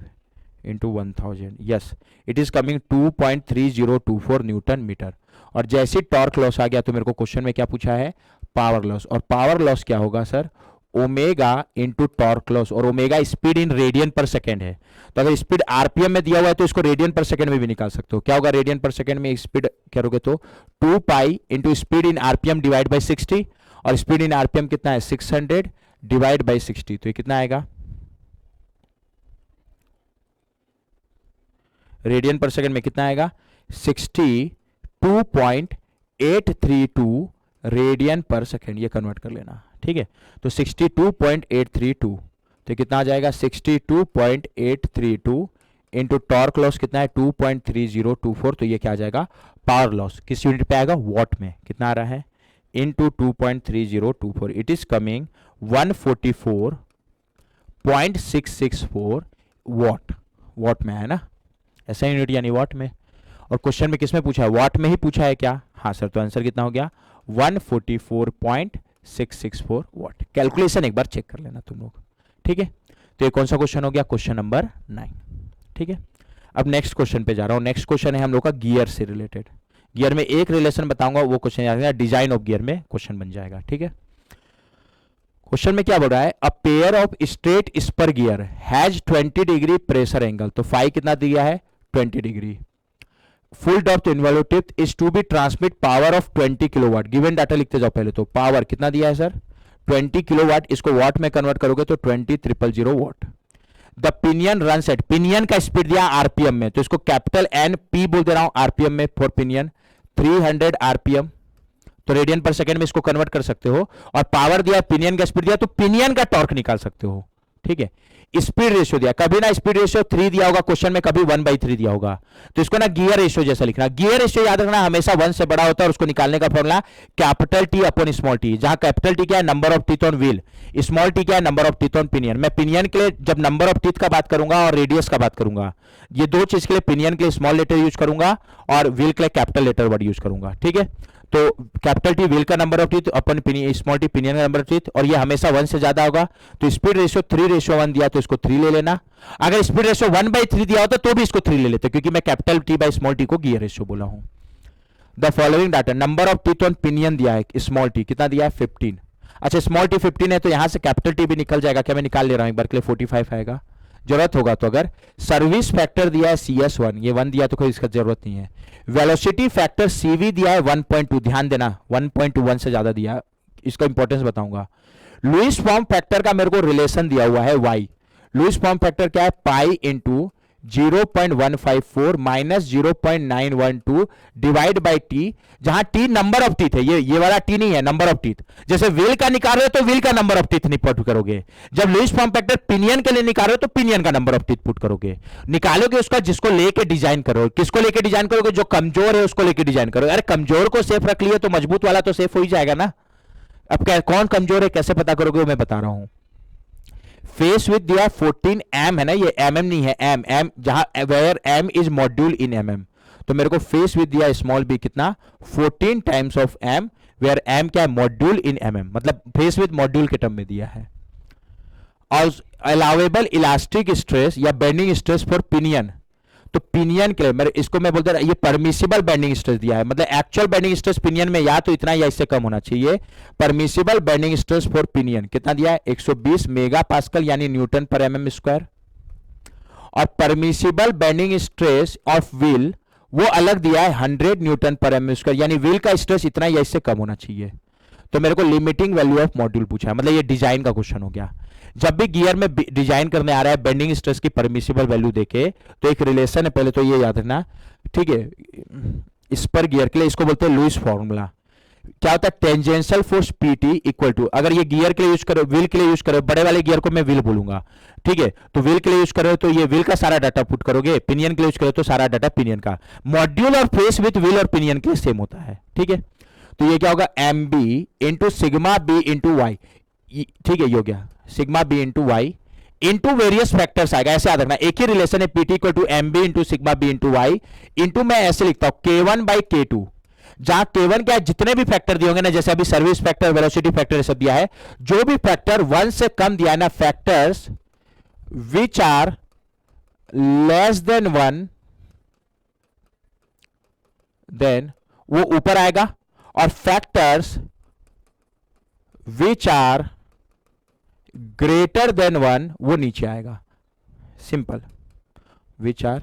into 1000, yes it is coming 2.3024 newton metre. और जैसे टॉर्क लॉस आ गया तो मेरे को क्वेश्चन में क्या पूछा है, पावर लॉस, और पावर लॉस क्या होगा sir, omega into torque loss, और ओमेगा स्पीड इन रेडियन पर सेकेंड है, तो अगर स्पीड आरपीएम में दिया हुआ है तो इसको रेडियन पर सेकेंड में भी निकाल सकते हो, क्या होगा रेडियन पर सेकेंड में स्पीड करोगे तो 2 pi into speed in RPM divide by 60, और स्पीड इन आरपीएम कितना है 600 डिवाइड बाई 60, तो ये कितना आएगा रेडियन पर सेकेंड में कितना आएगा 62.832 रेडियन पर सेकेंड, ये कन्वर्ट कर लेना, ठीक है, तो 62.832, तो कितना आ जाएगा 62.832 इंटू टॉर्क लॉस कितना है 2.3024, तो ये क्या आ जाएगा पावर लॉस, किस यूनिट पे आएगा वॉट में, कितना आ रहा है into 2.3024, it is coming 144.664 what, what में है ना, ऐसा यूनिट यानी वॉट में, और क्वेश्चन में किसमें पूछा है वॉट में ही पूछा है क्या, हाँ सर, तो आंसर कितना हो गया 144.664 वॉट। कैलकुलेशन एक बार चेक कर लेना तुम लोग, ठीक है, तो ये कौन सा क्वेश्चन हो गया क्वेश्चन नंबर 9, ठीक है। अब नेक्स्ट क्वेश्चन पे जा रहा हूं, नेक्स्ट क्वेश्चन है हम लोग का गियर से रिलेटेड, गियर में एक रिलेशन बताऊंगा, वो क्वेश्चन याद रखना, डिजाइन ऑफ गियर में क्वेश्चन बन जाएगा, ठीक है। क्वेश्चन में क्या बोल रहा है, a pair of straight spur gear has 20 degree pressure angle, तो फाई कितना दिया है 20 degree, full depth involve is to be transmit power of 20 kilowatt, given data लिखते जाओ पहले, तो पावर कितना दिया है सर 20 किलोवाट, इसको वॉट में कन्वर्ट करोगे तो 20,000 watt. The pinion run set, pinion का स्पीड दिया आरपीएम में, तो इसको कैपिटल एन पी बोल दे रहा हूं आरपीएम में फॉर पिनियन 300 आरपीएम, तो रेडियन पर सेकेंड में इसको कन्वर्ट कर सकते हो, और पावर दिया पिनियन का स्पीड दिया तो पिनियन का टॉर्क निकाल सकते हो, ठीक है। स्पीड रेशियो दिया, कभी ना स्पीड रेशियो 3 दिया होगा क्वेश्चन में, कभी 1/3 दिया होगा, तो इसको ना गियर रेशियो जैसा लिखना, गियर रेशियो याद रखना हमेशा 1 से बड़ा होता है, और उसको निकालने का formula capital T upon small T, जहां कैपिटल टी क्या है number of teeth on wheel, small T क्या है number of teeth on pinion. मैं पिनियन के लिए जब नंबर ऑफ टीथ का बात करूंगा और रेडियस का बात करूंगा, ये दो चीज के लिए पिनियन के लिए स्मॉल लेटर यूज करूंगा और व्हील के लिए कैपिटल लेटर वर्ड यूज करूंगा, ठीक है। तो कैपिटल टी व्हील का number of teeth upon small T pinion का नंबर ऑफ टीथ, और ये हमेशा 1 से ज्यादा होगा, तो स्पीड रेशियो 3:1 दिया तो इसको 3 ले लेना, अगर स्पीड रेशियो 1/3 दिया होता तो भी इसको 3 ले लेते, क्योंकि मैं capital T by small T को गियर रेशियो बोला हूं। The following data, number of teeth on pinion दिया है स्मॉल टी, कितना दिया है 15, अच्छा स्मॉल टी 15 है तो यहां से कैपिटल टी भी निकल जाएगा, क्या मैं निकाल ले रहा हूं एक बार के लिए 45 आएगा, जरूरत होगा तो। अगर सर्विस फैक्टर दिया है CS1, ये 1 दिया तो कोई इसका जरूरत नहीं है। वेलोसिटी फैक्टर CV दिया है 1.2, ध्यान देना 1.1 से ज्यादा दिया, इसका इंपॉर्टेंस बताऊंगा। लुईस फॉर्म फैक्टर का मेरे को रिलेशन दिया हुआ है Y, लुईस फॉर्म फैक्टर क्या है pi into 0.154 minus 0.912 divide by T, जहां टी नंबर ऑफ टीथ है, ये वाला टी नहीं है, नंबर ऑफ टीथ। जैसे व्हील का निकाल रहे हो तो व्हील का नंबर ऑफ टीथ नहीं पुट करोगे, जब लुईस फॉर्म फैक्टर पिनियन के लिए निकाल रहे हो तो पिनियन का नंबर ऑफ टीथ पुट करोगे। निकालोगे उसका जिसको लेके डिजाइन करोगे। किसको लेके डिजाइन करोगे? जो कमजोर है उसको लेके डिजाइन करोगे। अरे कमजोर को सेफ रख लिया तो मजबूत वाला तो सेफ हो ही जाएगा ना। अब क्या कौन कमजोर है कैसे पता करोगे, वो मैं बता रहा हूं। फेस विथ दिया 14 एम है ना, ये एम नहीं है, एम एम जहां where M is module in M M, तो मेरे को फेस विथ दिया स्मॉल बी कितना 14 times of M, where M क्या है मॉड्यूल इन एम एम, मतलब फेस विथ मॉड्यूल के टर्म में दिया है। और अलाउेबल इलास्टिक स्ट्रेस या बेंडिंग स्ट्रेस फॉर पिनियन, तो पिनियन के लिए मेरे इसको मैं बोलता ये परमिसिबल बेंडिंग स्ट्रेस दिया है, मतलब एक्चुअल बेंडिंग स्ट्रेस पिनियन में या तो इतना या इससे कम होना चाहिए। Permissible bending stress for pinion कितना दिया है 120 मेगा पास्कल यानी न्यूटन पर एमएम स्क्वायर। और permissible bending stress of wheel वो अलग दिया है 100 न्यूटन पर एमएम स्क्वायर, यानी व्हील का स्ट्रेस इतना या इससे कम होना चाहिए। तो मेरे को लिमिटिंग वैल्यू ऑफ मॉड्यूल पूछा है, मतलब ये डिजाइन का क्वेश्चन हो गया। जब भी गियर में डिजाइन करने आ रहा है बेंडिंग स्ट्रेस की परमिसिबल वैल्यू देके, तो एक रिलेशन है, पहले तो ये याद रखना, ठीक है। स्पर गियर के लिए इसको बोलते हैं लुईस फॉर्मूला। क्या होता है? Tangential force PT equal to, अगर ये गियर के लिए यूज करो, व्हील के लिए यूज करो, बड़े वाले गियर को मैं व्हील बोलूंगा, ठीक है। तो व्हील के लिए यूज करो तो ये व्हील का सारा डाटा पुट करोगे, पिनियन के लिए यूज करो तो सारा डाटा पिनियन का। मॉड्यूल और फेस विथ व्हील और पिनियन के लिए सेम होता है, ठीक है। तो ये क्या होगा M B into sigma B into Y, ठीक है, ये हो गया sigma B into Y into various factors आएगा, ऐसे याद रखना। एक ही रिलेशन है PT equal to M B into sigma B into Y into मैं ऐसे लिखता हूं K1 बाई K2, जहां K1 क्या है जितने भी फैक्टर दिए होंगे ना, जैसे अभी सर्विस फैक्टर वेलोसिटी फैक्टर सब दिया है, जो भी फैक्टर 1 से कम दिया है ना, factors which are less than 1 then वो ऊपर आएगा, और factors which are greater than 1 वो नीचे आएगा। सिंपल, विच आर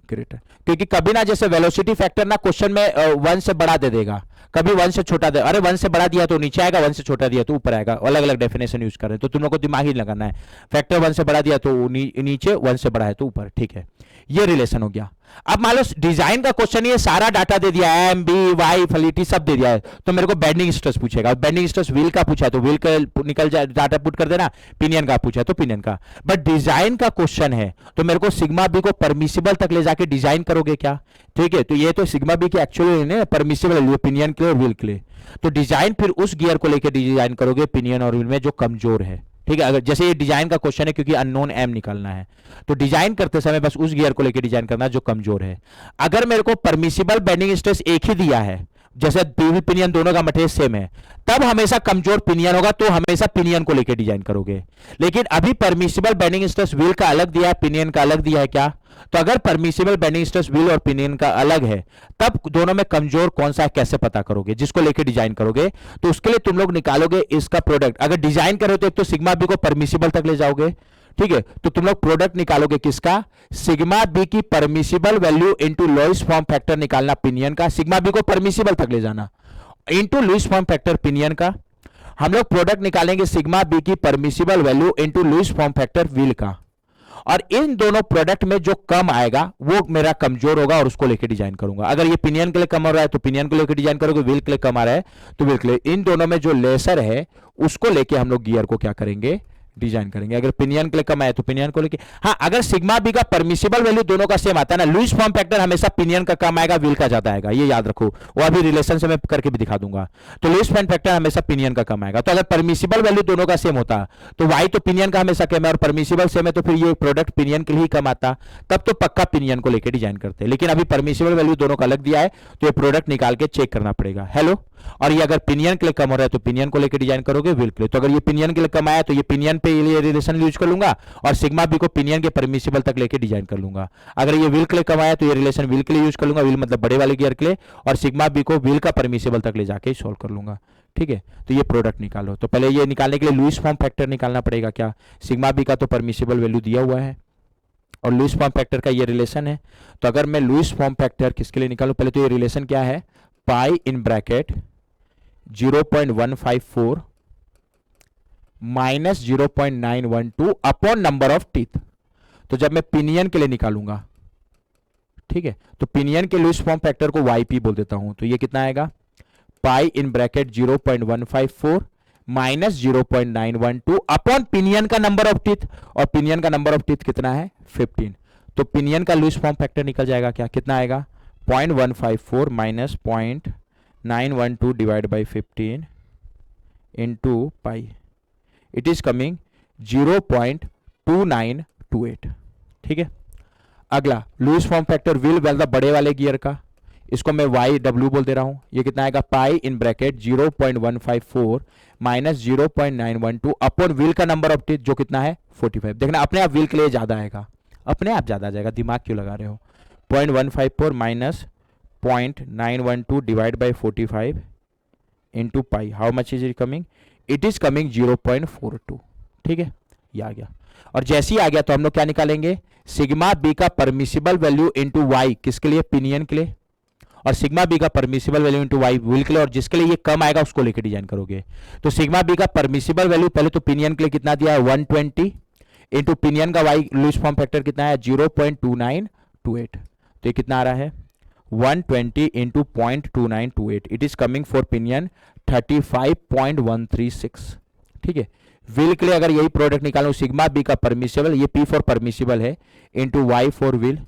ग्रेटर, क्योंकि कभी ना जैसे वेलोसिटी फैक्टर ना क्वेश्चन में 1 से बड़ा दे देगा, कभी 1 से छोटा दे, अरे 1 से बड़ा दिया तो नीचे आएगा, 1 से छोटा दिया तो ऊपर आएगा, अलग अलग डेफिनेशन यूज कर रहे हैं, तो तुम लोग को दिमाग ही लगाना है। फैक्टर 1 से बड़ा दिया तो नीचे, 1 से बड़ा है तो ऊपर, ठीक है। ये रिलेशन हो गया। अब मान लो डिजाइन का क्वेश्चन, ये सारा डाटा दे दिया है, एम बी वाई फैलिटी सब दे दिया है, तो मेरे को बेंडिंग स्ट्रेस पूछेगा। बेंडिंग स्ट्रेस व्हील का पूछा है तो व्हील का निकल जाए, डाटा पुट कर देना। पिनियन का पूछा है तो पिनियन का। बट डिजाइन का क्वेश्चन है तो मेरे को सिग्मा बी को परमिसिबल तक ले जाके डिजाइन करोगे क्या, ठीक है। तो ये तो सिग्मा बी की एक्चुअली परमिसिबल पिनियन के लिए और व्हील के लिए, तो डिजाइन फिर उस गियर को लेकर डिजाइन करोगे पिनियन और व्हील में जो कमजोर है, ठीक है। अगर जैसे ये डिजाइन का क्वेश्चन है क्योंकि अननोन एम निकालना है, तो डिजाइन करते समय बस उस गियर को लेकर डिजाइन करना जो कमजोर है। अगर मेरे को परमिसिबल बेंडिंग स्ट्रेस एक ही दिया है, जैसे व्हील पिनियन दोनों का मटेरियल सेम है, तब हमेशा कमजोर पिनियन होगा, तो हमेशा पिनियन को लेकर डिजाइन करोगे। लेकिन अभी परमिसिबल बेंडिंग स्ट्रेस व्हील का अलग दिया है, पिनियन का अलग दिया है क्या, तो अगर परमिसिबल बेंडिंग स्ट्रेस व्हील और पिनियन का अलग है, तब दोनों में कमजोर कौन सा है कैसे पता करोगे, जिसको लेके डिजाइन करोगे। तो उसके लिए तुम लोग निकालोगे इसका प्रोडक्ट। अगर डिजाइन करो तो एक तो सिग्मा बी को परमिसिबल तक ले जाओगे, ठीक है। तो तुम लोग प्रोडक्ट निकालोगे किसका, सिग्मा बी की permissible value into Lewis form factor निकालना पिनियन का, सिग्मा बी को परमिसिबल तक ले जाना, into Lewis form factor pinion का। हम लोग प्रोडक्ट निकालेंगे सिग्मा बी की permissible value into Lewis form factor wheel का, और इन दोनों प्रोडक्ट में जो कम आएगा वो मेरा कमजोर होगा और उसको लेकर डिजाइन करूंगा। अगर ये पिनियन के लिए कम हो रहा है तो पिनियन को लेकर डिजाइन करोगे, व्हील के लिए कम आ रहा है तो व्हील के लिए। इन दोनों में जो लेसर है उसको लेके हम लोग गियर को क्या करेंगे, डिजाइन करेंगे। अगर पिनियन के लिए कम आए तो पिनियन को लेके, हाँ अगर सिग्मा बी का परमिसिबल वैल्यू दोनों का सेम आता है ना, लुईस फॉर्म फैक्टर हमेशा पिनियन का कम आएगा, व्हील का ज्यादा आएगा, ये याद रखो। वो अभी रिलेशन से मैं करके भी दिखा दूंगा। तो लुईस फॉर्म फैक्टर हमेशा पिनियन का कम आएगा। तो अगर परमिसिबल वैल्यू दोनों का सेम होता तो वाई तो पिनियन का हमेशा कम है और परमिसिबल सेम है, तो फिर ये प्रोडक्ट पिनियन के लिए ही कम आता, तब तो पक्का पिनियन को लेकर डिजाइन करते। लेकिन अभी परमिसिबल वैल्यू दोनों का अलग दिया है, तो ये प्रोडक्ट निकाल के चेक करना पड़ेगा। हेलो, और ये अगर पिनियन के लिए कम हो रहा है तो पिनियन को लेकर डिजाइन करोगे, व्हील के लिए। तो अगर ये पिनियन के लिए कम आया तो ये पिनियन पे ये रिलेशन यूज कर लूंगा और सिग्मा बी को पिनियन के परमिसिबल तक लेके डिजाइन कर लूंगा। अगर ये व्हील के लिए कम आया तो ये रिलेशन व्हील के लिए यूज कर लूंगा, व्हील मतलब बड़े वाले गियर के लिए, और सिग्मा बी को व्हील का परमिसिबल तक ले जाके सॉल्व कर लूंगा, ठीक है। तो ये प्रोडक्ट निकालो। तो पहले ये निकालने के लिए लुईस फॉर्म फैक्टर निकालना पड़ेगा। क्या, सिग्मा बी का तो परमिसिबल वैल्यू दिया हुआ है और लुईस फॉर्म फैक्टर का ये रिलेशन है। तो अगर मैं लुईस फॉर्म फैक्टर किसके लिए निकालूं, पहले तो ये रिलेशन क्या है, pi in bracket 0.154 minus 0.912 upon number of teeth. तो जब मैं पिनियन के लिए निकालूंगा, ठीक है, तो पिनियन के लूज फॉर्म फैक्टर को YP बोल देता हूं, तो ये कितना आएगा, pi in bracket 0.154 minus 0.912 upon pinion का नंबर ऑफ टीथ, और पिनियन का नंबर ऑफ टीथ कितना है 15, तो पिनियन का लूज फॉर्म फैक्टर निकल जाएगा क्या, कितना आएगा 0.154 minus 0.912 divide by 15 into pi, it is coming 0.2928, ठीक है। अगला Lewis form factor wheel well the बड़े वाले गियर का, इसको मैं YW बोल दे रहा हूं, ये कितना आएगा pi in bracket 0.154 minus 0.912 upon wheel का नंबर ऑफ टीथ जो कितना है 45। देखना अपने आप व्हील के लिए ज्यादा आएगा, अपने आप ज्यादा आ जाएगा, दिमाग क्यों लगा रहे हो। 0.154 minus 0.912 divide by 45 into pi, how much is it coming, it is coming 0.42, ठीक है, ये आ गया। और जैसे ही आ गया तो हम लोग क्या निकालेंगे, सिग्मा बी का परमिसिबल वैल्यू इंटू वाई, किसके लिए, पिनियन के लिए, और सिग्मा बी का permissible value into Y wheel के लिए, और जिसके लिए ये कम आएगा उसको लेके डिजाइन करोगे। तो सिग्मा बी का परमिसिबल वैल्यू पहले तो पिनियन के लिए कितना दिया है 120 इंटू पिनियन का वाई लूज फॉर्म फैक्टर कितना है 0.2928, तो ये कितना आ रहा है 120 into 0.2928, it is coming for pinion 35.136, ठीक है। व्हील के लिए अगर यही प्रोडक्ट निकालूं, सिग्मा बी का परमिसिबल, ये P फॉर परमिसिबल है इंटू वाई फॉर व्हील,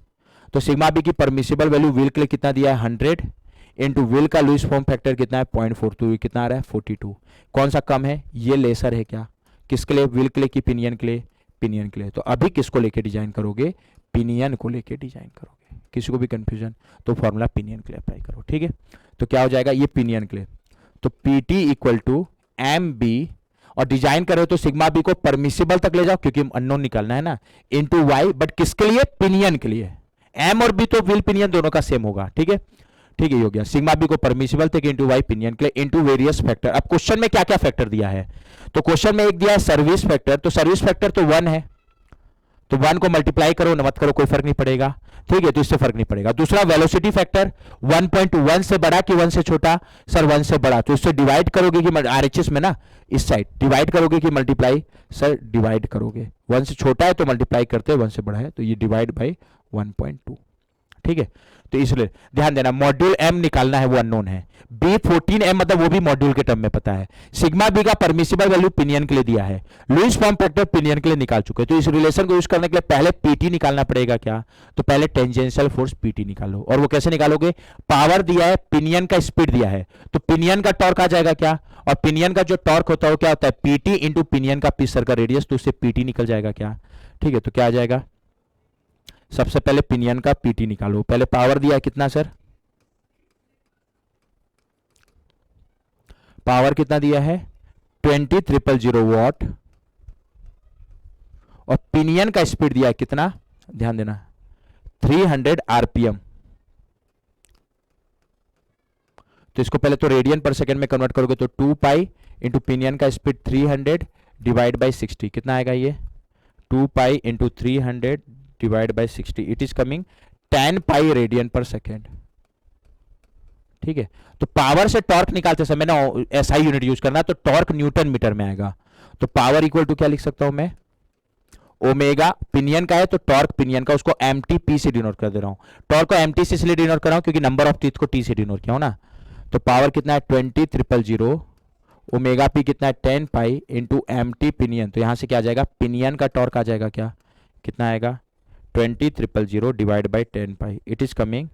तो सिग्मा बी की परमिसिबल वैल्यू व्हील के लिए कितना दिया है 100 इंटू व्हील का लूज फॉर्म फैक्टर कितना है 0.42, कितना आ रहा है 42। कौन सा कम है, ये लेसर है क्या, किसके लिए, व्हील के लिए कि पिनियन के लिए, पिनियन के लिए। तो अभी किसको लेके डिजाइन करोगे, पिनियन को लेके डिजाइन करोगे। किसी को भी कंफ्यूजन तो फॉर्मूला पिनियन के लिए अप्लाई करो, ठीक है। तो क्या हो जाएगा, ये पिनियन के लिए, तो PT इक्वल टू MB, और डिजाइन करो तो सिग्मा बी को परमिसिबल तक ले जाओ क्योंकि अननोन निकालना है ना, इंटू वाई, बट किसके लिए, पिनियन के लिए। M और B तो व्हील पिनियन दोनों का सेम होगा, ठीक है, ठीक है, ये हो गया। सिग्मा बी को परमिसिबल तक इंटू वाई पिनियन के लिए इंटू वेरियस फैक्टर। अब क्वेश्चन में क्या क्या फैक्टर दिया है, तो क्वेश्चन में एक दिया है सर्विस फैक्टर, तो सर्विस फैक्टर तो 1 है, तो 1 को मल्टीप्लाई करो न मत करो कोई फर्क नहीं पड़ेगा, ठीक है, तो इससे फर्क नहीं पड़ेगा। दूसरा वेलोसिटी फैक्टर 1.1 से बड़ा कि 1 से छोटा, सर 1 से बड़ा, तो इससे डिवाइड करोगे कि RHS में ना इस साइड डिवाइड करोगे कि मल्टीप्लाई, सर डिवाइड करोगे, 1 से छोटा है तो मल्टीप्लाई करते हैं, 1 से बड़ा है तो ये डिवाइड बाई 1.2, ठीक है। तो इसलिए ध्यान देना, मॉड्यूल M निकालना है वो अननोन है, B14M मतलब वो भी मॉड्यूल के टर्म में पता है। सिग्मा बी का परमिसिबल वैल्यू पिनियन के लिए दिया है, लूज फॉर्म फैक्टर पिनियन के लिए निकाल चुके हैं, तो इस रिलेशन को यूज करने के लिए पहले PT निकालना पड़ेगा क्या, तो पहले टेंजेंशियल फोर्स PT निकालो, और वो कैसे निकालोगे, पावर दिया है, पिनियन का स्पीड दिया है, तो पिनियन का टॉर्क आ जाएगा क्या, और पिनियन का जो टॉर्क होता है वो क्या होता है PT इंटू पिनियन का पिच सर्कल रेडियस, तो उससे PT निकल जाएगा क्या, ठीक है। तो क्या आ जाएगा, सबसे पहले पिनियन का PT निकालो, पहले पावर दिया है कितना सर, पावर कितना दिया है 20,000 वॉट, और पिनियन का स्पीड दिया है कितना, ध्यान देना 300 RPM, तो इसको पहले तो रेडियन पर सेकंड में कन्वर्ट करोगे तो 2 पाई इंटू पिनियन का स्पीड 300 डिवाइड बाई 60, कितना आएगा ये 2 pi into 300 divide by 60, it is coming 10 pi radian पर सेकेंड, ठीक है। तो पावर से टॉर्क निकालते समय ना SI यूनिट यूज करना, तो टॉर्क न्यूटन मीटर में आएगा, तो पावर इक्वल टू क्या लिख सकता हूं मैं, ओमेगा, पिनियन का है तो टॉर्क पिनियन का, उसको MTP से डिनोट कर दे रहा हूं, टॉर्क को MT से इसलिए डिनोट कर रहा हूं क्योंकि नंबर ऑफ टीथ को T से डिनोट किया हूं ना, तो पावर कितना है 20,000, ओमेगा P कितना है 10 पाई इंटू MT पिनियन, तो यहां से क्या आ जाएगा, पिनियन का टॉर्क आ जाएगा क्या, कितना आएगा 20,000 divide by 10 pi, it is coming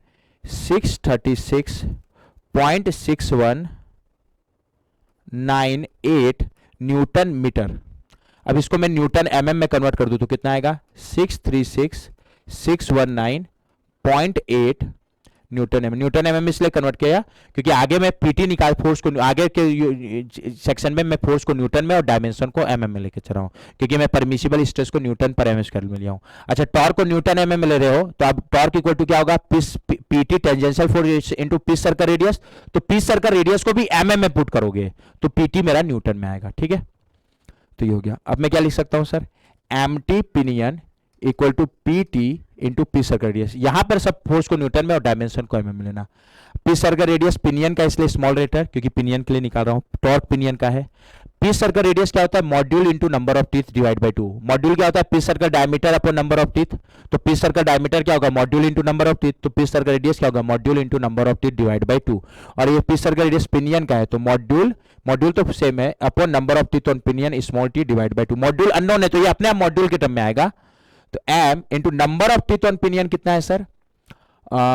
636.6198 newton meter. अब इसको मैं न्यूटन MM में कन्वर्ट कर दूं तो कितना आएगा 636,619.8 न्यूटन MM। न्यूटन MM इसलिए कन्वर्ट किया क्योंकि आगे मैं PT निकाल फोर्स को, आगे के सेक्शन में मैं फोर्स को न्यूटन में और डायमेंशन को MM में लेके चल रहा हूं, क्योंकि मैं परमिसिबल स्ट्रेस को न्यूटन पर MM स्केल में लिया हूं। अच्छा, टॉर्क को न्यूटन MM में ले रहे हो तो अब टॉर्क इक्वल टू क्या होगा, PT tangential force into pitch circle radius, तो पिच सर्कल रेडियस को भी MM में पुट करोगे तो PT मेरा न्यूटन में आएगा, ठीक है। तो ये हो गया। अब मैं क्या लिख सकता हूं sir, MT pinion equal to PT into P circle radius, यहां पर सब फोर्स को न्यूटन में और डायमेंशन को MM में लेना। पी सर्कल रेडियस पिनियन का इसलिए स्मॉल रेटर क्योंकि पिनियन के लिए निकाल रहा हूं, टॉर्क पिनियन का है, पीस सर्कल रेडियस क्या होता है, module into number of teeth divide by 2। Module क्या होता है, pitch circle diameter upon number of teeth. तो पीस सर्कल डायमीटर क्या होगा, module into number of teeth. तो पीस सर्कल रेडियस क्या होगा, module into number of teeth divide by 2। और ये पीस सर्कल रेडियस पिनियन का है, तो मॉड्यूल तो सेम है upon number of teeth on pinion small T divide by 2। Module unknown है तो ये अपने आप मॉड्यूल के टर्म में आएगा। तो M into number of teeth on pinion कितना है सर,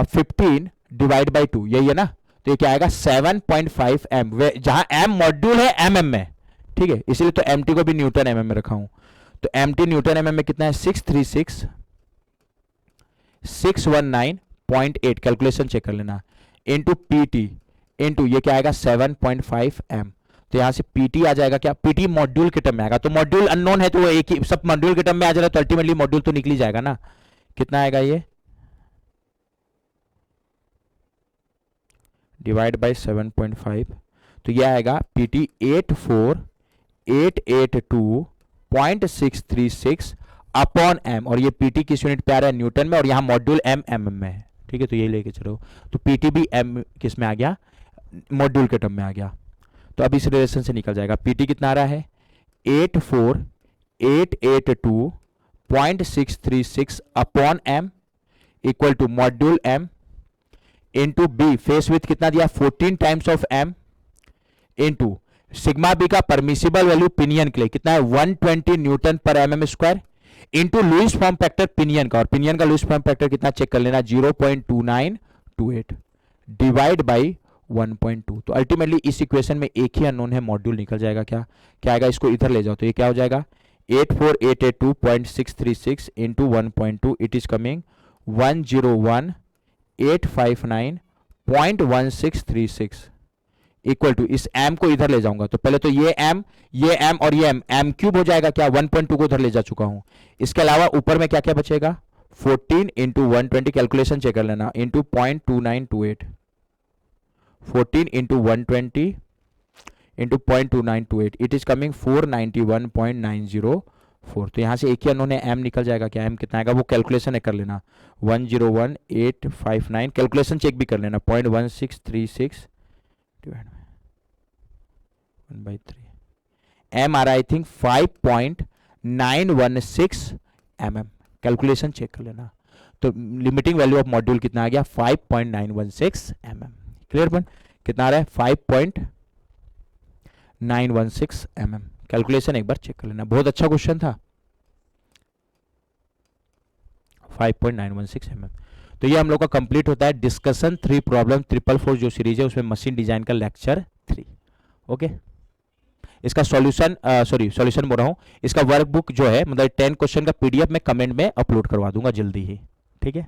15 डिवाइड बाई 2, यही है ना। तो ये क्या आएगा 7.5 एम, जहां एम मॉड्यूल है एमएम में, ठीक है, इसलिए तो एमटी को भी न्यूटन एमएम में रखा हूं। तो एमटी न्यूटन एमएम में कितना है 636,619.8, कैलकुलेशन चेक कर लेना, इंटू पीटी इंटू ये क्या आएगा 7.5 एम। तो यहां से पीटी आ जाएगा क्या, पीटी मॉड्यूल के टर्म में आएगा। तो मॉड्यूल अननोन है तो वो एक ही सब मॉड्यूल के टर्म में आ जाएगा, तो अल्टीमेटली मॉड्यूल तो निकल ही जाएगा ना। कितना आएगा ये डिवाइड बाई 7.5, तो यह आएगा पीटी 84882.636 अपॉन एम। और ये पीटी किस यूनिट पे आ रहा है, न्यूटन में, और यहाँ मॉड्यूल एम एम में है, ठीक है। तो ये लेके चलो, तो पीटी भी एम किस में आ गया, मॉड्यूल के टर्म में आ गया। तो अब इस रिलेशन से निकल जाएगा, पीटी कितना आ रहा है 84882.636 upon M equal to module M into B, face with कितना दिया 14 times of M, into sigma B का परमिसिबल वैल्यू पिनियन के लिए कितना है 120 newton per MM square, into Lewis form factor pinion का, और पिनियन का लुईस फॉर्म फैक्टर कितना चेक कर लेना 0.2928 डिवाइड बाई 1.2। तो अल्टीमेटली इस इक्वेशन में एक ही अननोन है, मॉड्यूल निकल जाएगा। क्या क्या आएगा, इसको इधर ले जाओ तो ये क्या हो जाएगा 84882.636 into 1.2, it is coming 101,859.1636 equal to, इस एम को इधर ले जाऊंगा तो पहले तो ये एम और ये एम क्यूब हो जाएगा, क्या 1.2 को उधर ले जा चुका हूं। इसके अलावा ऊपर में क्या क्या बचेगा 14 इंटू 120, कैलकुलेशन चेक कर लेना, into 0.2928, 14 into 120 into 0.2928, it is coming 491.904। तो यहां से एक ही अननोन है, एम निकल जाएगा, क्या एम कितना आएगा वो कैलकुलेशन कर लेना 101,859, कैलकुलेशन चेक भी कर लेना 0.1636 डिवाइड 1/3, एम आ रहा I think 5.916 mm, calculation check कर लेना। तो लिमिटिंग वैल्यू ऑफ मॉड्यूल कितना आ गया 5.916 mm। क्लियर बन, कितना आ रहा है 5.916 mm, कैलकुलेशन एक बार चेक कर लेना। बहुत अच्छा क्वेश्चन था, 5.916 mm। तो ये हम लोग का कंप्लीट होता है डिस्कशन 3 प्रॉब्लम 444 जो सीरीज है उसमें मशीन डिजाइन का लेक्चर 3। ओके, इसका सॉल्यूशन सॉल्यूशन बोल रहा हूँ, इसका वर्कबुक जो है मतलब 10 क्वेश्चन का पीडीएफ में कमेंट में अपलोड करवा दूंगा जल्दी ही, ठीक है।